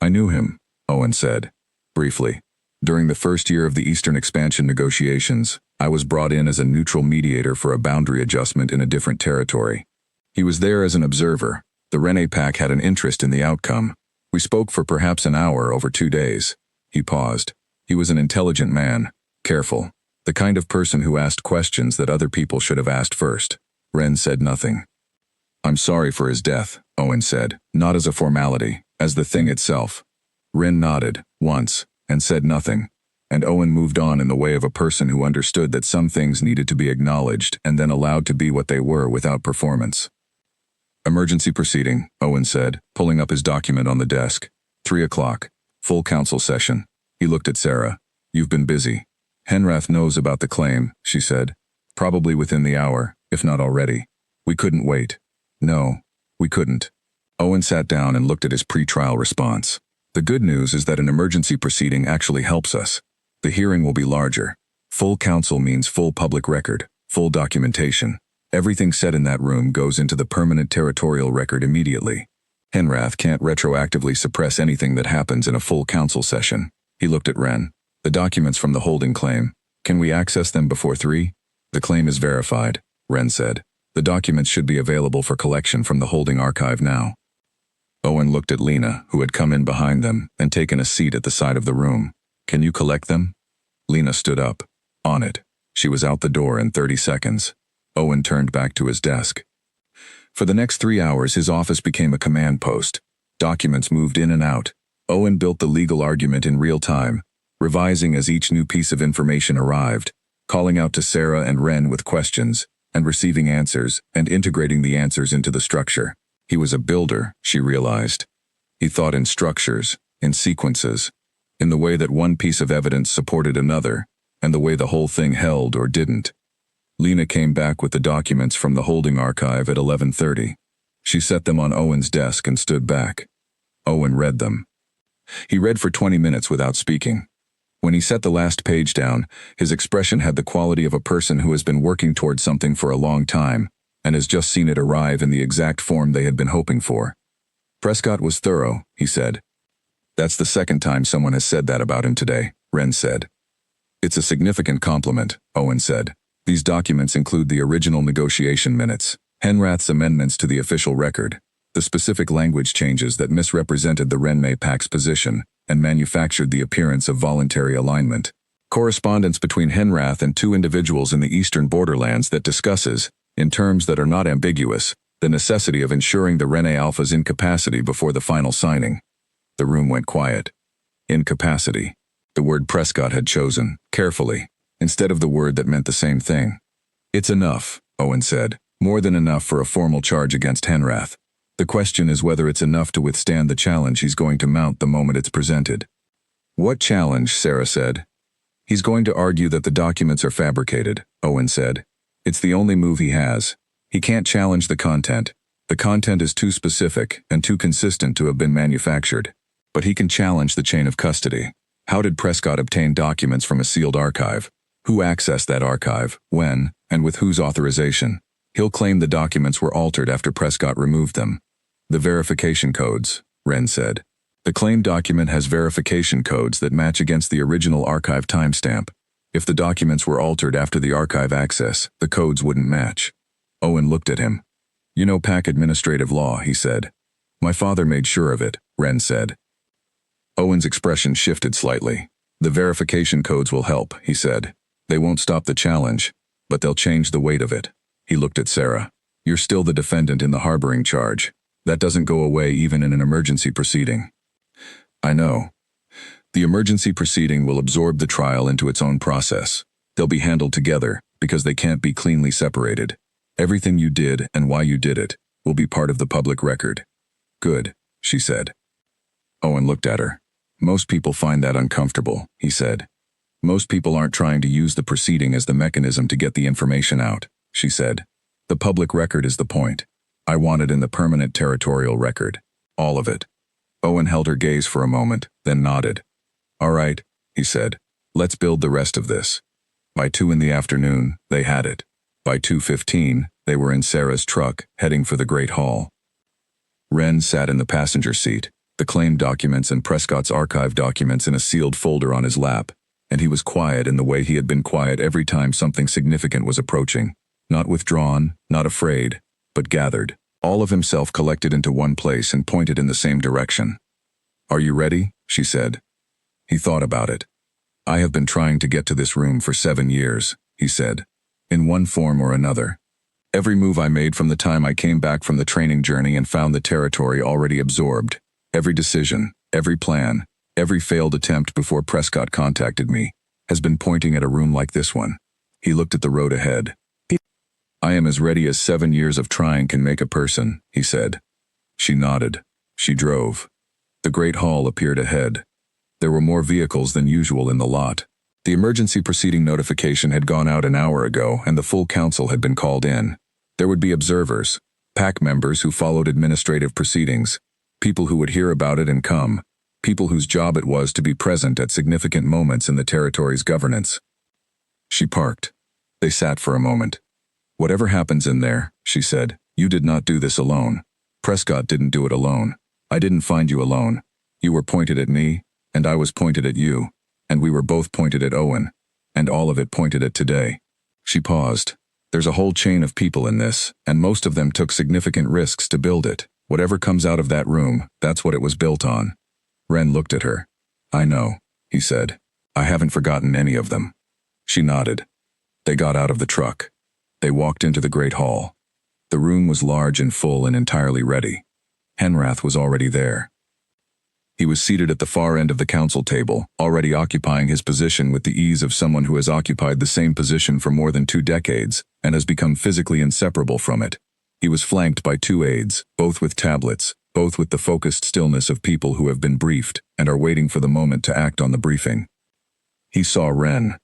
"I knew him," Owen said, briefly. "During the first year of the Eastern Expansion negotiations, I was brought in as a neutral mediator for a boundary adjustment in a different territory. He was there as an observer. The Rene Pack had an interest in the outcome. We spoke for perhaps an hour over 2 days." He paused. He was an intelligent man, careful, the kind of person who asked questions that other people should have asked first. Wren said nothing. "I'm sorry for his death," Owen said, not as a formality, as the thing itself. Wren nodded, once, and said nothing, and Owen moved on in the way of a person who understood that some things needed to be acknowledged and then allowed to be what they were without performance. "Emergency proceeding," Owen said, pulling up his document on the desk. 3 o'clock. Full council session. He looked at Sarah. "You've been busy." "Henrath knows about the claim," she said. "Probably within the hour, if not already. We couldn't wait." "No, we couldn't." Owen sat down and looked at his pre-trial response. "The good news is that an emergency proceeding actually helps us. The hearing will be larger. Full counsel means full public record, full documentation. Everything said in that room goes into the permanent territorial record immediately. Henrath can't retroactively suppress anything that happens in a full council session." He looked at Wren. "The documents from the holding claim, can we access them before 3? "The claim is verified," Wren said. "The documents should be available for collection from the holding archive now." Owen looked at Lena, who had come in behind them and taken a seat at the side of the room. "Can you collect them?" Lena stood up. On it. She was out the door in 30 seconds. Owen turned back to his desk. For the next 3 hours, his office became a command post. Documents moved in and out. Owen built the legal argument in real time, revising as each new piece of information arrived, calling out to Sarah and Wren with questions, and receiving answers, and integrating the answers into the structure. He was a builder, she realized. He thought in structures, in sequences, in the way that one piece of evidence supported another, and the way the whole thing held or didn't. Lena came back with the documents from the holding archive at 11:30. She set them on Owen's desk and stood back. Owen read them. He read for 20 minutes without speaking. When he set the last page down, his expression had the quality of a person who has been working towards something for a long time, and has just seen it arrive in the exact form they had been hoping for. "Prescott was thorough," he said. "That's the second time someone has said that about him today," Wren said. "It's a significant compliment," Owen said. "These documents include the original negotiation minutes, Henrath's amendments to the official record, the specific language changes that misrepresented the Renme Pac's position and manufactured the appearance of voluntary alignment, correspondence between Henrath and 2 individuals in the eastern borderlands that discusses, in terms that are not ambiguous, the necessity of ensuring the Rene Alpha's incapacity before the final signing." The room went quiet. Incapacity. The word Prescott had chosen, carefully, instead of the word that meant the same thing. "It's enough," Owen said, "more than enough for a formal charge against Henrath. The question is whether it's enough to withstand the challenge he's going to mount the moment it's presented." "What challenge?" Sarah said. "He's going to argue that the documents are fabricated," Owen said. "It's the only move he has. He can't challenge the content. The content is too specific and too consistent to have been manufactured. But he can challenge the chain of custody. How did Prescott obtain documents from a sealed archive? Who accessed that archive, when, and with whose authorization? He'll claim the documents were altered after Prescott removed them. The verification codes," Wren said. "The claim document has verification codes that match against the original archive timestamp. If the documents were altered after the archive access, the codes wouldn't match." Owen looked at him. You know PAC administrative law, he said. My father made sure of it, Ren said. Owen's expression shifted slightly. The verification codes will help, he said. They won't stop the challenge, but they'll change the weight of it. He looked at Sarah. You're still the defendant in the harboring charge. That doesn't go away even in an emergency proceeding. I know. The emergency proceeding will absorb the trial into its own process. They'll be handled together because they can't be cleanly separated. Everything you did and why you did it will be part of the public record. Good, she said. Owen looked at her. Most people find that uncomfortable, he said. Most people aren't trying to use the proceeding as the mechanism to get the information out, she said. The public record is the point. I want it in the permanent territorial record. All of it. Owen held her gaze for a moment, then nodded. All right, he said. Let's build the rest of this. By 2 in the afternoon, they had it. By 2:15, they were in Sarah's truck, heading for the Great Hall. Ren sat in the passenger seat, the claim documents and Prescott's archive documents in a sealed folder on his lap, and he was quiet in the way he had been quiet every time something significant was approaching. Not withdrawn, not afraid, but gathered, all of himself collected into one place and pointed in the same direction. Are you ready? She said. He thought about it. I have been trying to get to this room for 7 years, he said, in one form or another. Every move I made from the time I came back from the training journey and found the territory already absorbed, every decision, every plan, every failed attempt before Prescott contacted me, has been pointing at a room like this one. He looked at the road ahead. I am as ready as 7 years of trying can make a person, he said. She nodded. She drove. The Great Hall appeared ahead. There were more vehicles than usual in the lot. The emergency proceeding notification had gone out an hour ago and the full council had been called in. There would be observers, PAC members who followed administrative proceedings, people who would hear about it and come, people whose job it was to be present at significant moments in the territory's governance. She parked. They sat for a moment. Whatever happens in there, she said, you did not do this alone. Prescott didn't do it alone. I didn't find you alone. You were pointed at me, and I was pointed at you, and we were both pointed at Owen, and all of it pointed at today. She paused. There's a whole chain of people in this, and most of them took significant risks to build it. Whatever comes out of that room, that's what it was built on. Ren looked at her. I know, he said. I haven't forgotten any of them. She nodded. They got out of the truck. They walked into the Great Hall. The room was large and full and entirely ready. Henrath was already there. He was seated at the far end of the council table, already occupying his position with the ease of someone who has occupied the same position for more than 2 decades and has become physically inseparable from it. He was flanked by 2 aides, both with tablets, both with the focused stillness of people who have been briefed and are waiting for the moment to act on the briefing. He saw Ren.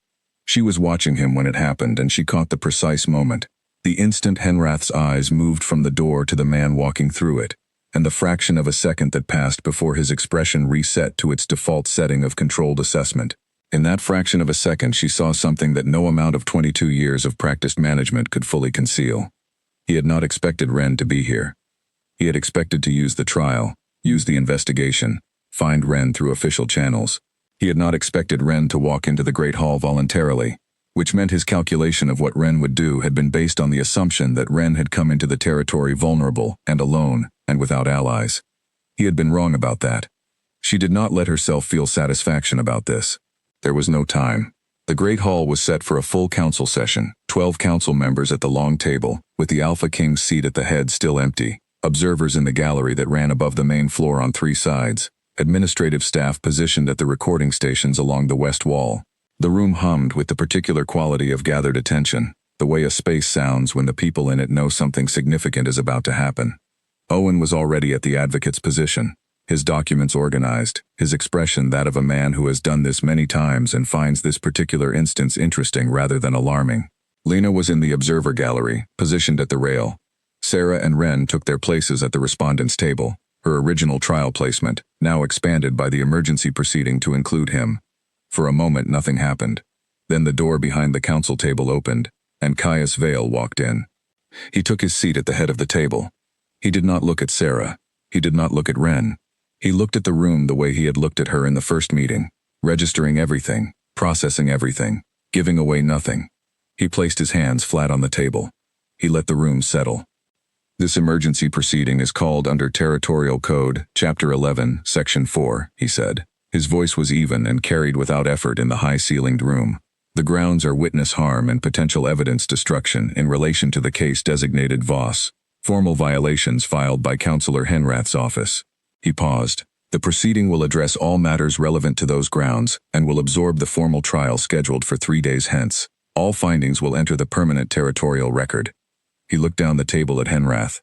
She was watching him when it happened, and she caught the precise moment. The instant Henrath's eyes moved from the door to the man walking through it, and the fraction of a second that passed before his expression reset to its default setting of controlled assessment. In that fraction of a second, she saw something that no amount of 22 years of practiced management could fully conceal. He had not expected Ren to be here. He had expected to use the trial, use the investigation, find Ren through official channels. He had not expected Ren to walk into the Great Hall voluntarily, which meant his calculation of what Ren would do had been based on the assumption that Ren had come into the territory vulnerable and alone and without allies. He had been wrong about that. She did not let herself feel satisfaction about this. There was no time. The Great Hall was set for a full council session, 12 council members at the long table, with the Alpha King's seat at the head still empty, observers in the gallery that ran above the main floor on 3 sides, administrative staff positioned at the recording stations along the west wall. The room hummed with the particular quality of gathered attention, the way a space sounds when the people in it know something significant is about to happen. Owen was already at the advocate's position, his documents organized, his expression that of a man who has done this many times and finds this particular instance interesting rather than alarming. Lena was in the observer gallery, positioned at the rail. Sarah and Ren took their places at the respondents' table, her original trial placement, now expanded by the emergency proceeding to include him. For a moment nothing happened. Then the door behind the council table opened, and Caius Vale walked in. He took his seat at the head of the table. He did not look at Sarah. He did not look at Ren. He looked at the room the way he had looked at her in the first meeting, registering everything, processing everything, giving away nothing. He placed his hands flat on the table. He let the room settle. This emergency proceeding is called under Territorial Code, Chapter 11, Section 4, he said. His voice was even and carried without effort in the high-ceilinged room. The grounds are witness harm and potential evidence destruction in relation to the case designated Voss. Formal violations filed by Counselor Henrath's office. He paused. The proceeding will address all matters relevant to those grounds and will absorb the formal trial scheduled for 3 days hence. All findings will enter the permanent territorial record. He looked down the table at Henrath.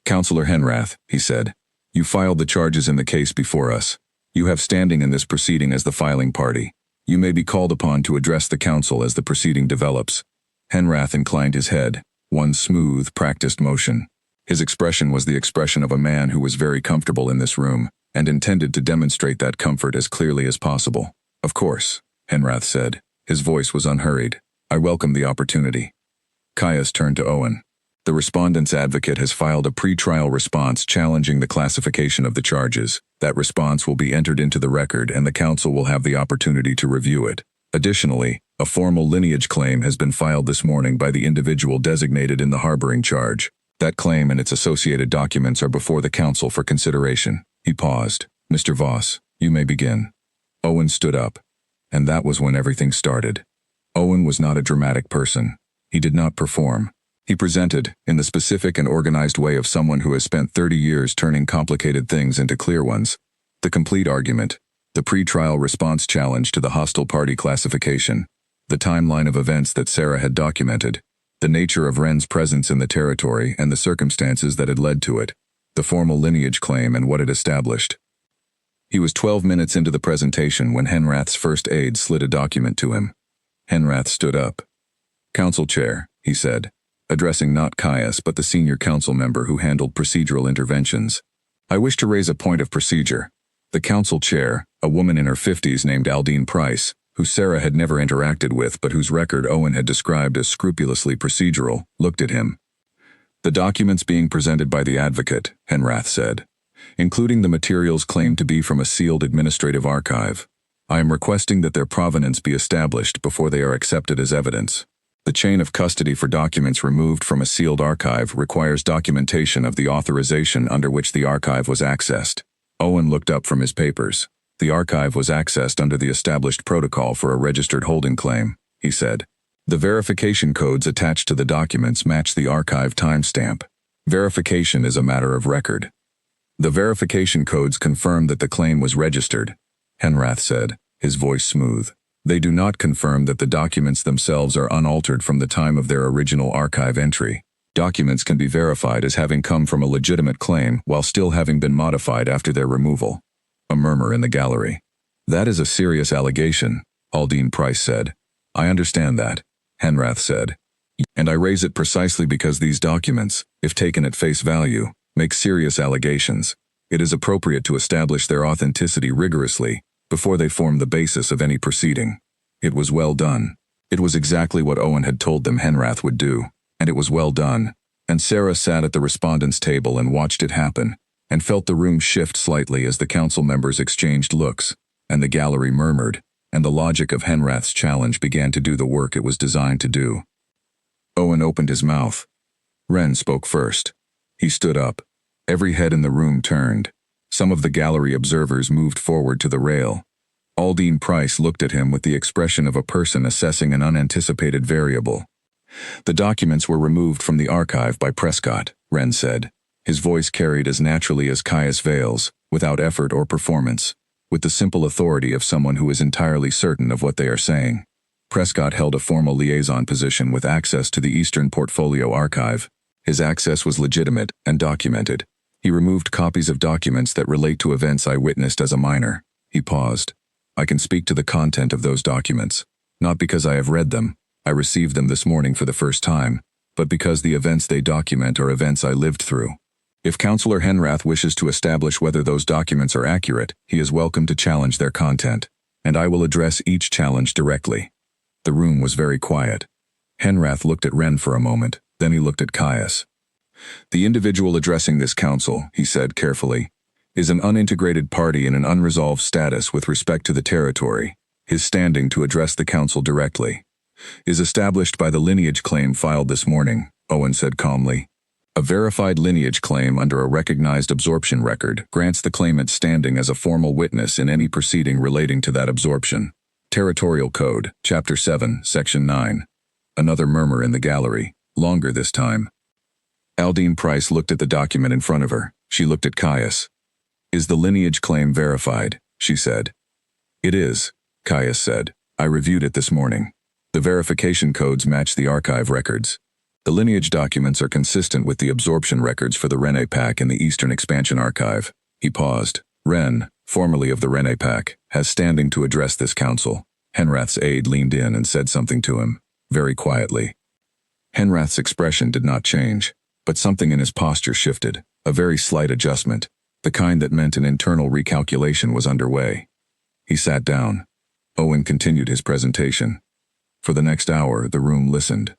Counselor Henrath, he said, you filed the charges in the case before us. You have standing in this proceeding as the filing party. You may be called upon to address the council as the proceeding develops. Henrath inclined his head, one smooth, practiced motion. His expression was the expression of a man who was very comfortable in this room and intended to demonstrate that comfort as clearly as possible. Of course, Henrath said. His voice was unhurried. I welcome the opportunity. Caius turned to Owen. The respondent's advocate has filed a pre-trial response challenging the classification of the charges. That response will be entered into the record and the council will have the opportunity to review it. Additionally, a formal lineage claim has been filed this morning by the individual designated in the harboring charge. That claim and its associated documents are before the council for consideration. He paused. Mr. Voss, you may begin. Owen stood up. And that was when everything started. Owen was not a dramatic person. He did not perform. He presented, in the specific and organized way of someone who has spent 30 years turning complicated things into clear ones, the complete argument, the pre-trial response challenge to the hostile party classification, the timeline of events that Sarah had documented, the nature of Wren's presence in the territory and the circumstances that had led to it, the formal lineage claim and what it established. He was 12 minutes into the presentation when Henrath's first aide slid a document to him. Henrath stood up. Council Chair, he said, addressing not Caius but the senior council member who handled procedural interventions. I wish to raise a point of procedure. The council chair, a woman in her 50s named Aldine Price, who Sarah had never interacted with but whose record Owen had described as scrupulously procedural, looked at him. The documents being presented by the advocate, Henrath said, including the materials claimed to be from a sealed administrative archive. I am requesting that their provenance be established before they are accepted as evidence. The chain of custody for documents removed from a sealed archive requires documentation of the authorization under which the archive was accessed. Owen looked up from his papers. The archive was accessed under the established protocol for a registered holding claim, he said. The verification codes attached to the documents match the archive timestamp. Verification is a matter of record. The verification codes confirm that the claim was registered, Henrath said, his voice smooth. They do not confirm that the documents themselves are unaltered from the time of their original archive entry. Documents can be verified as having come from a legitimate claim while still having been modified after their removal. A murmur in the gallery. That is a serious allegation, Aldine Price said. I understand that, Henrath said. And I raise it precisely because these documents, if taken at face value, make serious allegations. It is appropriate to establish their authenticity rigorously before they form the basis of any proceeding. It was well done. It was exactly what Owen had told them Henrath would do, and it was well done. And Sarah sat at the respondents' table and watched it happen, and felt the room shift slightly as the council members exchanged looks, and the gallery murmured, and the logic of Henrath's challenge began to do the work it was designed to do. Owen opened his mouth. Wren spoke first. He stood up. Every head in the room turned. Some of the gallery observers moved forward to the rail. Aldine Price looked at him with the expression of a person assessing an unanticipated variable. The documents were removed from the archive by Prescott, Wren said. His voice carried as naturally as Caius Vale's, without effort or performance, with the simple authority of someone who is entirely certain of what they are saying. Prescott held a formal liaison position with access to the Eastern Portfolio Archive. His access was legitimate and documented. He removed copies of documents that relate to events I witnessed as a minor. He paused. I can speak to the content of those documents, not because I have read them. I received them this morning for the first time, but because the events they document are events I lived through. If Counselor Henrath wishes to establish whether those documents are accurate, he is welcome to challenge their content, and I will address each challenge directly. The room was very quiet. Henrath looked at Wren for a moment, then he looked at Caius. The individual addressing this council, he said carefully, is an unintegrated party in an unresolved status with respect to the territory. His standing to address the council directly is established by the lineage claim filed this morning, Owen said calmly. A verified lineage claim under a recognized absorption record grants the claimant standing as a formal witness in any proceeding relating to that absorption. Territorial Code, Chapter 7, Section 9. Another murmur in the gallery, longer this time. Aldine Price looked at the document in front of her. She looked at Caius. "Is the lineage claim verified?" she said. "It is," Caius said. "I reviewed it this morning. The verification codes match the archive records. The lineage documents are consistent with the absorption records for the Rene Pack in the Eastern Expansion Archive." He paused. "Ren, formerly of the Rene Pack, has standing to address this council." Henrath's aide leaned in and said something to him, very quietly. Henrath's expression did not change, but something in his posture shifted, a very slight adjustment, the kind that meant an internal recalculation was underway. He sat down. Owen continued his presentation. For the next hour, the room listened.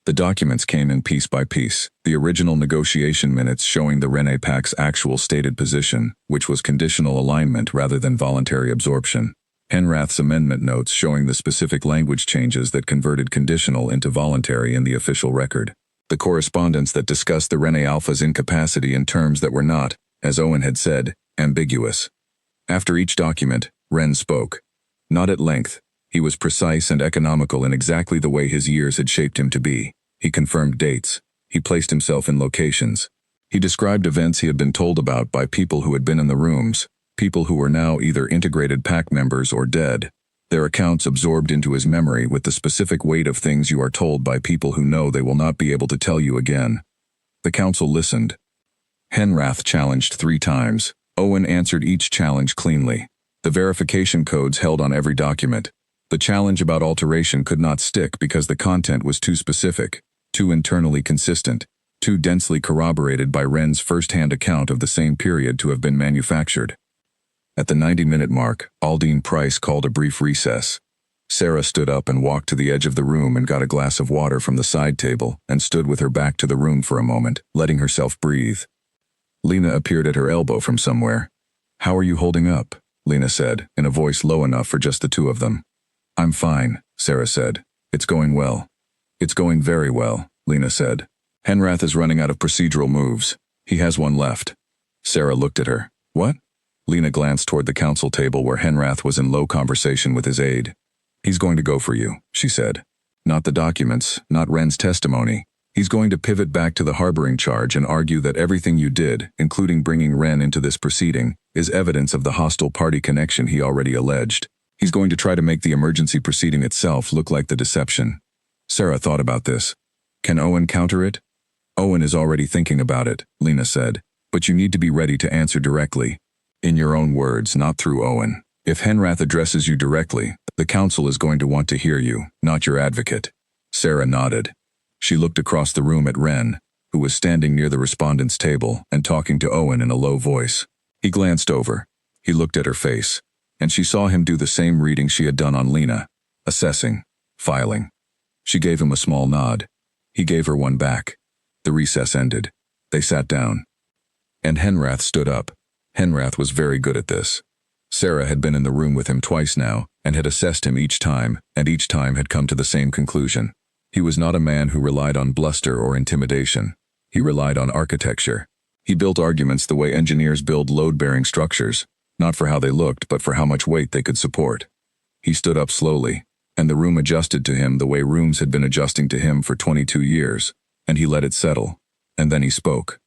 The documents came in piece by piece, the original negotiation minutes showing the Rene Pack's actual stated position, which was conditional alignment rather than voluntary absorption. Henrath's amendment notes showing the specific language changes that converted conditional into voluntary in the official record. The correspondence that discussed the Rene Alpha's incapacity in terms that were not, as Owen had said, ambiguous. After each document, Ren spoke. Not at length. He was precise and economical in exactly the way his years had shaped him to be. He confirmed dates. He placed himself in locations. He described events he had been told about by people who had been in the rooms, people who were now either integrated pack members or dead, their accounts absorbed into his memory with the specific weight of things you are told by people who know they will not be able to tell you again. The council listened. Henrath challenged 3 times. Owen answered each challenge cleanly. The verification codes held on every document. The challenge about alteration could not stick because the content was too specific, too internally consistent, too densely corroborated by Ren's first-hand account of the same period to have been manufactured. At the 90-minute mark, Aldine Price called a brief recess. Sarah stood up and walked to the edge of the room and got a glass of water from the side table and stood with her back to the room for a moment, letting herself breathe. Lena appeared at her elbow from somewhere. "How are you holding up?" Lena said, in a voice low enough for just the two of them. "I'm fine," Sarah said. "It's going well." "It's going very well," Lena said. "Henrath is running out of procedural moves. He has one left." Sarah looked at her. "What?" Lena glanced toward the council table where Henrath was in low conversation with his aide. "He's going to go for you," she said. "Not the documents, not Ren's testimony. He's going to pivot back to the harboring charge and argue that everything you did, including bringing Ren into this proceeding, is evidence of the hostile party connection he already alleged. He's going to try to make the emergency proceeding itself look like the deception." Sarah thought about this. "Can Owen counter it?" "Owen is already thinking about it," Lena said. "But you need to be ready to answer directly. In your own words, not through Owen. If Henrath addresses you directly, the council is going to want to hear you, not your advocate." Sarah nodded. She looked across the room at Ren, who was standing near the respondent's table and talking to Owen in a low voice. He glanced over. He looked at her face, and she saw him do the same reading she had done on Lena, assessing, filing. She gave him a small nod. He gave her one back. The recess ended. They sat down. And Henrath stood up. Henrath was very good at this. Sarah had been in the room with him twice now, and had assessed him each time, and each time had come to the same conclusion. He was not a man who relied on bluster or intimidation. He relied on architecture. He built arguments the way engineers build load-bearing structures, not for how they looked, but for how much weight they could support. He stood up slowly, and the room adjusted to him the way rooms had been adjusting to him for 22 years, and he let it settle, and then he spoke.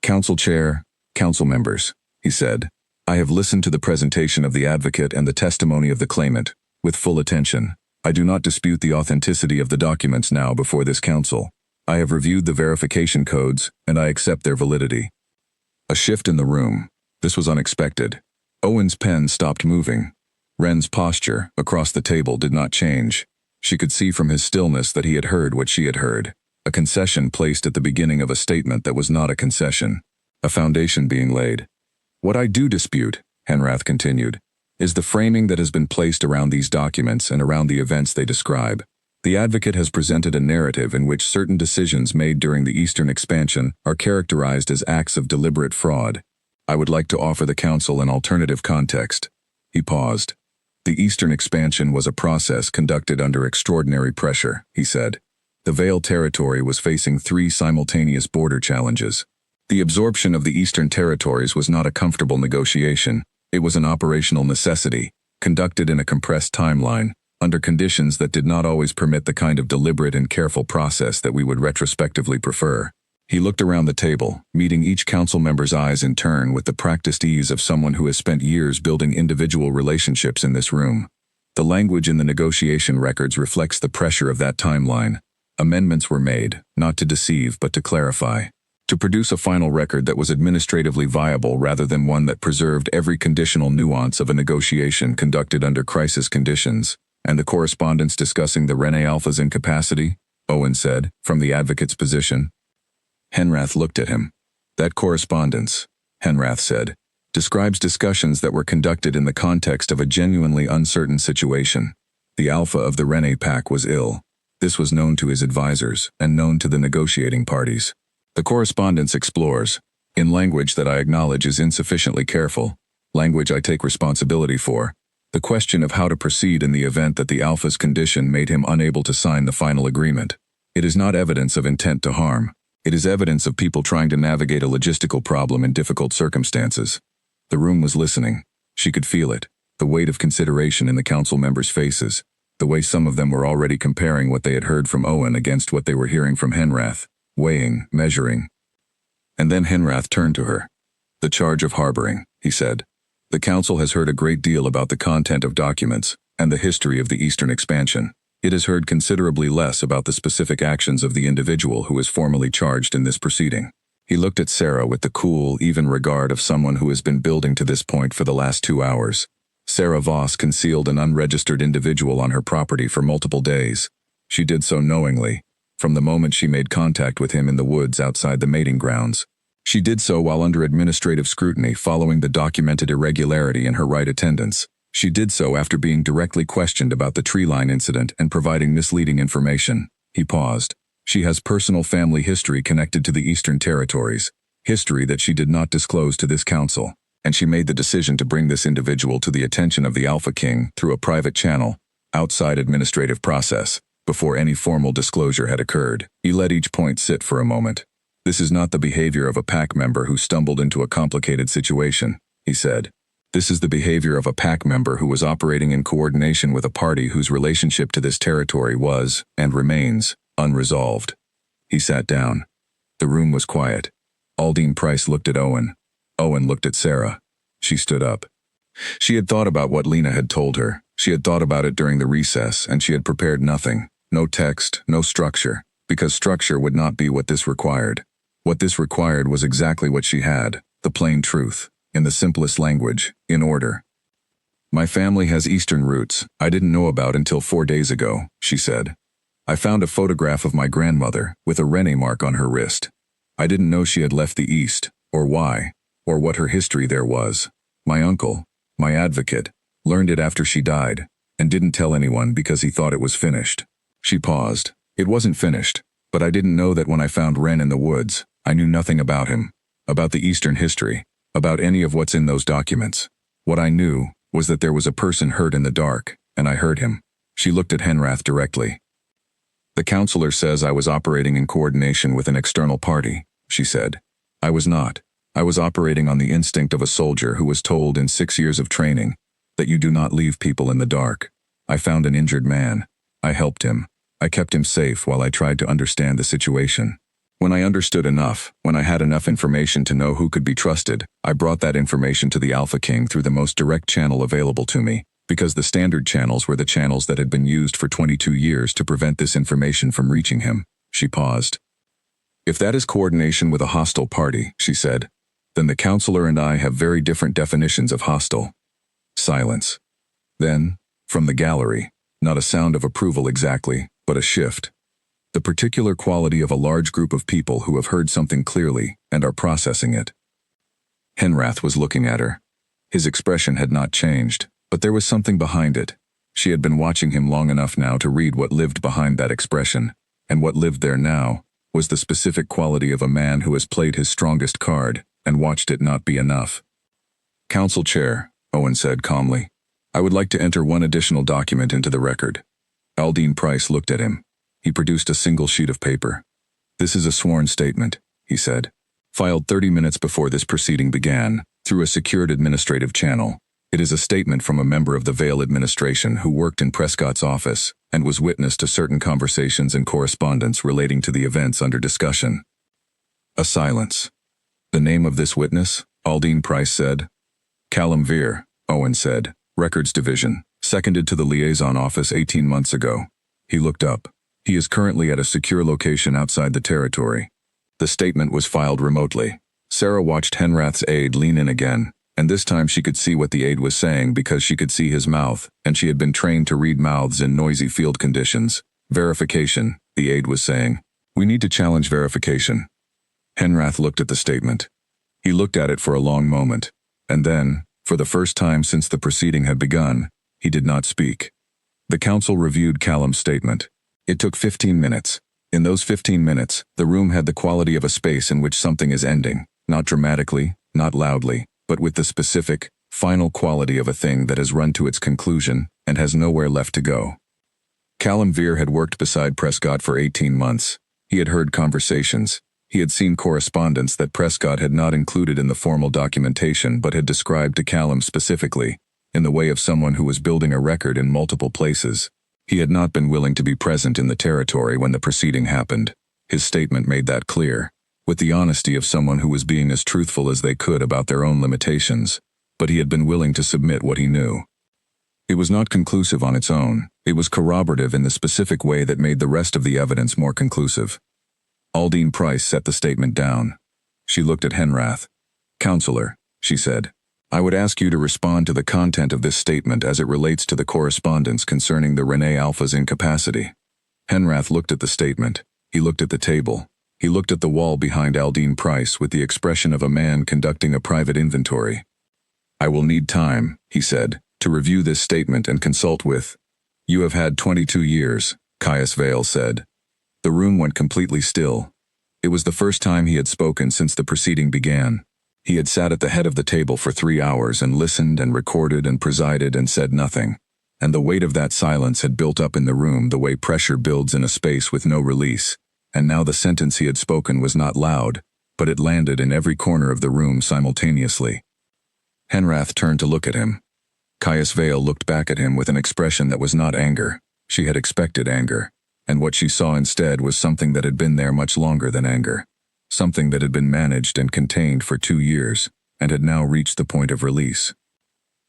"Council Chair, council members," he said, "I have listened to the presentation of the advocate and the testimony of the claimant, with full attention. I do not dispute the authenticity of the documents now before this council. I have reviewed the verification codes, and I accept their validity." A shift in the room. This was unexpected. Owen's pen stopped moving. Ren's posture, across the table, did not change. She could see from his stillness that he had heard what she had heard. A concession placed at the beginning of a statement that was not a concession. A foundation being laid. "What I do dispute," Henrath continued, "is the framing that has been placed around these documents and around the events they describe. The advocate has presented a narrative in which certain decisions made during the Eastern Expansion are characterized as acts of deliberate fraud. I would like to offer the council an alternative context." He paused. "The Eastern Expansion was a process conducted under extraordinary pressure," he said. The Vale territory was facing 3 simultaneous border challenges. The absorption of the Eastern Territories was not a comfortable negotiation, it was an operational necessity, conducted in a compressed timeline, under conditions that did not always permit the kind of deliberate and careful process that we would retrospectively prefer. He looked around the table, meeting each council member's eyes in turn with the practiced ease of someone who has spent years building individual relationships in this room. The language in the negotiation records reflects the pressure of that timeline. Amendments were made, not to deceive but to clarify, to produce a final record that was administratively viable rather than one that preserved every conditional nuance of a negotiation conducted under crisis conditions. And the correspondence discussing the Rene Alpha's incapacity, Owen said, from the advocate's position. Henrath looked at him. That correspondence, Henrath said, describes discussions that were conducted in the context of a genuinely uncertain situation. The Alpha of the Rene pack was ill. This was known to his advisors and known to the negotiating parties. The correspondence explores, in language that I acknowledge is insufficiently careful, language I take responsibility for, the question of how to proceed in the event that the Alpha's condition made him unable to sign the final agreement. It is not evidence of intent to harm. It is evidence of people trying to navigate a logistical problem in difficult circumstances. The room was listening. She could feel it, the weight of consideration in the council members' faces, the way some of them were already comparing what they had heard from Owen against what they were hearing from Henrath, weighing, measuring. And then Henrath turned to her. The charge of harboring, he said. The council has heard a great deal about the content of documents and the history of the Eastern expansion. It has heard considerably less about the specific actions of the individual who is formally charged in this proceeding. He looked at Sarah with the cool, even regard of someone who has been building to this point for the last 2 hours. Sarah Voss concealed an unregistered individual on her property for multiple days. She did so knowingly, from the moment she made contact with him in the woods outside the mating grounds. She did so while under administrative scrutiny following the documented irregularity in her Rite attendance. She did so after being directly questioned about the tree line incident and providing misleading information. He paused. She has personal family history connected to the Eastern Territories, history that she did not disclose to this council, and she made the decision to bring this individual to the attention of the Alpha King through a private channel, outside administrative process, before any formal disclosure had occurred. He let each point sit for a moment. This is not the behavior of a pack member who stumbled into a complicated situation, he said. This is the behavior of a pack member who was operating in coordination with a party whose relationship to this territory was, and remains, unresolved. He sat down. The room was quiet. Aldine Price looked at Owen. Owen looked at Sarah. She stood up. She had thought about what Lena had told her. She had thought about it during the recess, and she had prepared nothing. No text, no structure, because structure would not be what this required. What this required was exactly what she had, the plain truth, in the simplest language, in order. My family has Eastern roots I didn't know about until 4 days ago, she said. I found a photograph of my grandmother with a Rene mark on her wrist. I didn't know she had left the East, or why, or what her history there was. My uncle, my advocate, learned it after she died, and didn't tell anyone because he thought it was finished. She paused. It wasn't finished, but I didn't know that when I found Ren in the woods. I knew nothing about him, about the Eastern history, about any of what's in those documents. What I knew was that there was a person hurt in the dark, and I heard him. She looked at Henrath directly. The counselor says I was operating in coordination with an external party, she said. I was not. I was operating on the instinct of a soldier who was told in 6 years of training that you do not leave people in the dark. I found an injured man. I helped him. I kept him safe while I tried to understand the situation. When I understood enough, when I had enough information to know who could be trusted, I brought that information to the Alpha King through the most direct channel available to me, because the standard channels were the channels that had been used for 22 years to prevent this information from reaching him. She paused. If that is coordination with a hostile party, she said, then the counselor and I have very different definitions of hostile. Silence. Then, from the gallery, not a sound of approval exactly, but a shift. The particular quality of a large group of people who have heard something clearly and are processing it. Henrath was looking at her. His expression had not changed, but there was something behind it. She had been watching him long enough now to read what lived behind that expression, and what lived there now was the specific quality of a man who has played his strongest card and watched it not be enough. Council Chair, Owen said calmly, I would like to enter one additional document into the record. Aldine Price looked at him. He produced a single sheet of paper. "This is a sworn statement," he said. "Filed 30 minutes before this proceeding began, through a secured administrative channel. It is a statement from a member of the Vale administration who worked in Prescott's office and was witness to certain conversations and correspondence relating to the events under discussion." A silence. "The name of this witness?" Aldine Price said. "Callum Veer," Owen said. "Records Division. Seconded to the liaison office 18 months ago." He looked up. "He is currently at a secure location outside the territory." The statement was filed remotely. Sarah watched Henrath's aide lean in again, and this time she could see what the aide was saying because she could see his mouth, and she had been trained to read mouths in noisy field conditions. "Verification," the aide was saying. "We need to challenge verification." Henrath looked at the statement. He looked at it for a long moment, and then, for the first time since the proceeding had begun, he did not speak. The council reviewed Callum's statement. It took 15 minutes. In those 15 minutes, the room had the quality of a space in which something is ending, not dramatically, not loudly, but with the specific, final quality of a thing that has run to its conclusion and has nowhere left to go. Callum Veer had worked beside Prescott for 18 months. He had heard conversations. He had seen correspondence that Prescott had not included in the formal documentation but had described to Callum specifically, in the way of someone who was building a record in multiple places. He had not been willing to be present in the territory when the proceeding happened. His statement made that clear, with the honesty of someone who was being as truthful as they could about their own limitations, but he had been willing to submit what he knew. It was not conclusive on its own. It was corroborative in the specific way that made the rest of the evidence more conclusive. Aldine Price set the statement down. She looked at Henrath. "Counselor," she said, "I would ask you to respond to the content of this statement as it relates to the correspondence concerning the Renee Alpha's incapacity." Henrath looked at the statement. He looked at the table. He looked at the wall behind Aldine Price with the expression of a man conducting a private inventory. "I will need time," he said, "to review this statement and consult with—" "You have had 22 years, Caius Vale said. The room went completely still. It was the first time he had spoken since the proceeding began. He had sat at the head of the table for 3 hours and listened and recorded and presided and said nothing. And the weight of that silence had built up in the room the way pressure builds in a space with no release. And now the sentence he had spoken was not loud, but it landed in every corner of the room simultaneously. Henrath turned to look at him. Caius Vale looked back at him with an expression that was not anger. She had expected anger, and what she saw instead was something that had been there much longer than anger. Something that had been managed and contained for 2 years, and had now reached the point of release.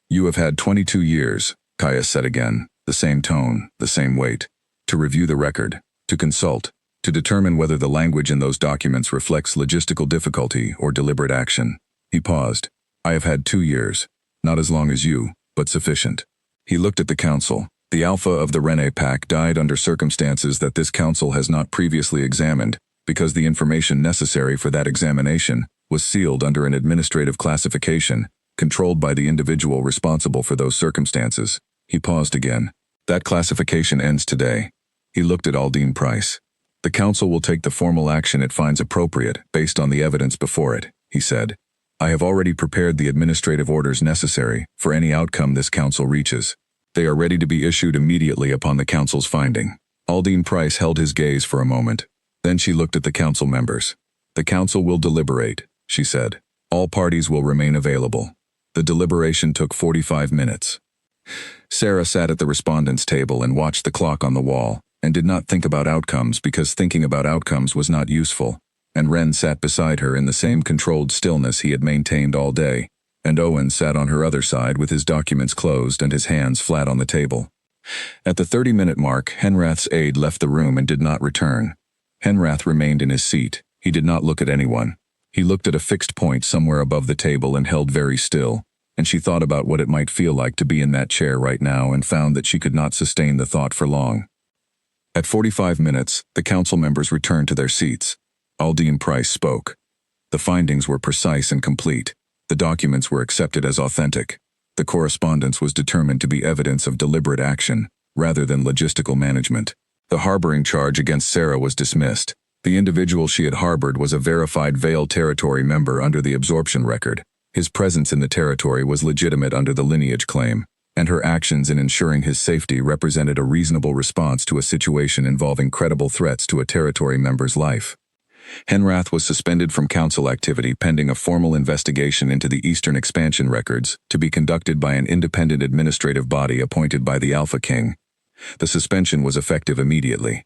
"You have had 22 years, Caius said again, the same tone, the same weight, to review the record, to consult, to determine whether the language in those documents reflects logistical difficulty or deliberate action." He paused. "I have had 2 years, not as long as you, but sufficient." He looked at the council. The Alpha of the Rene pack died under circumstances that this council has not previously examined, because the information necessary for that examination was sealed under an administrative classification, controlled by the individual responsible for those circumstances. He paused again. "That classification ends today." He looked at Aldine Price. "The council will take the formal action it finds appropriate based on the evidence before it," he said. "I have already prepared the administrative orders necessary for any outcome this council reaches. They are ready to be issued immediately upon the council's finding." Aldine Price held his gaze for a moment. Then she looked at the council members. "The council will deliberate," she said. "All parties will remain available." The deliberation took 45 minutes. Sarah sat at the respondents' table and watched the clock on the wall, and did not think about outcomes because thinking about outcomes was not useful, and Wren sat beside her in the same controlled stillness he had maintained all day, and Owen sat on her other side with his documents closed and his hands flat on the table. At the 30-minute mark, Henrath's aide left the room and did not return. Henrath remained in his seat. He did not look at anyone. He looked at a fixed point somewhere above the table and held very still, and she thought about what it might feel like to be in that chair right now and found that she could not sustain the thought for long. At 45 minutes, the council members returned to their seats. Aldine Price spoke. The findings were precise and complete. The documents were accepted as authentic. The correspondence was determined to be evidence of deliberate action, rather than logistical management. The harboring charge against Sarah was dismissed. The individual she had harbored was a verified Vale territory member under the absorption record. His presence in the territory was legitimate under the lineage claim. and her actions in ensuring his safety represented a reasonable response to a situation involving credible threats to a territory member's life. Henrath was suspended from council activity pending a formal investigation into the Eastern Expansion records to be conducted by an independent administrative body appointed by the Alpha King. The suspension was effective immediately.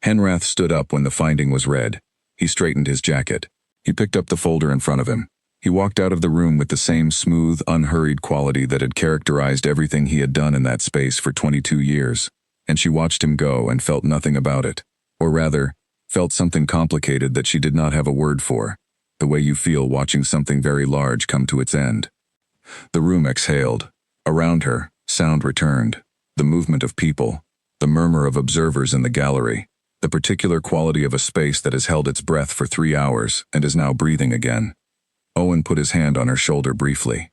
Henrath stood up when the finding was read. He straightened his jacket. He picked up the folder in front of him. He walked out of the room with the same smooth, unhurried quality that had characterized everything he had done in that space for 22 years. And she watched him go and felt nothing about it. Or rather, felt something complicated that she did not have a word for. The way you feel watching something very large come to its end. The room exhaled. Around her, sound returned. The movement of people. The murmur of observers in the gallery. The particular quality of a space that has held its breath for 3 hours and is now breathing again. Owen put his hand on her shoulder briefly.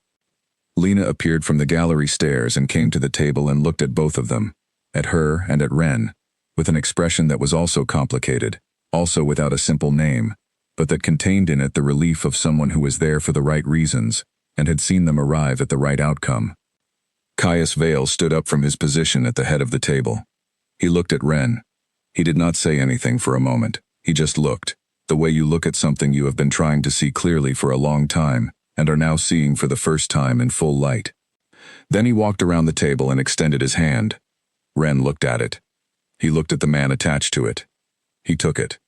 Lena appeared from the gallery stairs and came to the table and looked at both of them, at her and at Ren, with an expression that was also complicated, also without a simple name, but that contained in it the relief of someone who was there for the right reasons and had seen them arrive at the right outcome. Caius Vale stood up from his position at the head of the table. He looked at Ren. He did not say anything for a moment. He just looked. The way you look at something you have been trying to see clearly for a long time and are now seeing for the first time in full light. Then he walked around the table and extended his hand. Ren looked at it. He looked at the man attached to it. He took it.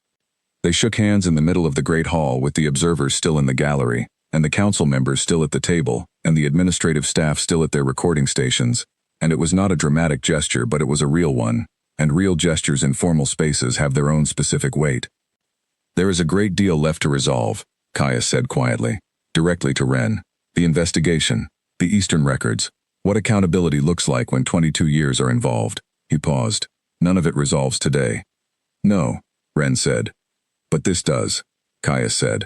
They shook hands in the middle of the great hall with the observers still in the gallery, and the council members still at the table, and the administrative staff still at their recording stations, and it was not a dramatic gesture but it was a real one, and real gestures in formal spaces have their own specific weight. There is a great deal left to resolve, Caius said quietly, directly to Ren. The investigation, the Eastern records, what accountability looks like when 22 years are involved. He paused. None of it resolves today. No, Ren said. But this does, Caius said.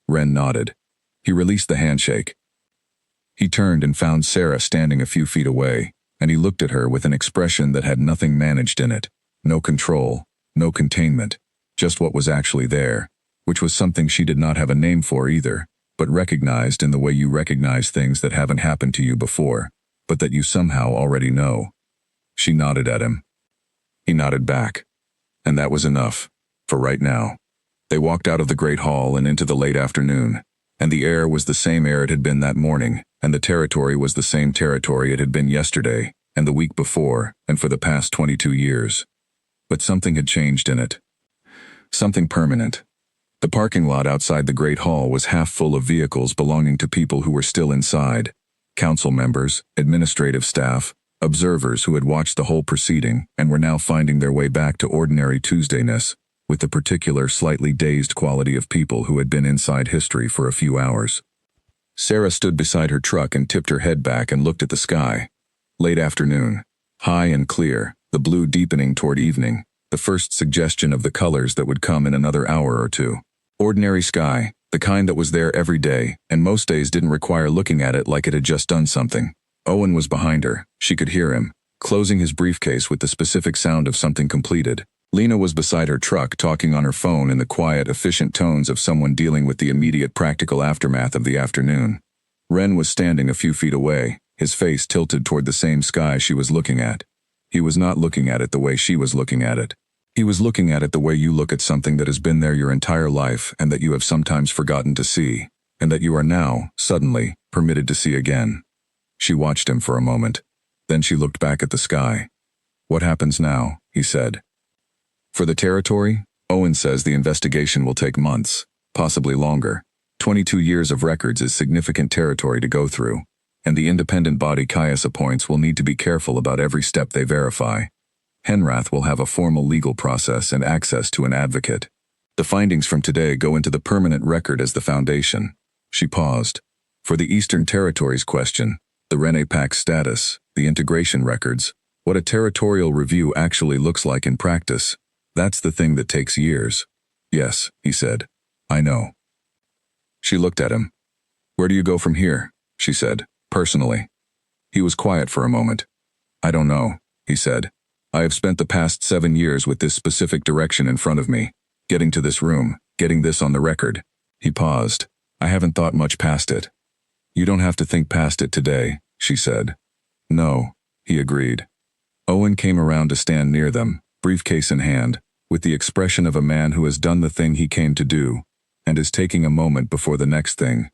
Ren nodded. He released the handshake. He turned and found Sarah standing a few feet away, and he looked at her with an expression that had nothing managed in it. No control, no containment. Just what was actually there, which was something she did not have a name for either, but recognized in the way you recognize things that haven't happened to you before, but that you somehow already know. She nodded at him. He nodded back. And that was enough, for right now. They walked out of the great hall and into the late afternoon, and the air was the same air it had been that morning, and the territory was the same territory it had been yesterday, and the week before, and for the past 22 years. But something had changed in it. Something permanent. The parking lot outside the Great Hall was half full of vehicles belonging to people who were still inside. Council members, administrative staff, observers who had watched the whole proceeding and were now finding their way back to ordinary Tuesdayness, with the particular slightly dazed quality of people who had been inside history for a few hours. Sarah stood beside her truck and tipped her head back and looked at the sky. Late afternoon. High and clear, the blue deepening toward evening. The first suggestion of the colors that would come in another hour or two. Ordinary sky, the kind that was there every day, and most days didn't require looking at it like it had just done something. Owen was behind her. She could hear him, closing his briefcase with the specific sound of something completed. Lena was beside her truck talking on her phone in the quiet, efficient tones of someone dealing with the immediate practical aftermath of the afternoon. Ren was standing a few feet away, his face tilted toward the same sky she was looking at. He was not looking at it the way she was looking at it. He was looking at it the way you look at something that has been there your entire life and that you have sometimes forgotten to see, and that you are now, suddenly, permitted to see again. She watched him for a moment. Then she looked back at the sky. What happens now? He said. For the territory, Owen says the investigation will take months, possibly longer. 22 years of records is significant territory to go through, and the independent body Caius appoints will need to be careful about every step they verify. Henrath will have a formal legal process and access to an advocate. The findings from today go into the permanent record as the foundation. She paused. For the Eastern Territories question, the Renepack status, the integration records, what a territorial review actually looks like in practice, that's the thing that takes years. Yes, he said. I know. She looked at him. Where do you go from here? She said, personally. He was quiet for a moment. I don't know, he said. I have spent the past 7 years with this specific direction in front of me, getting to this room, getting this on the record. He paused. I haven't thought much past it. You don't have to think past it today, she said. No, he agreed. Owen came around to stand near them, briefcase in hand, with the expression of a man who has done the thing he came to do, and is taking a moment before the next thing.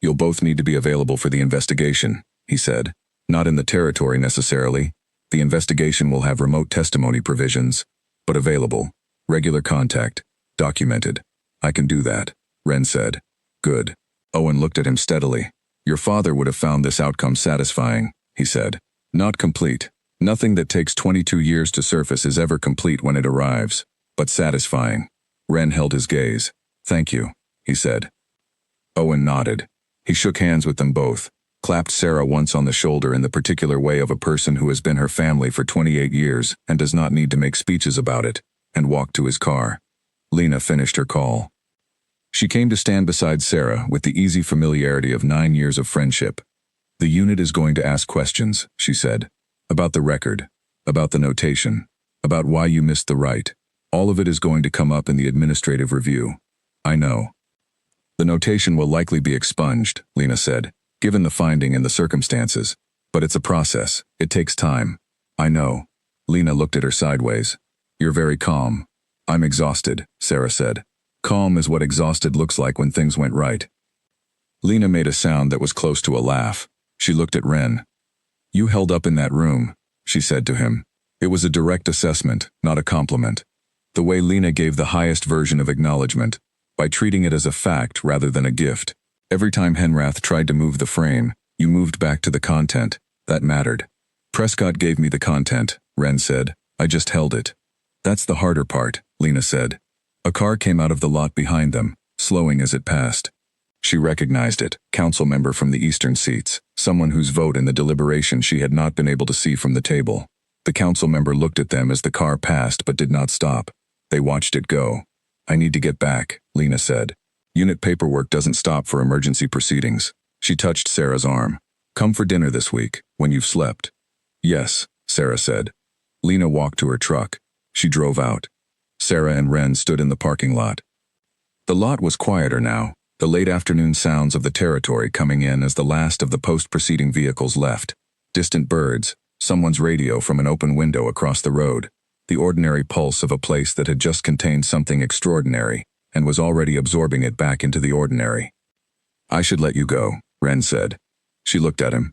You'll both need to be available for the investigation, he said. Not in the territory necessarily. The investigation will have remote testimony provisions, but available. Regular contact. Documented. I can do that, Ren said. Good. Owen looked at him steadily. Your father would have found this outcome satisfying, he said. Not complete. Nothing that takes 22 years to surface is ever complete when it arrives, but satisfying. Ren held his gaze. Thank you, he said. Owen nodded. He shook hands with them both, clapped Sarah once on the shoulder in the particular way of a person who has been her family for 28 years and does not need to make speeches about it, and walked to his car. Lena finished her call. She came to stand beside Sarah with the easy familiarity of 9 years of friendship. The unit is going to ask questions, she said. About the record, about the notation, about why you missed the Rite. All of it is going to come up in the administrative review. I know. The notation will likely be expunged, Lena said, given the finding and the circumstances. But it's a process. It takes time. I know. Lena looked at her sideways. You're very calm. I'm exhausted, Sarah said. Calm is what exhausted looks like when things went right. Lena made a sound that was close to a laugh. She looked at Ren. You held up in that room, she said to him. It was a direct assessment, not a compliment. The way Lena gave the highest version of acknowledgement, by treating it as a fact rather than a gift. Every time Henrath tried to move the frame, you moved back to the content. That mattered. Prescott gave me the content, Ren said. I just held it. That's the harder part, Lena said. A car came out of the lot behind them, slowing as it passed. She recognized it, council member from the eastern seats, someone whose vote in the deliberation she had not been able to see from the table. The council member looked at them as the car passed but did not stop. They watched it go. I need to get back, Lena said. Unit paperwork doesn't stop for emergency proceedings. She touched Sarah's arm. Come for dinner this week, when you've slept. Yes, Sarah said. Lena walked to her truck. She drove out. Sarah and Ren stood in the parking lot. The lot was quieter now, the late afternoon sounds of the territory coming in as the last of the post-proceeding vehicles left. Distant birds, someone's radio from an open window across the road, the ordinary pulse of a place that had just contained something extraordinary and was already absorbing it back into the ordinary. I should let you go, Ren said. She looked at him.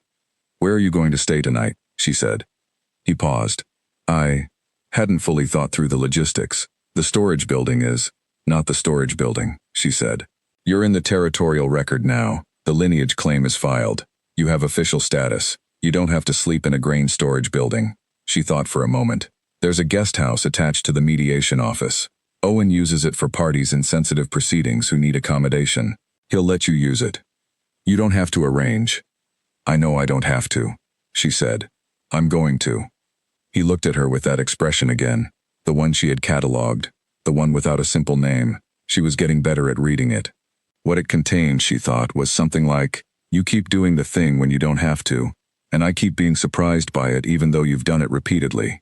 Where are you going to stay tonight? She said. He paused. I hadn't fully thought through the logistics. The storage building is not the storage building, she said. You're in the territorial record now. The lineage claim is filed. You have official status. You don't have to sleep in a grain storage building. She thought for a moment. There's a guest house attached to the mediation office. Owen uses it for parties in sensitive proceedings who need accommodation. He'll let you use it. You don't have to arrange. I know I don't have to, she said. I'm going to. He looked at her with that expression again, the one she had catalogued, the one without a simple name. She was getting better at reading it. What it contained, she thought, was something like, you keep doing the thing when you don't have to, and I keep being surprised by it even though you've done it repeatedly.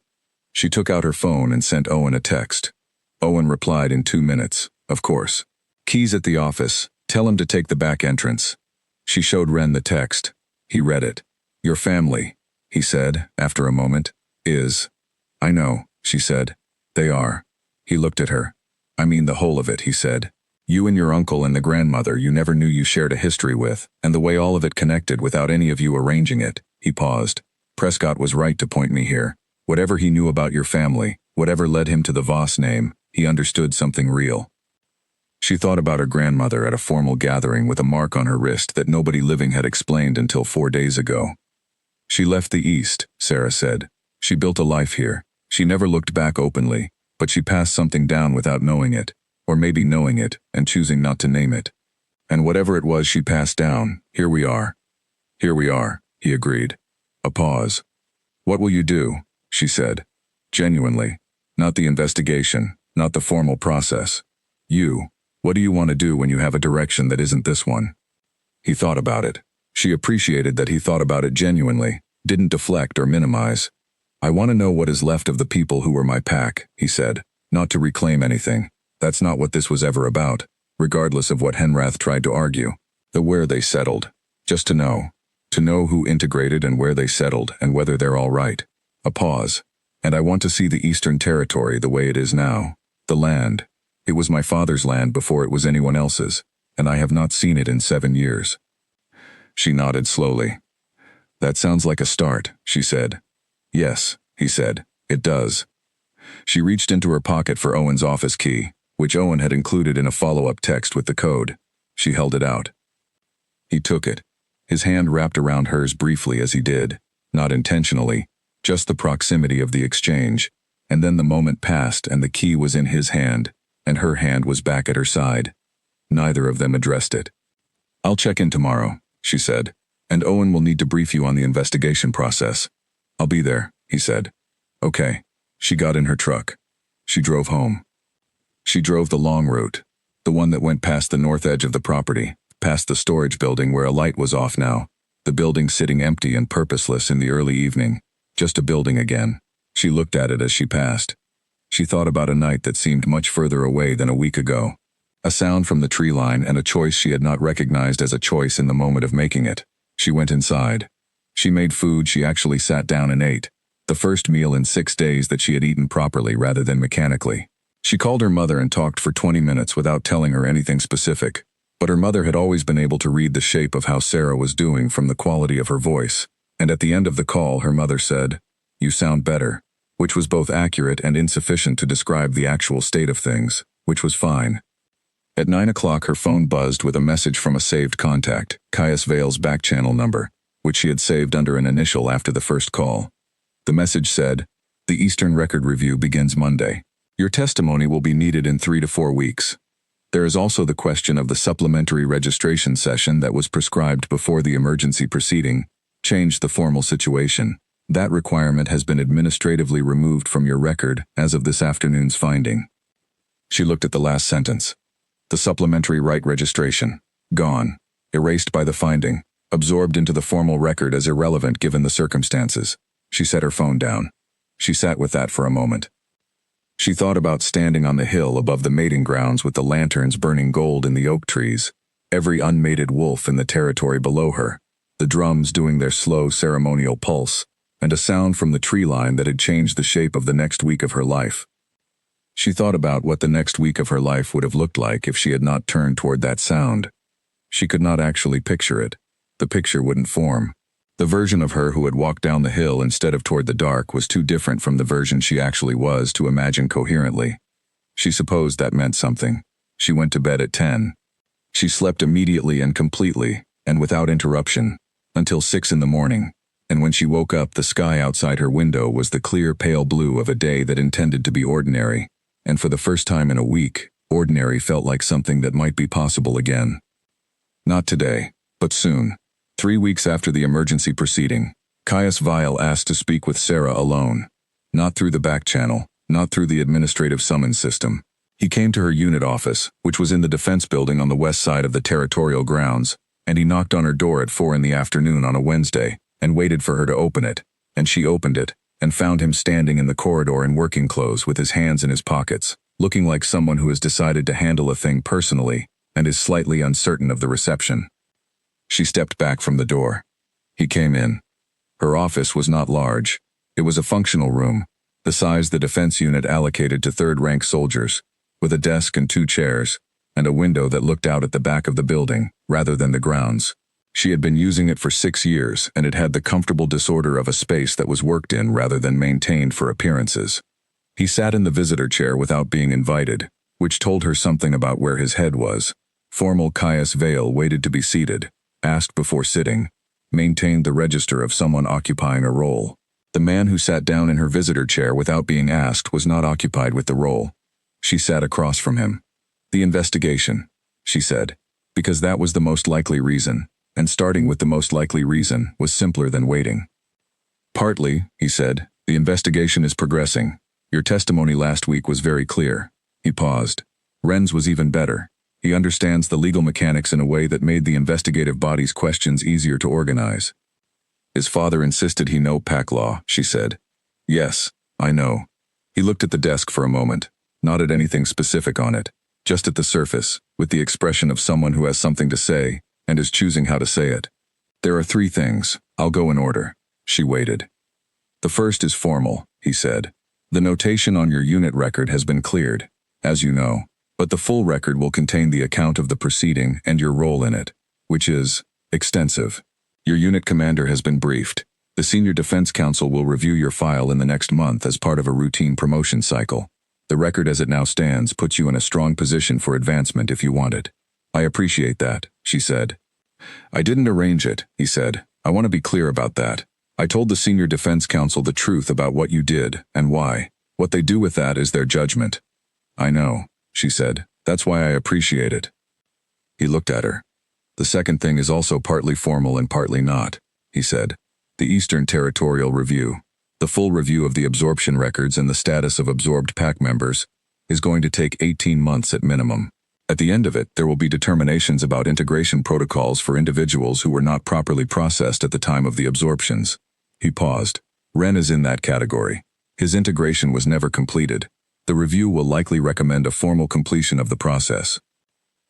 She took out her phone and sent Owen a text. Owen replied in 2 minutes, of course. Keys at the office. Tell him to take the back entrance. She showed Ren the text. He read it. Your family, he said, after a moment, is. I know, she said. They are. He looked at her. I mean the whole of it, he said. You and your uncle and the grandmother you never knew you shared a history with, and the way all of it connected without any of you arranging it. He paused. Prescott was right to point me here. Whatever he knew about your family, whatever led him to the Voss name, he understood something real. She thought about her grandmother at a formal gathering with a mark on her wrist that nobody living had explained until 4 days ago. She left the East, Sarah said. She built a life here. She never looked back openly, but she passed something down without knowing it, or maybe knowing it and choosing not to name it. And whatever it was she passed down, here we are. Here we are, he agreed. A pause. What will you do? She said. Genuinely. Not the investigation, not the formal process. You. What do you want to do when you have a direction that isn't this one? He thought about it. She appreciated that he thought about it genuinely, didn't deflect or minimize. I want to know what is left of the people who were my pack, he said, not to reclaim anything. That's not what this was ever about, regardless of what Henrath tried to argue. The where they settled. Just to know. To know who integrated and where they settled and whether they're all right. A pause. And I want to see the Eastern Territory the way it is now. The land. It was my father's land before it was anyone else's, and I have not seen it in 7 years. She nodded slowly. That sounds like a start, she said. Yes, he said, it does. She reached into her pocket for Owen's office key, which Owen had included in a follow-up text with the code. She held it out. He took it. His hand wrapped around hers briefly as he did, not intentionally, just the proximity of the exchange, and then the moment passed and the key was in his hand, and her hand was back at her side. Neither of them addressed it. I'll check in tomorrow, she said, and Owen will need to brief you on the investigation process. I'll be there, he said. Okay. She got in her truck. She drove home. She drove the long route, the one that went past the north edge of the property, past the storage building where a light was off now, the building sitting empty and purposeless in the early evening, just a building again. She looked at it as she passed. She thought about a night that seemed much further away than a week ago. A sound from the tree line and a choice she had not recognized as a choice in the moment of making it. She went inside. She made food she actually sat down and ate. The first meal in 6 days that she had eaten properly rather than mechanically. She called her mother and talked for 20 minutes without telling her anything specific, but her mother had always been able to read the shape of how Sarah was doing from the quality of her voice, and at the end of the call her mother said, "You sound better," which was both accurate and insufficient to describe the actual state of things, which was fine. At 9 o'clock her phone buzzed with a message from a saved contact, Caius Vale's back-channel number, which she had saved under an initial after the first call. The message said, "The Eastern Record Review begins Monday. Your testimony will be needed in 3 to 4 weeks. There is also the question of the supplementary registration session that was prescribed before the emergency proceeding, changed the formal situation. That requirement has been administratively removed from your record as of this afternoon's finding." She looked at the last sentence. The supplementary Rite registration. Gone. Erased by the finding. Absorbed into the formal record as irrelevant given the circumstances. She set her phone down. She sat with that for a moment. She thought about standing on the hill above the mating grounds with the lanterns burning gold in the oak trees, every unmated wolf in the territory below her, the drums doing their slow ceremonial pulse, and a sound from the tree line that had changed the shape of the next week of her life. She thought about what the next week of her life would have looked like if she had not turned toward that sound. She could not actually picture it. The picture wouldn't form. The version of her who had walked down the hill instead of toward the dark was too different from the version she actually was to imagine coherently. She supposed that meant something. She went to bed at 10. She slept immediately and completely, and without interruption, until 6 in the morning, and when she woke up the sky outside her window was the clear pale blue of a day that intended to be ordinary, and for the first time in a week, ordinary felt like something that might be possible again. Not today, but soon. 3 weeks after the emergency proceeding, Caius Vale asked to speak with Sarah alone. Not through the back channel, not through the administrative summons system. He came to her unit office, which was in the defense building on the west side of the territorial grounds, and he knocked on her door at 4 in the afternoon on a Wednesday, and waited for her to open it, and she opened it, and found him standing in the corridor in working clothes with his hands in his pockets, looking like someone who has decided to handle a thing personally, and is slightly uncertain of the reception. She stepped back from the door. He came in. Her office was not large. It was a functional room, the size the defense unit allocated to third-rank soldiers, with a desk and 2 chairs, and a window that looked out at the back of the building, rather than the grounds. She had been using it for 6 years, and it had the comfortable disorder of a space that was worked in rather than maintained for appearances. He sat in the visitor chair without being invited, which told her something about where his head was. Formal Caius Vale waited to be seated, asked before sitting, maintained the register of someone occupying a role. The man who sat down in her visitor chair without being asked was not occupied with the role. She sat across from him. "The investigation," she said, because that was the most likely reason, and starting with the most likely reason was simpler than waiting. "Partly," he said, "the investigation is progressing. Your testimony last week was very clear." He paused. Ren's was even better. He understands the legal mechanics in a way that made the investigative body's questions easier to organize. "His father insisted he know pack law," she said. "Yes, I know." He looked at the desk for a moment, not at anything specific on it, just at the surface, with the expression of someone who has something to say, and is choosing how to say it. There are 3 things. I'll go in order. She waited. The first is formal, he said. The notation on your unit record has been cleared, as you know, but the full record will contain the account of the proceeding and your role in it, which is extensive. Your unit commander has been briefed. The Senior Defense Council will review your file in the next month as part of a routine promotion cycle. The record as it now stands puts you in a strong position for advancement if you want it. I appreciate that, she said. I didn't arrange it, he said. I want to be clear about that. I told the Senior Defense Council the truth about what you did and why. What they do with that is their judgment. I know, she said. That's why I appreciate it. He looked at her. The second thing is also partly formal and partly not, he said. The Eastern Territorial Review, the full review of the absorption records and the status of absorbed PAC members, is going to take 18 months at minimum. At the end of it, there will be determinations about integration protocols for individuals who were not properly processed at the time of the absorptions. He paused. Ren is in that category. His integration was never completed. The review will likely recommend a formal completion of the process.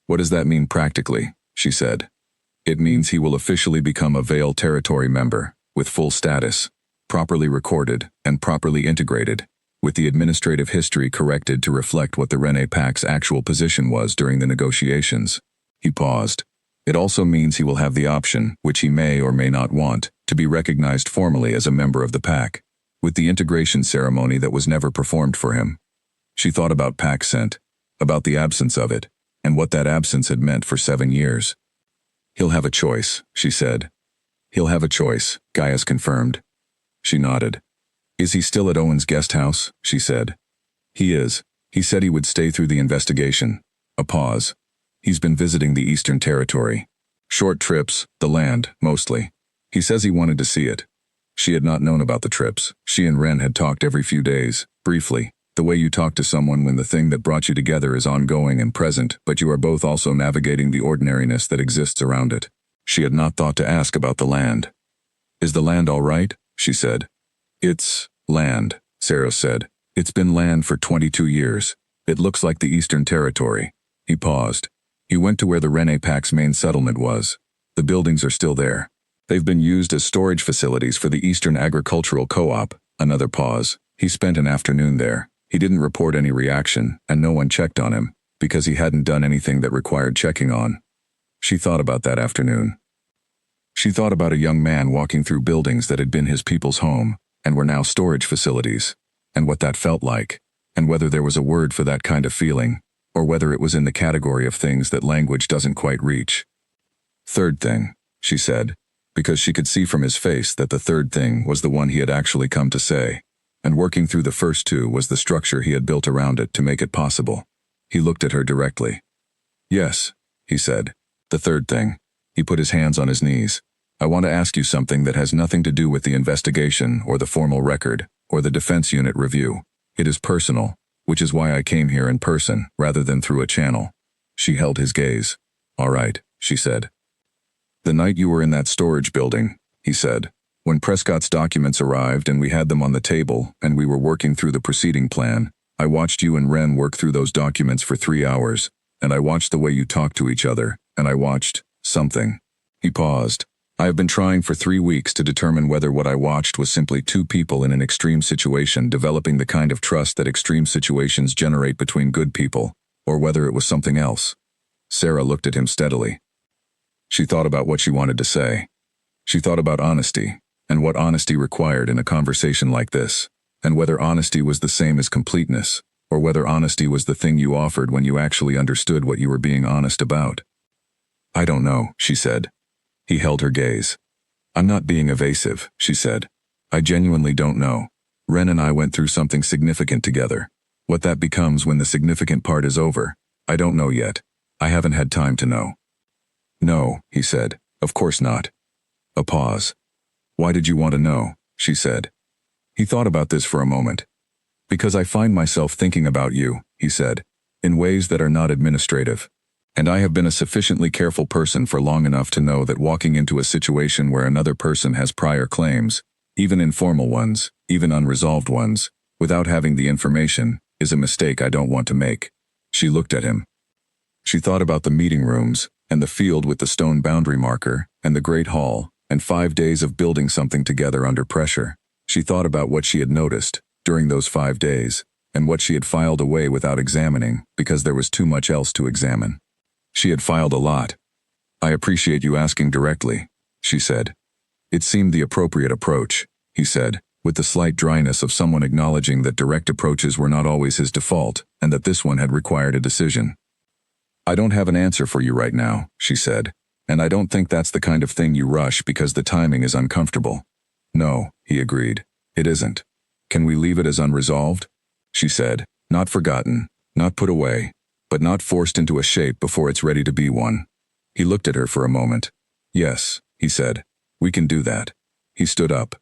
What does that mean practically? She said. It means he will officially become a Vale Territory member, with full status, properly recorded and properly integrated, with the administrative history corrected to reflect what the Rene Pac's actual position was during the negotiations. He paused. It also means he will have the option, which he may or may not want, to be recognized formally as a member of the PAC, with the integration ceremony that was never performed for him. She thought about PAC scent, about the absence of it, and what that absence had meant for 7 years. He'll have a choice, she said. He'll have a choice, Gaius confirmed. She nodded. Is he still at Owen's guest house? She said. He is. He said he would stay through the investigation. A pause. He's been visiting the Eastern Territory. Short trips, the land, mostly. He says he wanted to see it. She had not known about the trips. She and Ren had talked every few days, briefly, the way you talk to someone when the thing that brought you together is ongoing and present, but you are both also navigating the ordinariness that exists around it. She had not thought to ask about the land. Is the land all right? She said. It's land, Sarah said. It's been land for 22 years. It looks like the Eastern Territory. He paused. He went to where the Rene Pac's main settlement was. The buildings are still there. They've been used as storage facilities for the Eastern Agricultural Co-op. Another pause. He spent an afternoon there. He didn't report any reaction, and no one checked on him, because he hadn't done anything that required checking on. She thought about that afternoon. She thought about a young man walking through buildings that had been his people's home, and were now storage facilities, and what that felt like, and whether there was a word for that kind of feeling, or whether it was in the category of things that language doesn't quite reach. Third thing, she said, because she could see from his face that the third thing was the one he had actually come to say, and working through the first two was the structure he had built around it to make it possible. He looked at her directly. Yes, he said. The third thing. He put his hands on his knees. I want to ask you something that has nothing to do with the investigation or the formal record or the defense unit review. It is personal, which is why I came here in person rather than through a channel. She held his gaze. All right, she said. The night you were in that storage building, he said, when Prescott's documents arrived and we had them on the table and we were working through the proceeding plan, I watched you and Ren work through those documents for 3 hours, and I watched the way you talked to each other, and I watched something. He paused. I have been trying for 3 weeks to determine whether what I watched was simply two people in an extreme situation developing the kind of trust that extreme situations generate between good people, or whether it was something else. Sarah looked at him steadily. She thought about what she wanted to say. She thought about honesty, and what honesty required in a conversation like this, and whether honesty was the same as completeness, or whether honesty was the thing you offered when you actually understood what you were being honest about. I don't know, she said. He held her gaze. I'm not being evasive, she said. I genuinely don't know. Ren and I went through something significant together. What that becomes when the significant part is over, I don't know yet. I haven't had time to know. No, he said. Of course not. A pause. Why did you want to know? She said. He thought about this for a moment. Because I find myself thinking about you, he said, in ways that are not administrative. And I have been a sufficiently careful person for long enough to know that walking into a situation where another person has prior claims, even informal ones, even unresolved ones, without having the information, is a mistake I don't want to make. She looked at him. She thought about the meeting rooms, and the field with the stone boundary marker, and the great hall, and 5 days of building something together under pressure. She thought about what she had noticed during those 5 days, and what she had filed away without examining because there was too much else to examine. She had filed a lot. "I appreciate you asking directly," she said. It seemed the appropriate approach, he said, with the slight dryness of someone acknowledging that direct approaches were not always his default, and that this one had required a decision. "I don't have an answer for you right now," she said, "and I don't think that's the kind of thing you rush because the timing is uncomfortable." "No," he agreed, "it isn't. Can we leave it as unresolved?" she said, "not forgotten, not put away, but not forced into a shape before it's ready to be one." He looked at her for a moment. "Yes," he said, "we can do that." He stood up.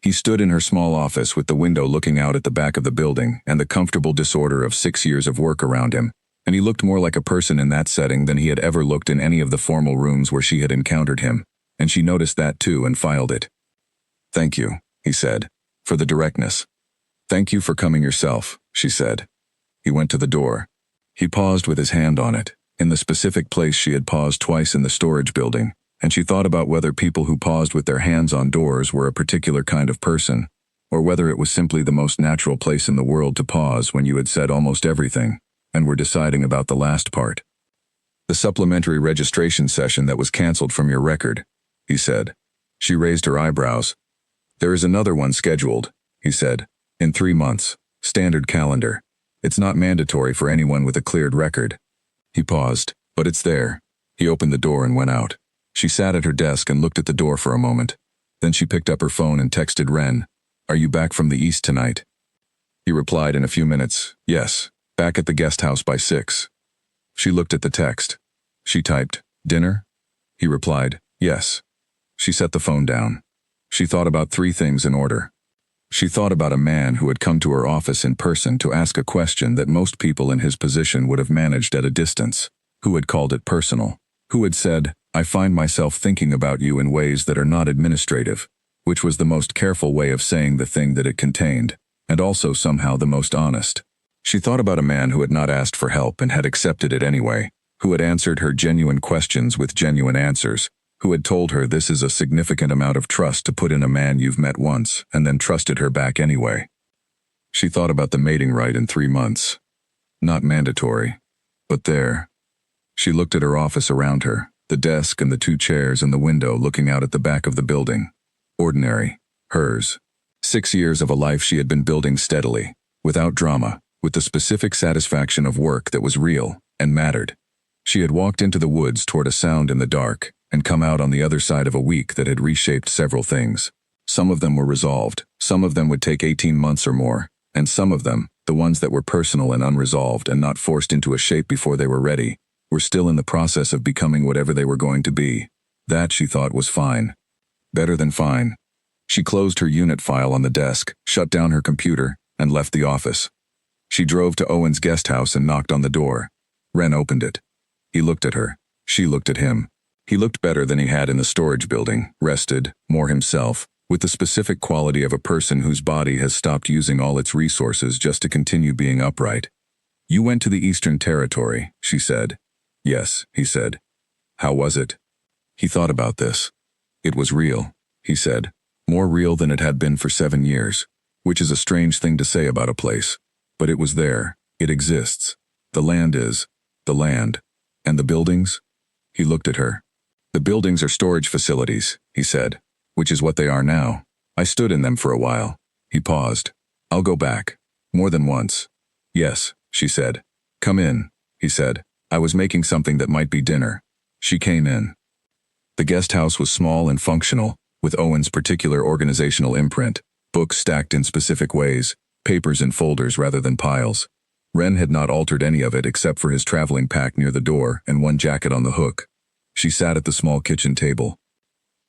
He stood in her small office with the window looking out at the back of the building and the comfortable disorder of 6 years of work around him, and he looked more like a person in that setting than he had ever looked in any of the formal rooms where she had encountered him, and she noticed that too and filed it. "Thank you," he said, "for the directness." "Thank you for coming yourself," she said. He went to the door. He paused with his hand on it, in the specific place she had paused twice in the storage building, and she thought about whether people who paused with their hands on doors were a particular kind of person, or whether it was simply the most natural place in the world to pause when you had said almost everything, and were deciding about the last part. "The supplementary registration session that was canceled from your record," he said. She raised her eyebrows. "There is another one scheduled," he said, "in 3 months, standard calendar. It's not mandatory for anyone with a cleared record." He paused, "But it's there." He opened the door and went out. She sat at her desk and looked at the door for a moment. Then she picked up her phone and texted Ren, "Are you back from the east tonight?" He replied in a few minutes, "Yes, back at the guest house by 6. She looked at the text. She typed, "Dinner?" He replied, "Yes." She set the phone down. She thought about 3 things in order. She thought about a man who had come to her office in person to ask a question that most people in his position would have managed at a distance, who had called it personal, who had said, "I find myself thinking about you in ways that are not administrative," which was the most careful way of saying the thing that it contained, and also somehow the most honest. She thought about a man who had not asked for help and had accepted it anyway, who had answered her genuine questions with genuine answers, who had told her this is a significant amount of trust to put in a man you've met once and then trusted her back anyway. She thought about the mating rite in 3 months. Not mandatory, but there. She looked at her office around her, the desk and the 2 chairs and the window looking out at the back of the building. Ordinary. Hers. 6 years of a life she had been building steadily, without drama, with the specific satisfaction of work that was real and mattered. She had walked into the woods toward a sound in the dark and come out on the other side of a week that had reshaped several things. Some of them were resolved, some of them would take 18 months or more, and some of them, the ones that were personal and unresolved and not forced into a shape before they were ready, were still in the process of becoming whatever they were going to be. That, she thought, was fine. Better than fine. She closed her unit file on the desk, shut down her computer, and left the office. She drove to Owen's guest house and knocked on the door. Ren opened it. He looked at her. She looked at him. He looked better than he had in the storage building, rested, more himself, with the specific quality of a person whose body has stopped using all its resources just to continue being upright. "You went to the Eastern Territory," she said. "Yes," he said. "How was it?" He thought about this. "It was real," he said. "More real than it had been for 7 years, which is a strange thing to say about a place. But it was there. It exists. The land is. The land. And the buildings?" He looked at her. "The buildings are storage facilities," he said, "which is what they are now. I stood in them for a while." He paused. "I'll go back. More than once." "Yes," she said. "Come in," he said. "I was making something that might be dinner." She came in. The guest house was small and functional, with Owen's particular organizational imprint, books stacked in specific ways, papers in folders rather than piles. Ren had not altered any of it except for his traveling pack near the door and one jacket on the hook. She sat at the small kitchen table.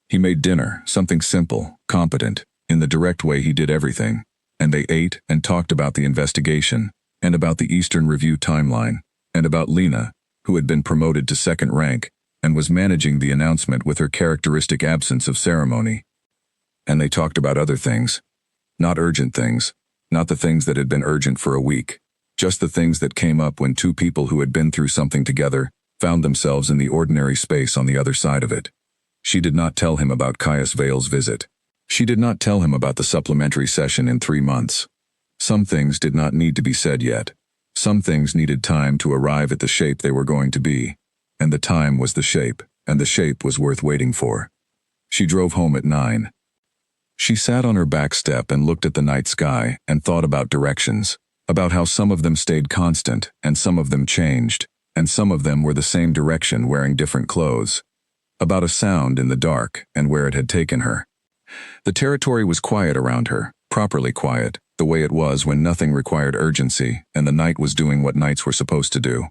He made dinner, something simple, competent, in the direct way he did everything, and they ate and talked about the investigation, and about the Eastern Review timeline, and about Lena, who had been promoted to 2nd rank, and was managing the announcement with her characteristic absence of ceremony. And they talked about other things. Not urgent things, not the things that had been urgent for a week, just the things that came up when 2 people who had been through something together found themselves in the ordinary space on the other side of it. She did not tell him about Caius Vale's visit. She did not tell him about the supplementary session in 3 months. Some things did not need to be said yet. Some things needed time to arrive at the shape they were going to be. And the time was the shape, and the shape was worth waiting for. She drove home at 9. She sat on her back step and looked at the night sky and thought about directions, about how some of them stayed constant and some of them changed, and some of them were the same direction wearing different clothes. About a sound in the dark and where it had taken her. The territory was quiet around her, properly quiet, the way it was when nothing required urgency and the night was doing what nights were supposed to do.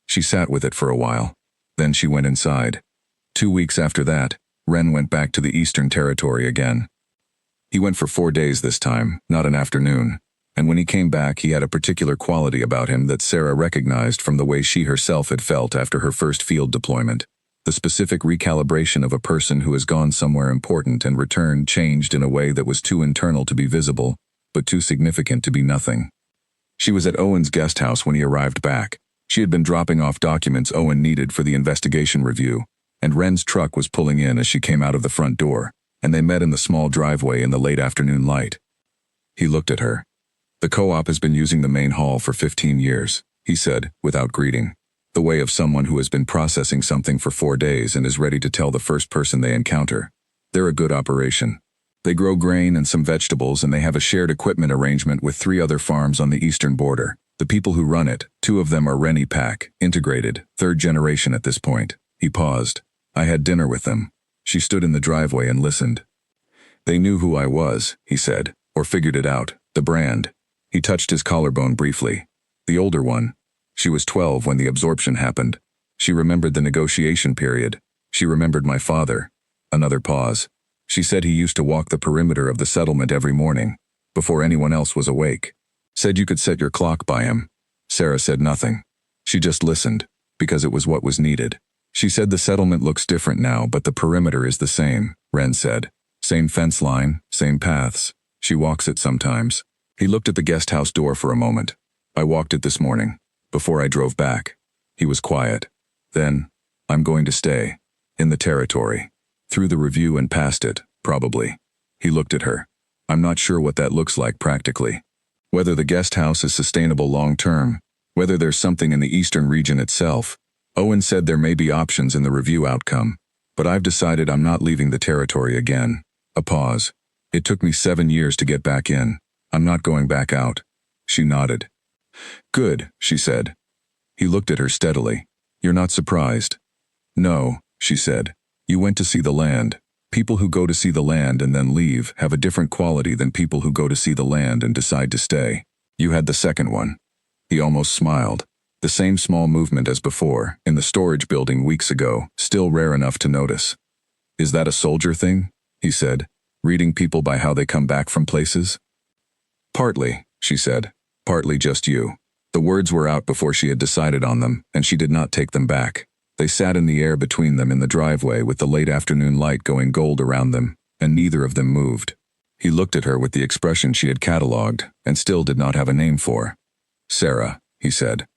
She sat with it for a while. Then she went inside. 2 weeks after that, Ren went back to the Eastern Territory again. He went for 4 days this time, not an afternoon, and when he came back he had a particular quality about him that Sarah recognized from the way she herself had felt after her first field deployment. The specific recalibration of a person who has gone somewhere important and returned changed in a way that was too internal to be visible, but too significant to be nothing. She was at Owen's guest house when he arrived back. She had been dropping off documents Owen needed for the investigation review, and Ren's truck was pulling in as she came out of the front door, and they met in the small driveway in the late afternoon light. He looked at her. "The co-op has been using the main hall for 15 years, he said, without greeting. The way of someone who has been processing something for 4 days and is ready to tell the first person they encounter. They're a good operation. They grow grain and some vegetables, and they have a shared equipment arrangement with 3 other farms on the eastern border. The people who run it, 2 of them are Rennie Pack, integrated, 3rd generation at this point." He paused. "I had dinner with them." She stood in the driveway and listened. "They knew who I was," he said, "or figured it out, the brand." He touched his collarbone briefly. "The older one. She was 12 when the absorption happened. She remembered the negotiation period. She remembered my father." Another pause. "She said he used to walk the perimeter of the settlement every morning, before anyone else was awake. Said you could set your clock by him." Sarah said nothing. She just listened, because it was what was needed. "She said the settlement looks different now, but the perimeter is the same," Ren said. "Same fence line, same paths. She walks it sometimes." He looked at the guest house door for a moment. "I walked it this morning, before I drove back." He was quiet. Then, "I'm going to stay. In the territory. Through the review and past it, probably." He looked at her. "I'm not sure what that looks like practically. Whether the guest house is sustainable long-term, whether there's something in the eastern region itself. Owen said there may be options in the review outcome, but I've decided I'm not leaving the territory again." A pause. "It took me 7 years to get back in. I'm not going back out." She nodded. "Good," she said. He looked at her steadily. "You're not surprised?" "No," she said. "You went to see the land. People who go to see the land and then leave have a different quality than people who go to see the land and decide to stay. You had the second one." He almost smiled. The same small movement as before, in the storage building weeks ago, still rare enough to notice. "Is that a soldier thing?" he said. "Reading people by how they come back from places?" "Partly," she said. "Partly just you." The words were out before she had decided on them, and she did not take them back. They sat in the air between them in the driveway with the late afternoon light going gold around them, and neither of them moved. He looked at her with the expression she had catalogued, and still did not have a name for. "Sarah," he said.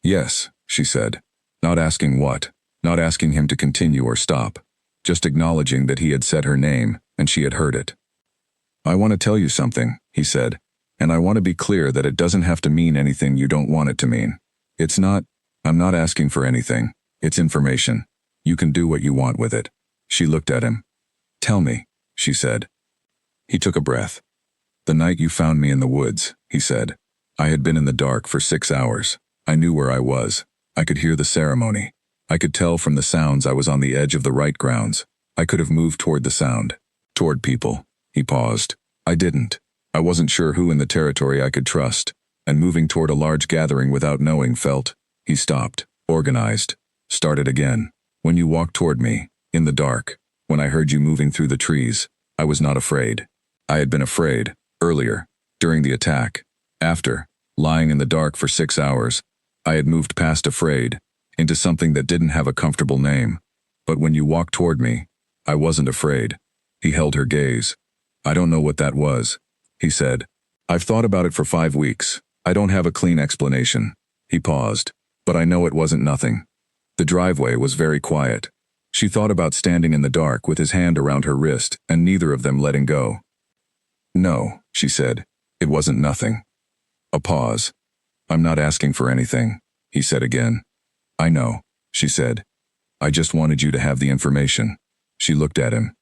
"Yes," she said. Not asking what, not asking him to continue or stop. Just acknowledging that he had said her name, and she had heard it. "I want to tell you something," he said. "And I want to be clear that it doesn't have to mean anything you don't want it to mean. I'm not asking for anything. It's information. You can do what you want with it." She looked at him. "Tell me," she said. He took a breath. "The night you found me in the woods," he said. "I had been in the dark for 6 hours. I knew where I was. I could hear the ceremony. I could tell from the sounds I was on the edge of the Rite grounds. I could have moved toward the sound. Toward people." He paused. "I didn't. I wasn't sure who in the territory I could trust, and moving toward a large gathering without knowing felt." He stopped, organized, started again. "When you walked toward me, in the dark, when I heard you moving through the trees, I was not afraid. I had been afraid, earlier, during the attack. After, lying in the dark for 6 hours, I had moved past afraid, into something that didn't have a comfortable name. But when you walked toward me, I wasn't afraid." He held her gaze. "I don't know what that was," he said. "I've thought about it for 5 weeks. I don't have a clean explanation." He paused. "But I know it wasn't nothing." The driveway was very quiet. She thought about standing in the dark with his hand around her wrist and neither of them letting go. "No," she said. "It wasn't nothing." A pause. "I'm not asking for anything," he said again. "I know," she said. "I just wanted you to have the information." She looked at him.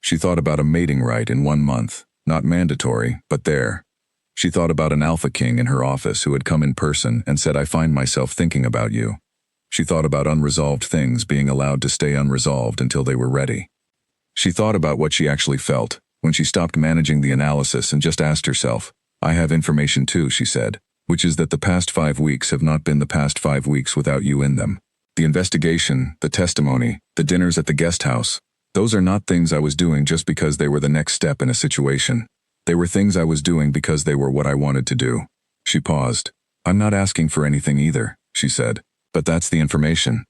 She thought about a mating rite in 1 month, not mandatory, but there. She thought about an alpha king in her office who had come in person and said, "I find myself thinking about you." She thought about unresolved things being allowed to stay unresolved until they were ready. She thought about what she actually felt when she stopped managing the analysis and just asked herself, "I have information too," she said, "which is that the past 5 weeks have not been the past 5 weeks without you in them. The investigation, the testimony, the dinners at the guest house, those are not things I was doing just because they were the next step in a situation. They were things I was doing because they were what I wanted to do." She paused. "I'm not asking for anything either," she said, "but that's the information."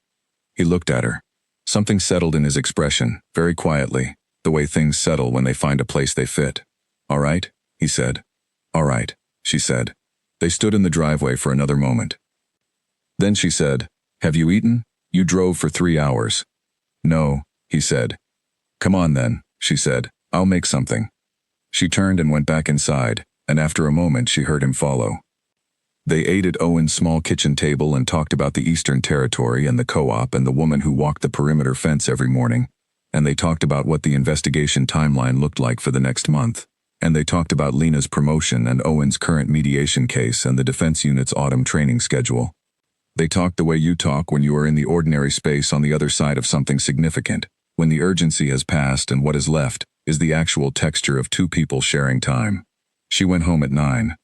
He looked at her. Something settled in his expression, very quietly, the way things settle when they find a place they fit. "All right," he said. "All right," she said. They stood in the driveway for another moment. Then she said, "Have you eaten? You drove for 3 hours." "No," he said. "Come on then," she said. "I'll make something." She turned and went back inside, and after a moment she heard him follow. They ate at Owen's small kitchen table and talked about the Eastern Territory and the co-op and the woman who walked the perimeter fence every morning, and they talked about what the investigation timeline looked like for the next month, and they talked about Lena's promotion and Owen's current mediation case and the defense unit's autumn training schedule. They talked the way you talk when you are in the ordinary space on the other side of something significant, when the urgency has passed and what is left is the actual texture of 2 people sharing time. She went home at 9.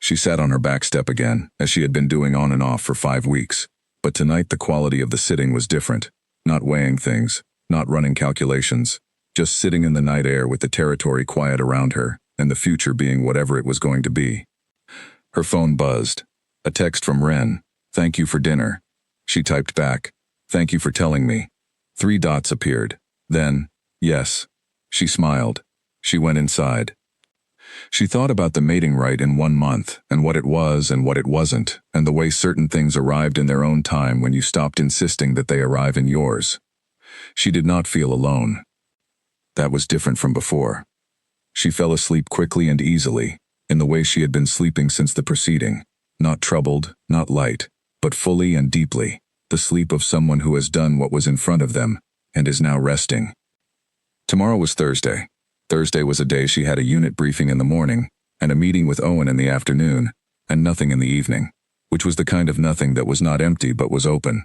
She sat on her back step again, as she had been doing on and off for 5 weeks. But tonight the quality of the sitting was different. Not weighing things, not running calculations, just sitting in the night air with the territory quiet around her, and the future being whatever it was going to be. Her phone buzzed. A text from Ren. "Thank you for dinner." She typed back, "Thank you for telling me." 3 dots appeared. Then, "Yes." She smiled. She went inside. She thought about the mating rite in 1 month, and what it was and what it wasn't, and the way certain things arrived in their own time when you stopped insisting that they arrive in yours. She did not feel alone. That was different from before. She fell asleep quickly and easily, in the way she had been sleeping since the proceeding, not troubled, not light, but fully and deeply, the sleep of someone who has done what was in front of them, and is now resting. Tomorrow was Thursday. Thursday was a day she had a unit briefing in the morning, and a meeting with Owen in the afternoon, and nothing in the evening, which was the kind of nothing that was not empty but was open.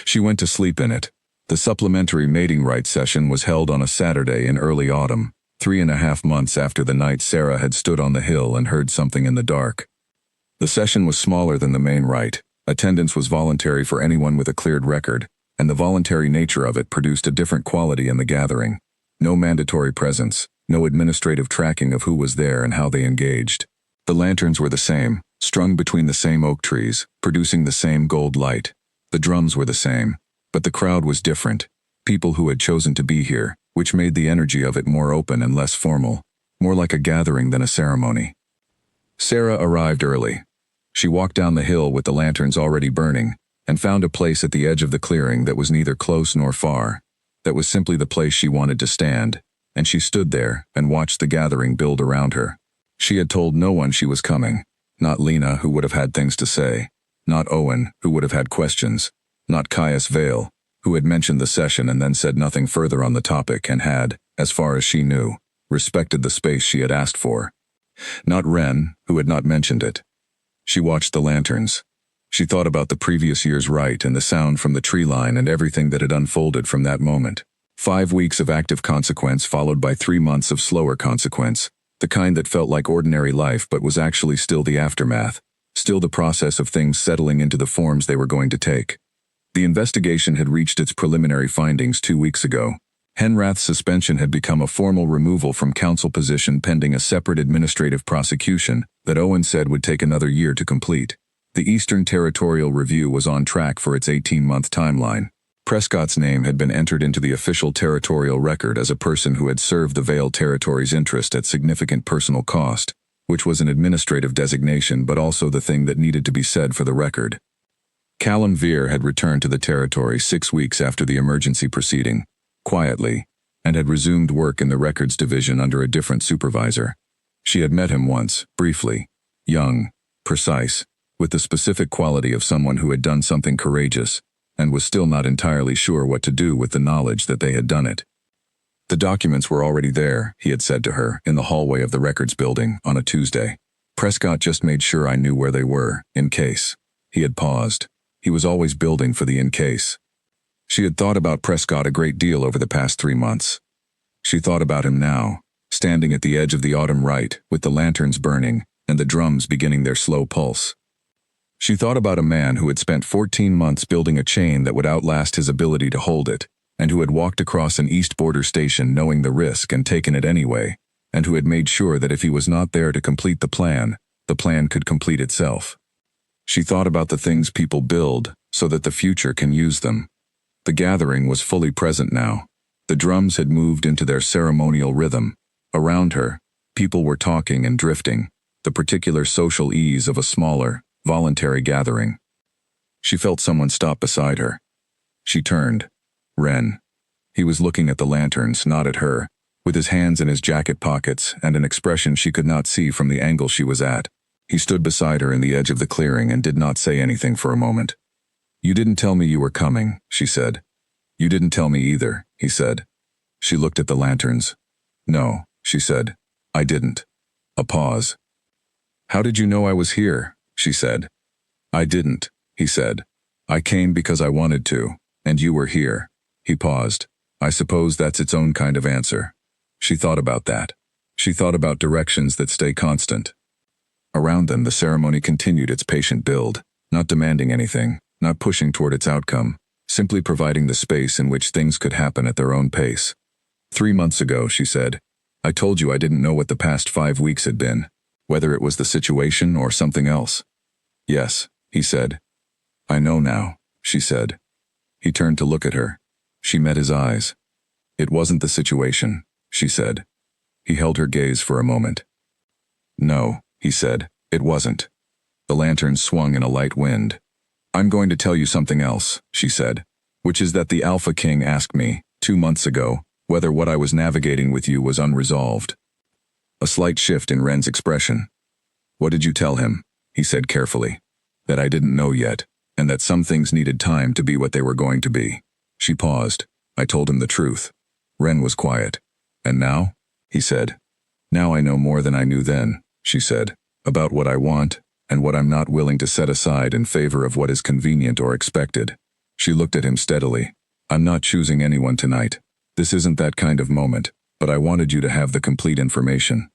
She went to sleep in it. The supplementary mating rite session was held on a Saturday in early autumn, 3.5 months after the night Sarah had stood on the hill and heard something in the dark. The session was smaller than the main rite. Attendance was voluntary for anyone with a cleared record, and the voluntary nature of it produced a different quality in the gathering. No mandatory presence, no administrative tracking of who was there and how they engaged. The lanterns were the same, strung between the same oak trees, producing the same gold light. The drums were the same, but the crowd was different. People who had chosen to be here, which made the energy of it more open and less formal, more like a gathering than a ceremony. Sarah arrived early. She walked down the hill with the lanterns already burning, and found a place at the edge of the clearing that was neither close nor far. That was simply the place she wanted to stand, and she stood there and watched the gathering build around her. She had told no one she was coming, not Lena, who would have had things to say, not Owen, who would have had questions, not Caius Vale, who had mentioned the session and then said nothing further on the topic and had, as far as she knew, respected the space she had asked for. Not Ren, who had not mentioned it. She watched the lanterns. She thought about the previous year's rite and the sound from the tree line and everything that had unfolded from that moment. 5 weeks of active consequence followed by 3 months of slower consequence, the kind that felt like ordinary life but was actually still the aftermath, still the process of things settling into the forms they were going to take. The investigation had reached its preliminary findings 2 weeks ago. Henrath's suspension had become a formal removal from counsel position pending a separate administrative prosecution that Owen said would take another year to complete. The Eastern Territorial Review was on track for its 18-month timeline. Prescott's name had been entered into the official territorial record as a person who had served the Vale Territory's interest at significant personal cost, which was an administrative designation but also the thing that needed to be said for the record. Callum Veer had returned to the territory 6 weeks after the emergency proceeding, quietly, and had resumed work in the records division under a different supervisor. She had met him once, briefly, young, precise, with the specific quality of someone who had done something courageous, and was still not entirely sure what to do with the knowledge that they had done it. The documents were already there, he had said to her, in the hallway of the records building, on a Tuesday. Prescott just made sure I knew where they were, in case. He had paused. He was always building for the in case. She had thought about Prescott a great deal over the past 3 months. She thought about him now, standing at the edge of the autumn Rite, with the lanterns burning, and the drums beginning their slow pulse. She thought about a man who had spent 14 months building a chain that would outlast his ability to hold it, and who had walked across an East Border station knowing the risk and taken it anyway, and who had made sure that if he was not there to complete the plan could complete itself. She thought about the things people build so that the future can use them. The gathering was fully present now. The drums had moved into their ceremonial rhythm. Around her, people were talking and drifting, the particular social ease of a smaller, voluntary gathering. She felt someone stop beside her. She turned. Ren. He was looking at the lanterns, not at her, with his hands in his jacket pockets and an expression she could not see from the angle she was at. He stood beside her in the edge of the clearing and did not say anything for a moment. "You didn't tell me you were coming," she said. "You didn't tell me either," he said. She looked at the lanterns. "No," she said. "I didn't." A pause. "How did you know I was here?" she said. "I didn't," he said. "I came because I wanted to, and you were here." He paused. "I suppose that's its own kind of answer." She thought about that. She thought about directions that stay constant. Around them, the ceremony continued its patient build, not demanding anything, not pushing toward its outcome, simply providing the space in which things could happen at their own pace. 3 months ago, she said, "I told you I didn't know what the past 5 weeks had been, whether it was the situation or something else." "Yes," he said. "I know now," she said. He turned to look at her. She met his eyes. "It wasn't the situation," she said. He held her gaze for a moment. "No," he said, "it wasn't." The lantern swung in a light wind. "I'm going to tell you something else," she said, "which is that the Alpha King asked me, 2 months ago, whether what I was navigating with you was unresolved." A slight shift in Ren's expression. "What did you tell him?" he said carefully. "That I didn't know yet, and that some things needed time to be what they were going to be." She paused. "I told him the truth." Ren was quiet. "And now?" he said. "Now I know more than I knew then," she said, "about what I want and what I'm not willing to set aside in favor of what is convenient or expected." She looked at him steadily. "I'm not choosing anyone tonight. This isn't that kind of moment, but I wanted you to have the complete information."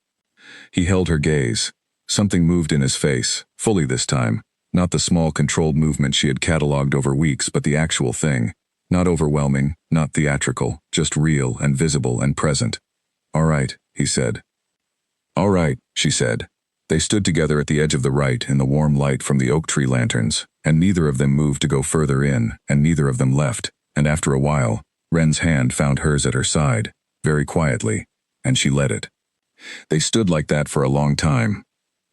He held her gaze. Something moved in his face, fully this time, not the small controlled movement she had catalogued over weeks, but the actual thing. Not overwhelming, not theatrical, just real and visible and present. "All right," he said. "All right," she said. They stood together at the edge of the Rite in the warm light from the oak tree lanterns, and neither of them moved to go further in, and neither of them left, and after a while, Ren's hand found hers at her side, very quietly, and she let it. They stood like that for a long time.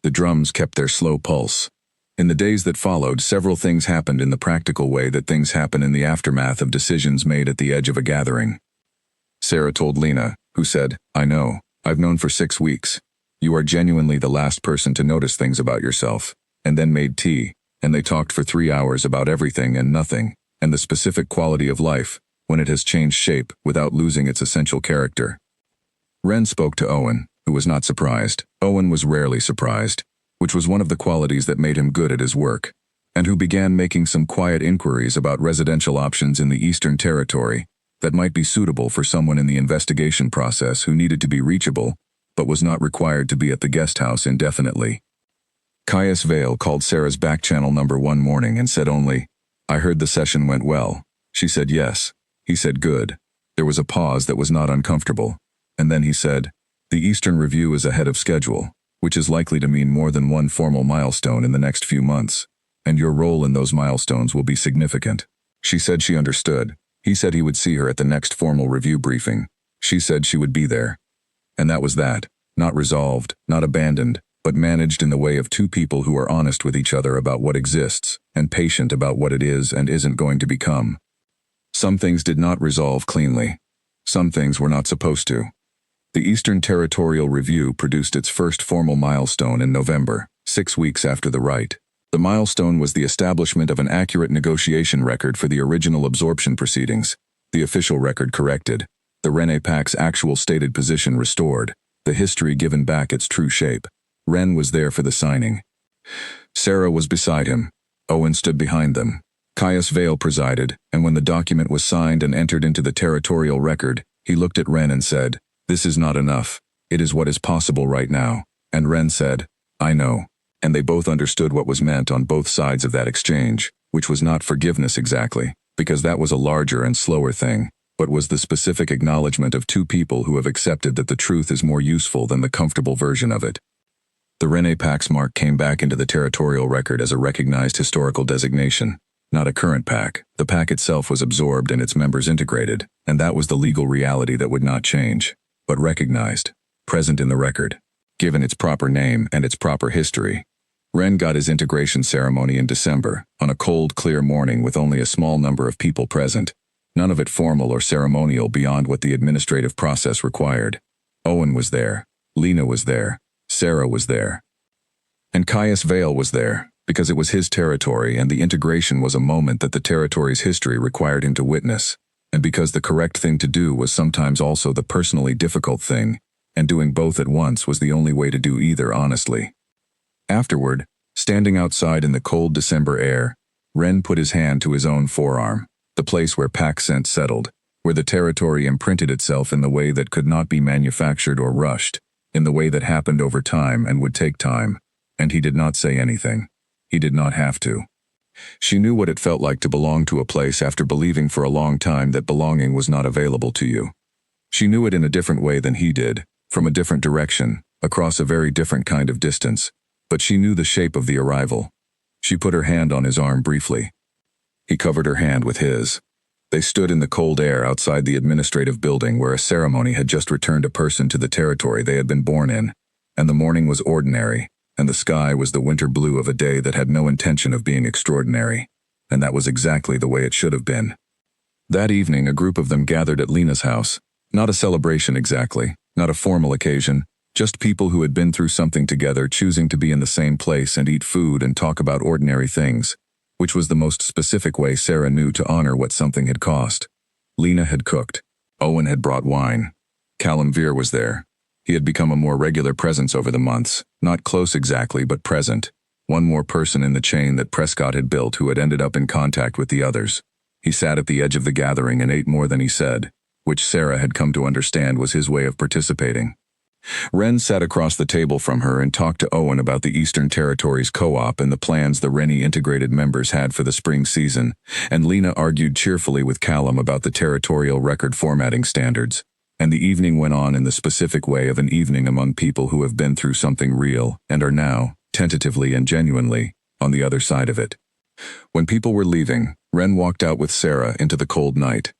The drums kept their slow pulse. In the days that followed, several things happened in the practical way that things happen in the aftermath of decisions made at the edge of a gathering. Sarah told Lena, who said, "I know, I've known for 6 weeks. You are genuinely the last person to notice things about yourself," and then made tea, and they talked for 3 hours about everything and nothing, and the specific quality of life, when it has changed shape without losing its essential character. Ren spoke to Owen, who was not surprised. Owen was rarely surprised, which was one of the qualities that made him good at his work, and who began making some quiet inquiries about residential options in the Eastern Territory that might be suitable for someone in the investigation process who needed to be reachable, but was not required to be at the guest house indefinitely. Caius Vale called Sarah's back channel number one morning and said only, "I heard the session went well." She said yes. He said good. There was a pause that was not uncomfortable, and then he said, "The Eastern Review is ahead of schedule, which is likely to mean more than one formal milestone in the next few months, and your role in those milestones will be significant." She said she understood. He said he would see her at the next formal review briefing. She said she would be there. And that was that. Not resolved, not abandoned, but managed in the way of two people who are honest with each other about what exists, and patient about what it is and isn't going to become. Some things did not resolve cleanly. Some things were not supposed to. The Eastern Territorial Review produced its first formal milestone in November, 6 weeks after the Rite. The milestone was the establishment of an accurate negotiation record for the original absorption proceedings, the official record corrected, the Rene Pac's actual stated position restored, the history given back its true shape. Ren was there for the signing. Sarah was beside him. Owen stood behind them. Caius Vale presided, and when the document was signed and entered into the territorial record, he looked at Ren and said, "This is not enough. It is what is possible right now." And Ren said, "I know." And they both understood what was meant on both sides of that exchange, which was not forgiveness exactly, because that was a larger and slower thing, but was the specific acknowledgement of two people who have accepted that the truth is more useful than the comfortable version of it. The Rene Pac's mark came back into the territorial record as a recognized historical designation, not a current pack. The pack itself was absorbed and its members integrated, and that was the legal reality that would not change, but recognized, present in the record, given its proper name and its proper history. Ren got his integration ceremony in December, on a cold, clear morning with only a small number of people present, none of it formal or ceremonial beyond what the administrative process required. Owen was there, Lena was there, Sarah was there. And Caius Vale was there, because it was his territory and the integration was a moment that the territory's history required him to witness, and because the correct thing to do was sometimes also the personally difficult thing, and doing both at once was the only way to do either honestly. Afterward, standing outside in the cold December air, Ren put his hand to his own forearm, the place where pack scent settled, where the territory imprinted itself in the way that could not be manufactured or rushed, in the way that happened over time and would take time, and he did not say anything. He did not have to. She knew what it felt like to belong to a place after believing for a long time that belonging was not available to you. She knew it in a different way than he did, from a different direction, across a very different kind of distance, but she knew the shape of the arrival. She put her hand on his arm briefly. He covered her hand with his. They stood in the cold air outside the administrative building where a ceremony had just returned a person to the territory they had been born in, and the morning was ordinary, and the sky was the winter blue of a day that had no intention of being extraordinary, and that was exactly the way it should have been. That evening a group of them gathered at Lena's house, not a celebration exactly, not a formal occasion, just people who had been through something together choosing to be in the same place and eat food and talk about ordinary things, which was the most specific way Sarah knew to honor what something had cost. Lena had cooked. Owen had brought wine. Callum Veer was there. He had become a more regular presence over the months, not close exactly but present, one more person in the chain that Prescott had built who had ended up in contact with the others. He sat at the edge of the gathering and ate more than he said, which Sarah had come to understand was his way of participating. Ren sat across the table from her and talked to Owen about the Eastern Territories Co-op and the plans the Rennie integrated members had for the spring season, and Lena argued cheerfully with Callum about the territorial record formatting standards, and the evening went on in the specific way of an evening among people who have been through something real and are now, tentatively and genuinely, on the other side of it. When people were leaving, Ren walked out with Sarah into the cold night.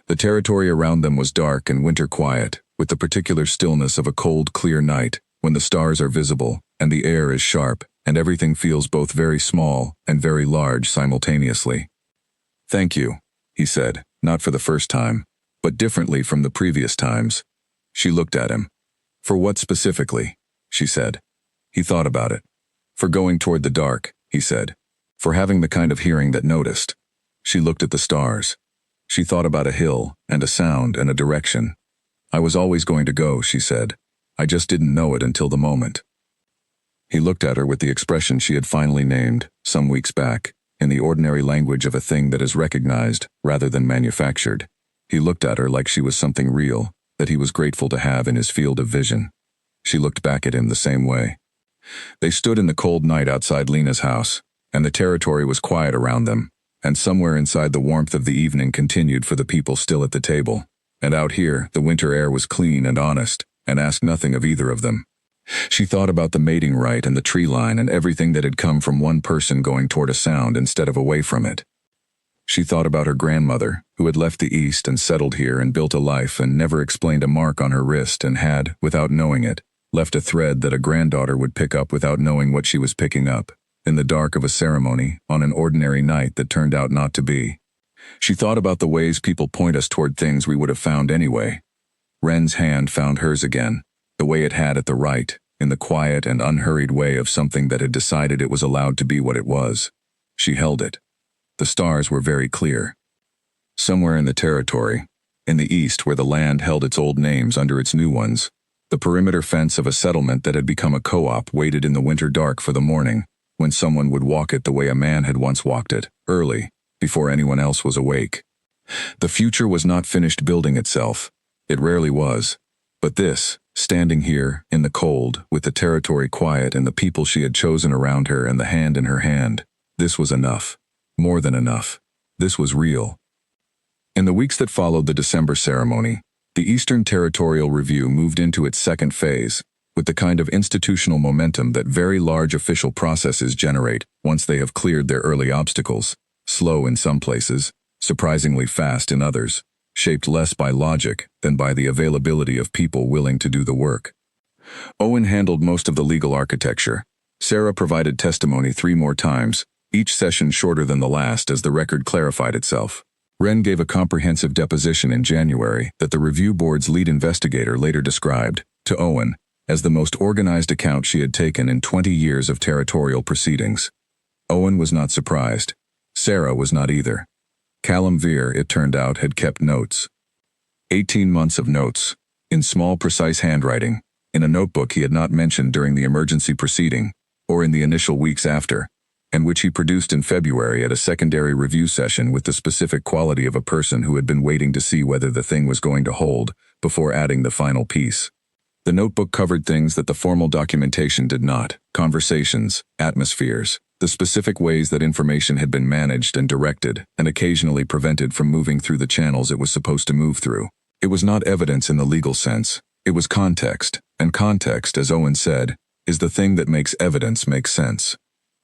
The territory around them was dark and winter quiet, with the particular stillness of a cold, clear night, when the stars are visible, and the air is sharp, and everything feels both very small and very large simultaneously. "Thank you," he said, not for the first time, but differently from the previous times. She looked at him. "For what specifically?" she said. He thought about it. "For going toward the dark," he said. "For having the kind of hearing that noticed." She looked at the stars. She thought about a hill, and a sound, and a direction. "I was always going to go," she said. "I just didn't know it until the moment." He looked at her with the expression she had finally named, some weeks back, in the ordinary language of a thing that is recognized, rather than manufactured. He looked at her like she was something real, that he was grateful to have in his field of vision. She looked back at him the same way. They stood in the cold night outside Lena's house, and the territory was quiet around them, and somewhere inside the warmth of the evening continued for the people still at the table. And out here, the winter air was clean and honest, and asked nothing of either of them. She thought about the mating rite and the tree line and everything that had come from one person going toward a sound instead of away from it. She thought about her grandmother, who had left the East and settled here and built a life and never explained a mark on her wrist and had, without knowing it, left a thread that a granddaughter would pick up without knowing what she was picking up, in the dark of a ceremony, on an ordinary night that turned out not to be. She thought about the ways people point us toward things we would have found anyway. Wren's hand found hers again, the way it had at the Rite, in the quiet and unhurried way of something that had decided it was allowed to be what it was. She held it. The stars were very clear. Somewhere in the territory, in the east where the land held its old names under its new ones, the perimeter fence of a settlement that had become a co-op waited in the winter dark for the morning, when someone would walk it the way a man had once walked it, early, before anyone else was awake. The future was not finished building itself. It rarely was. But this, standing here, in the cold, with the territory quiet and the people she had chosen around her and the hand in her hand, this was enough. More than enough. This was real. In the weeks that followed the December ceremony, the Eastern Territorial Review moved into its second phase, with the kind of institutional momentum that very large official processes generate once they have cleared their early obstacles, slow in some places, surprisingly fast in others, shaped less by logic than by the availability of people willing to do the work. Owen handled most of the legal architecture. Sarah provided testimony 3 more times, each session shorter than the last as the record clarified itself. Wren gave a comprehensive deposition in January that the review board's lead investigator later described, to Owen, as the most organized account she had taken in 20 years of territorial proceedings. Owen was not surprised. Sarah was not either. Callum Veer, it turned out, had kept notes. 18 months of notes, in small precise handwriting, in a notebook he had not mentioned during the emergency proceeding, or in the initial weeks after, and which he produced in February at a secondary review session with the specific quality of a person who had been waiting to see whether the thing was going to hold before adding the final piece. The notebook covered things that the formal documentation did not: conversations, atmospheres, the specific ways that information had been managed and directed, and occasionally prevented from moving through the channels it was supposed to move through. It was not evidence in the legal sense. It was context, and context, as Owen said, is the thing that makes evidence make sense.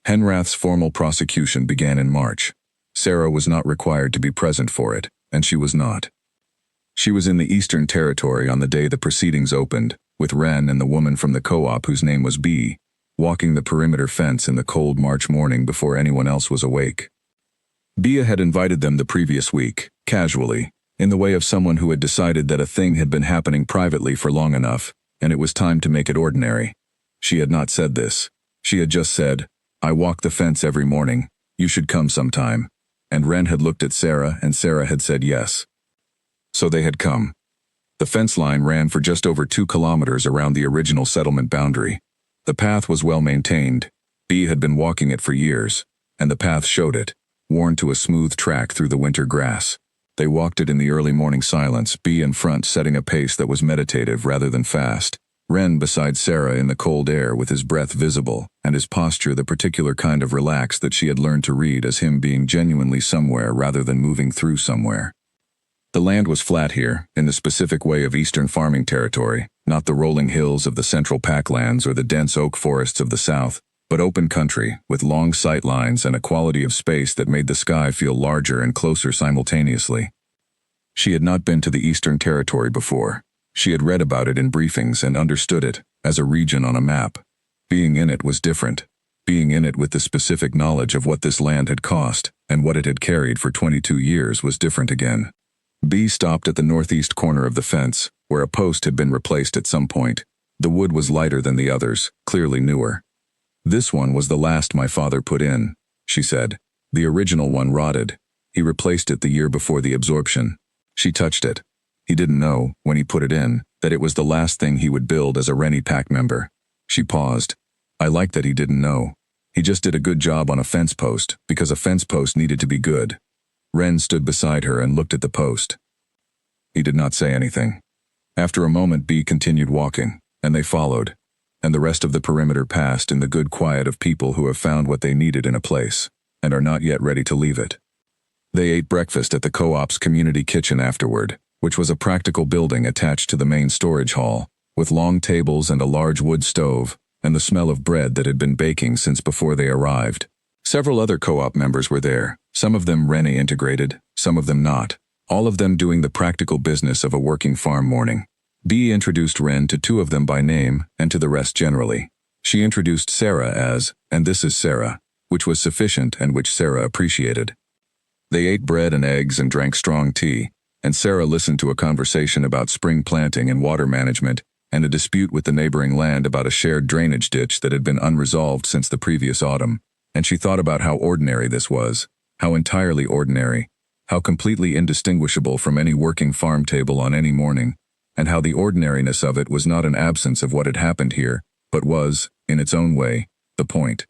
Henrath's formal prosecution began in March. Sarah was not required to be present for it, and she was not. She was in the Eastern Territory on the day the proceedings opened, with Wren and the woman from the co-op whose name was B, walking the perimeter fence in the cold March morning before anyone else was awake. Bia had invited them the previous week, casually, in the way of someone who had decided that a thing had been happening privately for long enough, and it was time to make it ordinary. She had not said this. She had just said, "I walk the fence every morning. You should come sometime." And Wren had looked at Sarah, and Sarah had said yes. So they had come. The fence line ran for just over 2 kilometers around the original settlement boundary. The path was well maintained. B had been walking it for years, and the path showed it, worn to a smooth track through the winter grass. They walked it in the early morning silence, B in front setting a pace that was meditative rather than fast. Wren beside Sarah in the cold air with his breath visible, and his posture the particular kind of relaxed that she had learned to read as him being genuinely somewhere rather than moving through somewhere. The land was flat here, in the specific way of eastern farming territory, not the rolling hills of the central packlands or the dense oak forests of the south, but open country, with long sight lines and a quality of space that made the sky feel larger and closer simultaneously. She had not been to the Eastern Territory before. She had read about it in briefings and understood it, as a region on a map. Being in it was different. Being in it with the specific knowledge of what this land had cost, and what it had carried for 22 years was different again. B stopped at the northeast corner of the fence, where a post had been replaced at some point. The wood was lighter than the others, clearly newer. "This one was the last my father put in," she said. "The original one rotted. He replaced it the year before the absorption." She touched it. He didn't know, when he put it in, that it was the last thing he would build as a Rennie Pack member. She paused. I liked that he didn't know. He just did a good job on a fence post, because a fence post needed to be good. Wren stood beside her and looked at the post. He did not say anything. After a moment B continued walking, and they followed, and the rest of the perimeter passed in the good quiet of people who have found what they needed in a place, and are not yet ready to leave it. They ate breakfast at the co-op's community kitchen afterward, which was a practical building attached to the main storage hall, with long tables and a large wood stove, and the smell of bread that had been baking since before they arrived. Several other co-op members were there, some of them Rennie integrated, some of them not, all of them doing the practical business of a working farm morning. B introduced Ren to two of them by name and to the rest generally. She introduced Sarah as, "And this is Sarah," which was sufficient and which Sarah appreciated. They ate bread and eggs and drank strong tea, and Sarah listened to a conversation about spring planting and water management, and a dispute with the neighboring land about a shared drainage ditch that had been unresolved since the previous autumn, and she thought about how ordinary this was, how entirely ordinary, how completely indistinguishable from any working farm table on any morning, and how the ordinariness of it was not an absence of what had happened here, but was, in its own way, the point.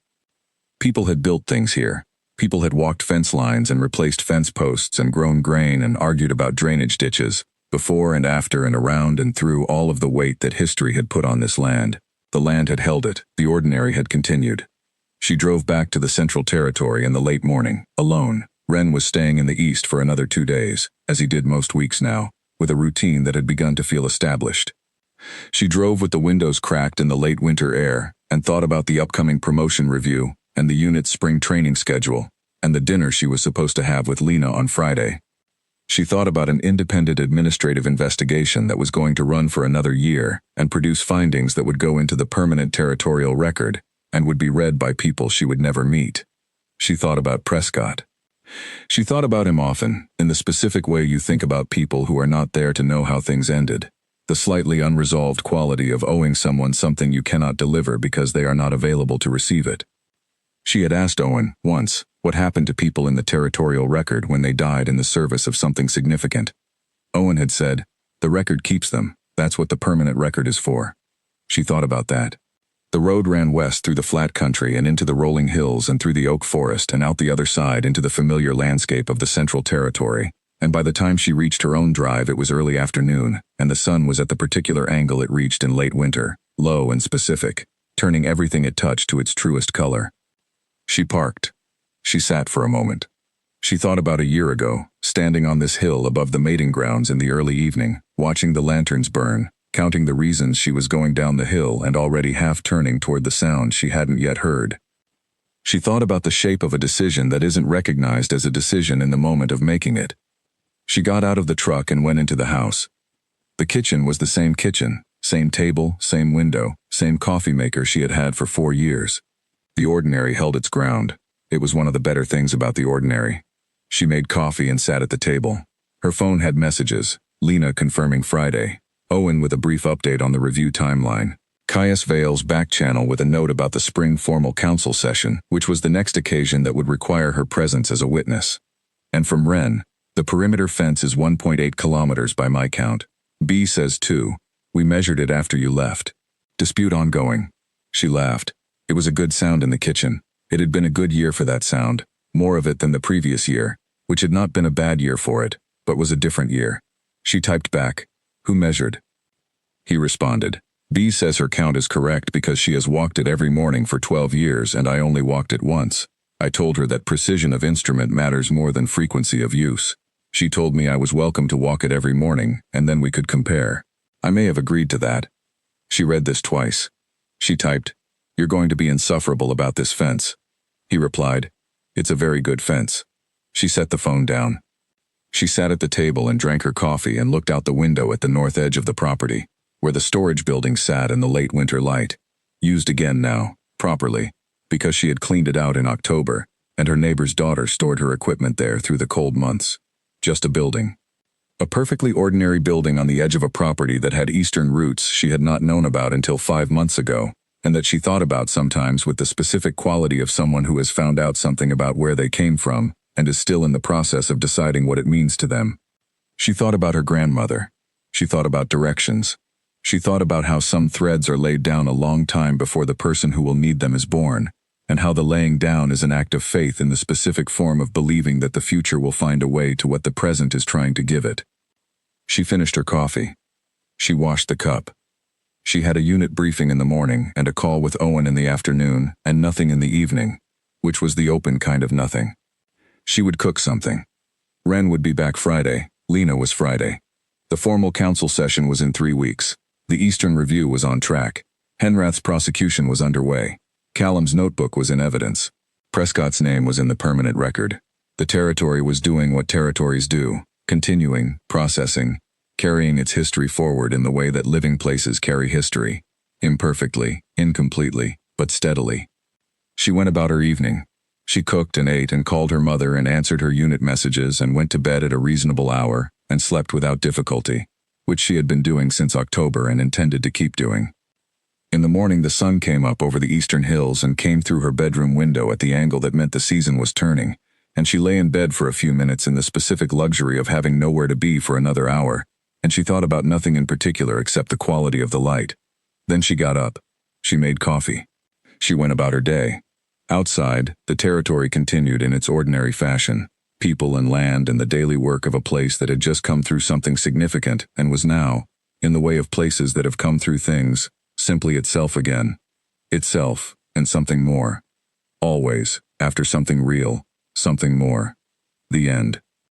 People had built things here. People had walked fence lines and replaced fence posts and grown grain and argued about drainage ditches, before and after and around and through all of the weight that history had put on this land. The land had held it, the ordinary had continued. She drove back to the Central Territory in the late morning, alone. Ren was staying in the east for another 2 days, as he did most weeks now, with a routine that had begun to feel established. She drove with the windows cracked in the late winter air, and thought about the upcoming promotion review, and the unit's spring training schedule, and the dinner she was supposed to have with Lena on Friday. She thought about an independent administrative investigation that was going to run for another year and produce findings that would go into the permanent territorial record and would be read by people she would never meet. She thought about Prescott. She thought about him often, in the specific way you think about people who are not there to know how things ended, the slightly unresolved quality of owing someone something you cannot deliver because they are not available to receive it. She had asked Owen, once, what happened to people in the territorial record when they died in the service of something significant. Owen had said, "The record keeps them, that's what the permanent record is for." She thought about that. The road ran west through the flat country and into the rolling hills and through the oak forest and out the other side into the familiar landscape of the Central Territory, and by the time she reached her own drive it was early afternoon, and the sun was at the particular angle it reached in late winter, low and specific, turning everything it touched to its truest color. She parked. She sat for a moment. She thought about a year ago, standing on this hill above the mating grounds in the early evening, watching the lanterns burn, counting the reasons she was going down the hill and already half turning toward the sound she hadn't yet heard. She thought about the shape of a decision that isn't recognized as a decision in the moment of making it. She got out of the truck and went into the house. The kitchen was the same kitchen, same table, same window, same coffee maker she had had for 4 years. The ordinary held its ground. It was one of the better things about the ordinary. She made coffee and sat at the table. Her phone had messages, Lena confirming Friday, Owen with a brief update on the review timeline, Caius Vale's back channel with a note about the spring formal council session, which was the next occasion that would require her presence as a witness. And from Ren, the perimeter fence is 1.8 kilometers by my count. B says 2. We measured it after you left. Dispute ongoing. She laughed. It was a good sound in the kitchen. It had been a good year for that sound, more of it than the previous year, which had not been a bad year for it, but was a different year. She typed back, "Who measured?" He responded, "B says her count is correct because she has walked it every morning for 12 years and I only walked it once. I told her that precision of instrument matters more than frequency of use. She told me I was welcome to walk it every morning and then we could compare. I may have agreed to that." She read this twice. She typed, "You're going to be insufferable about this fence." He replied, "It's a very good fence." She set the phone down. She sat at the table and drank her coffee and looked out the window at the north edge of the property, where the storage building sat in the late winter light. Used again now, properly, because she had cleaned it out in October, and her neighbor's daughter stored her equipment there through the cold months. Just a building. A perfectly ordinary building on the edge of a property that had eastern roots she had not known about until 5 months ago, and that she thought about sometimes with the specific quality of someone who has found out something about where they came from and is still in the process of deciding what it means to them. She thought about her grandmother. She thought about directions. She thought about how some threads are laid down a long time before the person who will need them is born, and how the laying down is an act of faith in the specific form of believing that the future will find a way to what the present is trying to give it. She finished her coffee. She washed the cup. She had a unit briefing in the morning and a call with Owen in the afternoon and nothing in the evening, which was the open kind of nothing. She would cook something. Ren would be back Friday. Lena was Friday. The formal council session was in 3 weeks. The Eastern Review was on track. Henrath's prosecution was underway. Callum's notebook was in evidence. Prescott's name was in the permanent record. The territory was doing what territories do, continuing, processing, carrying its history forward in the way that living places carry history. Imperfectly, incompletely, but steadily. She went about her evening. She cooked and ate and called her mother and answered her unit messages and went to bed at a reasonable hour and slept without difficulty, which she had been doing since October and intended to keep doing. In the morning the sun came up over the eastern hills and came through her bedroom window at the angle that meant the season was turning, and she lay in bed for a few minutes in the specific luxury of having nowhere to be for another hour, and she thought about nothing in particular except the quality of the light. Then she got up. She made coffee. She went about her day. Outside, the territory continued in its ordinary fashion, people and land and the daily work of a place that had just come through something significant and was now, in the way of places that have come through things, simply itself again. Itself, and something more. Always, after something real, something more. The end.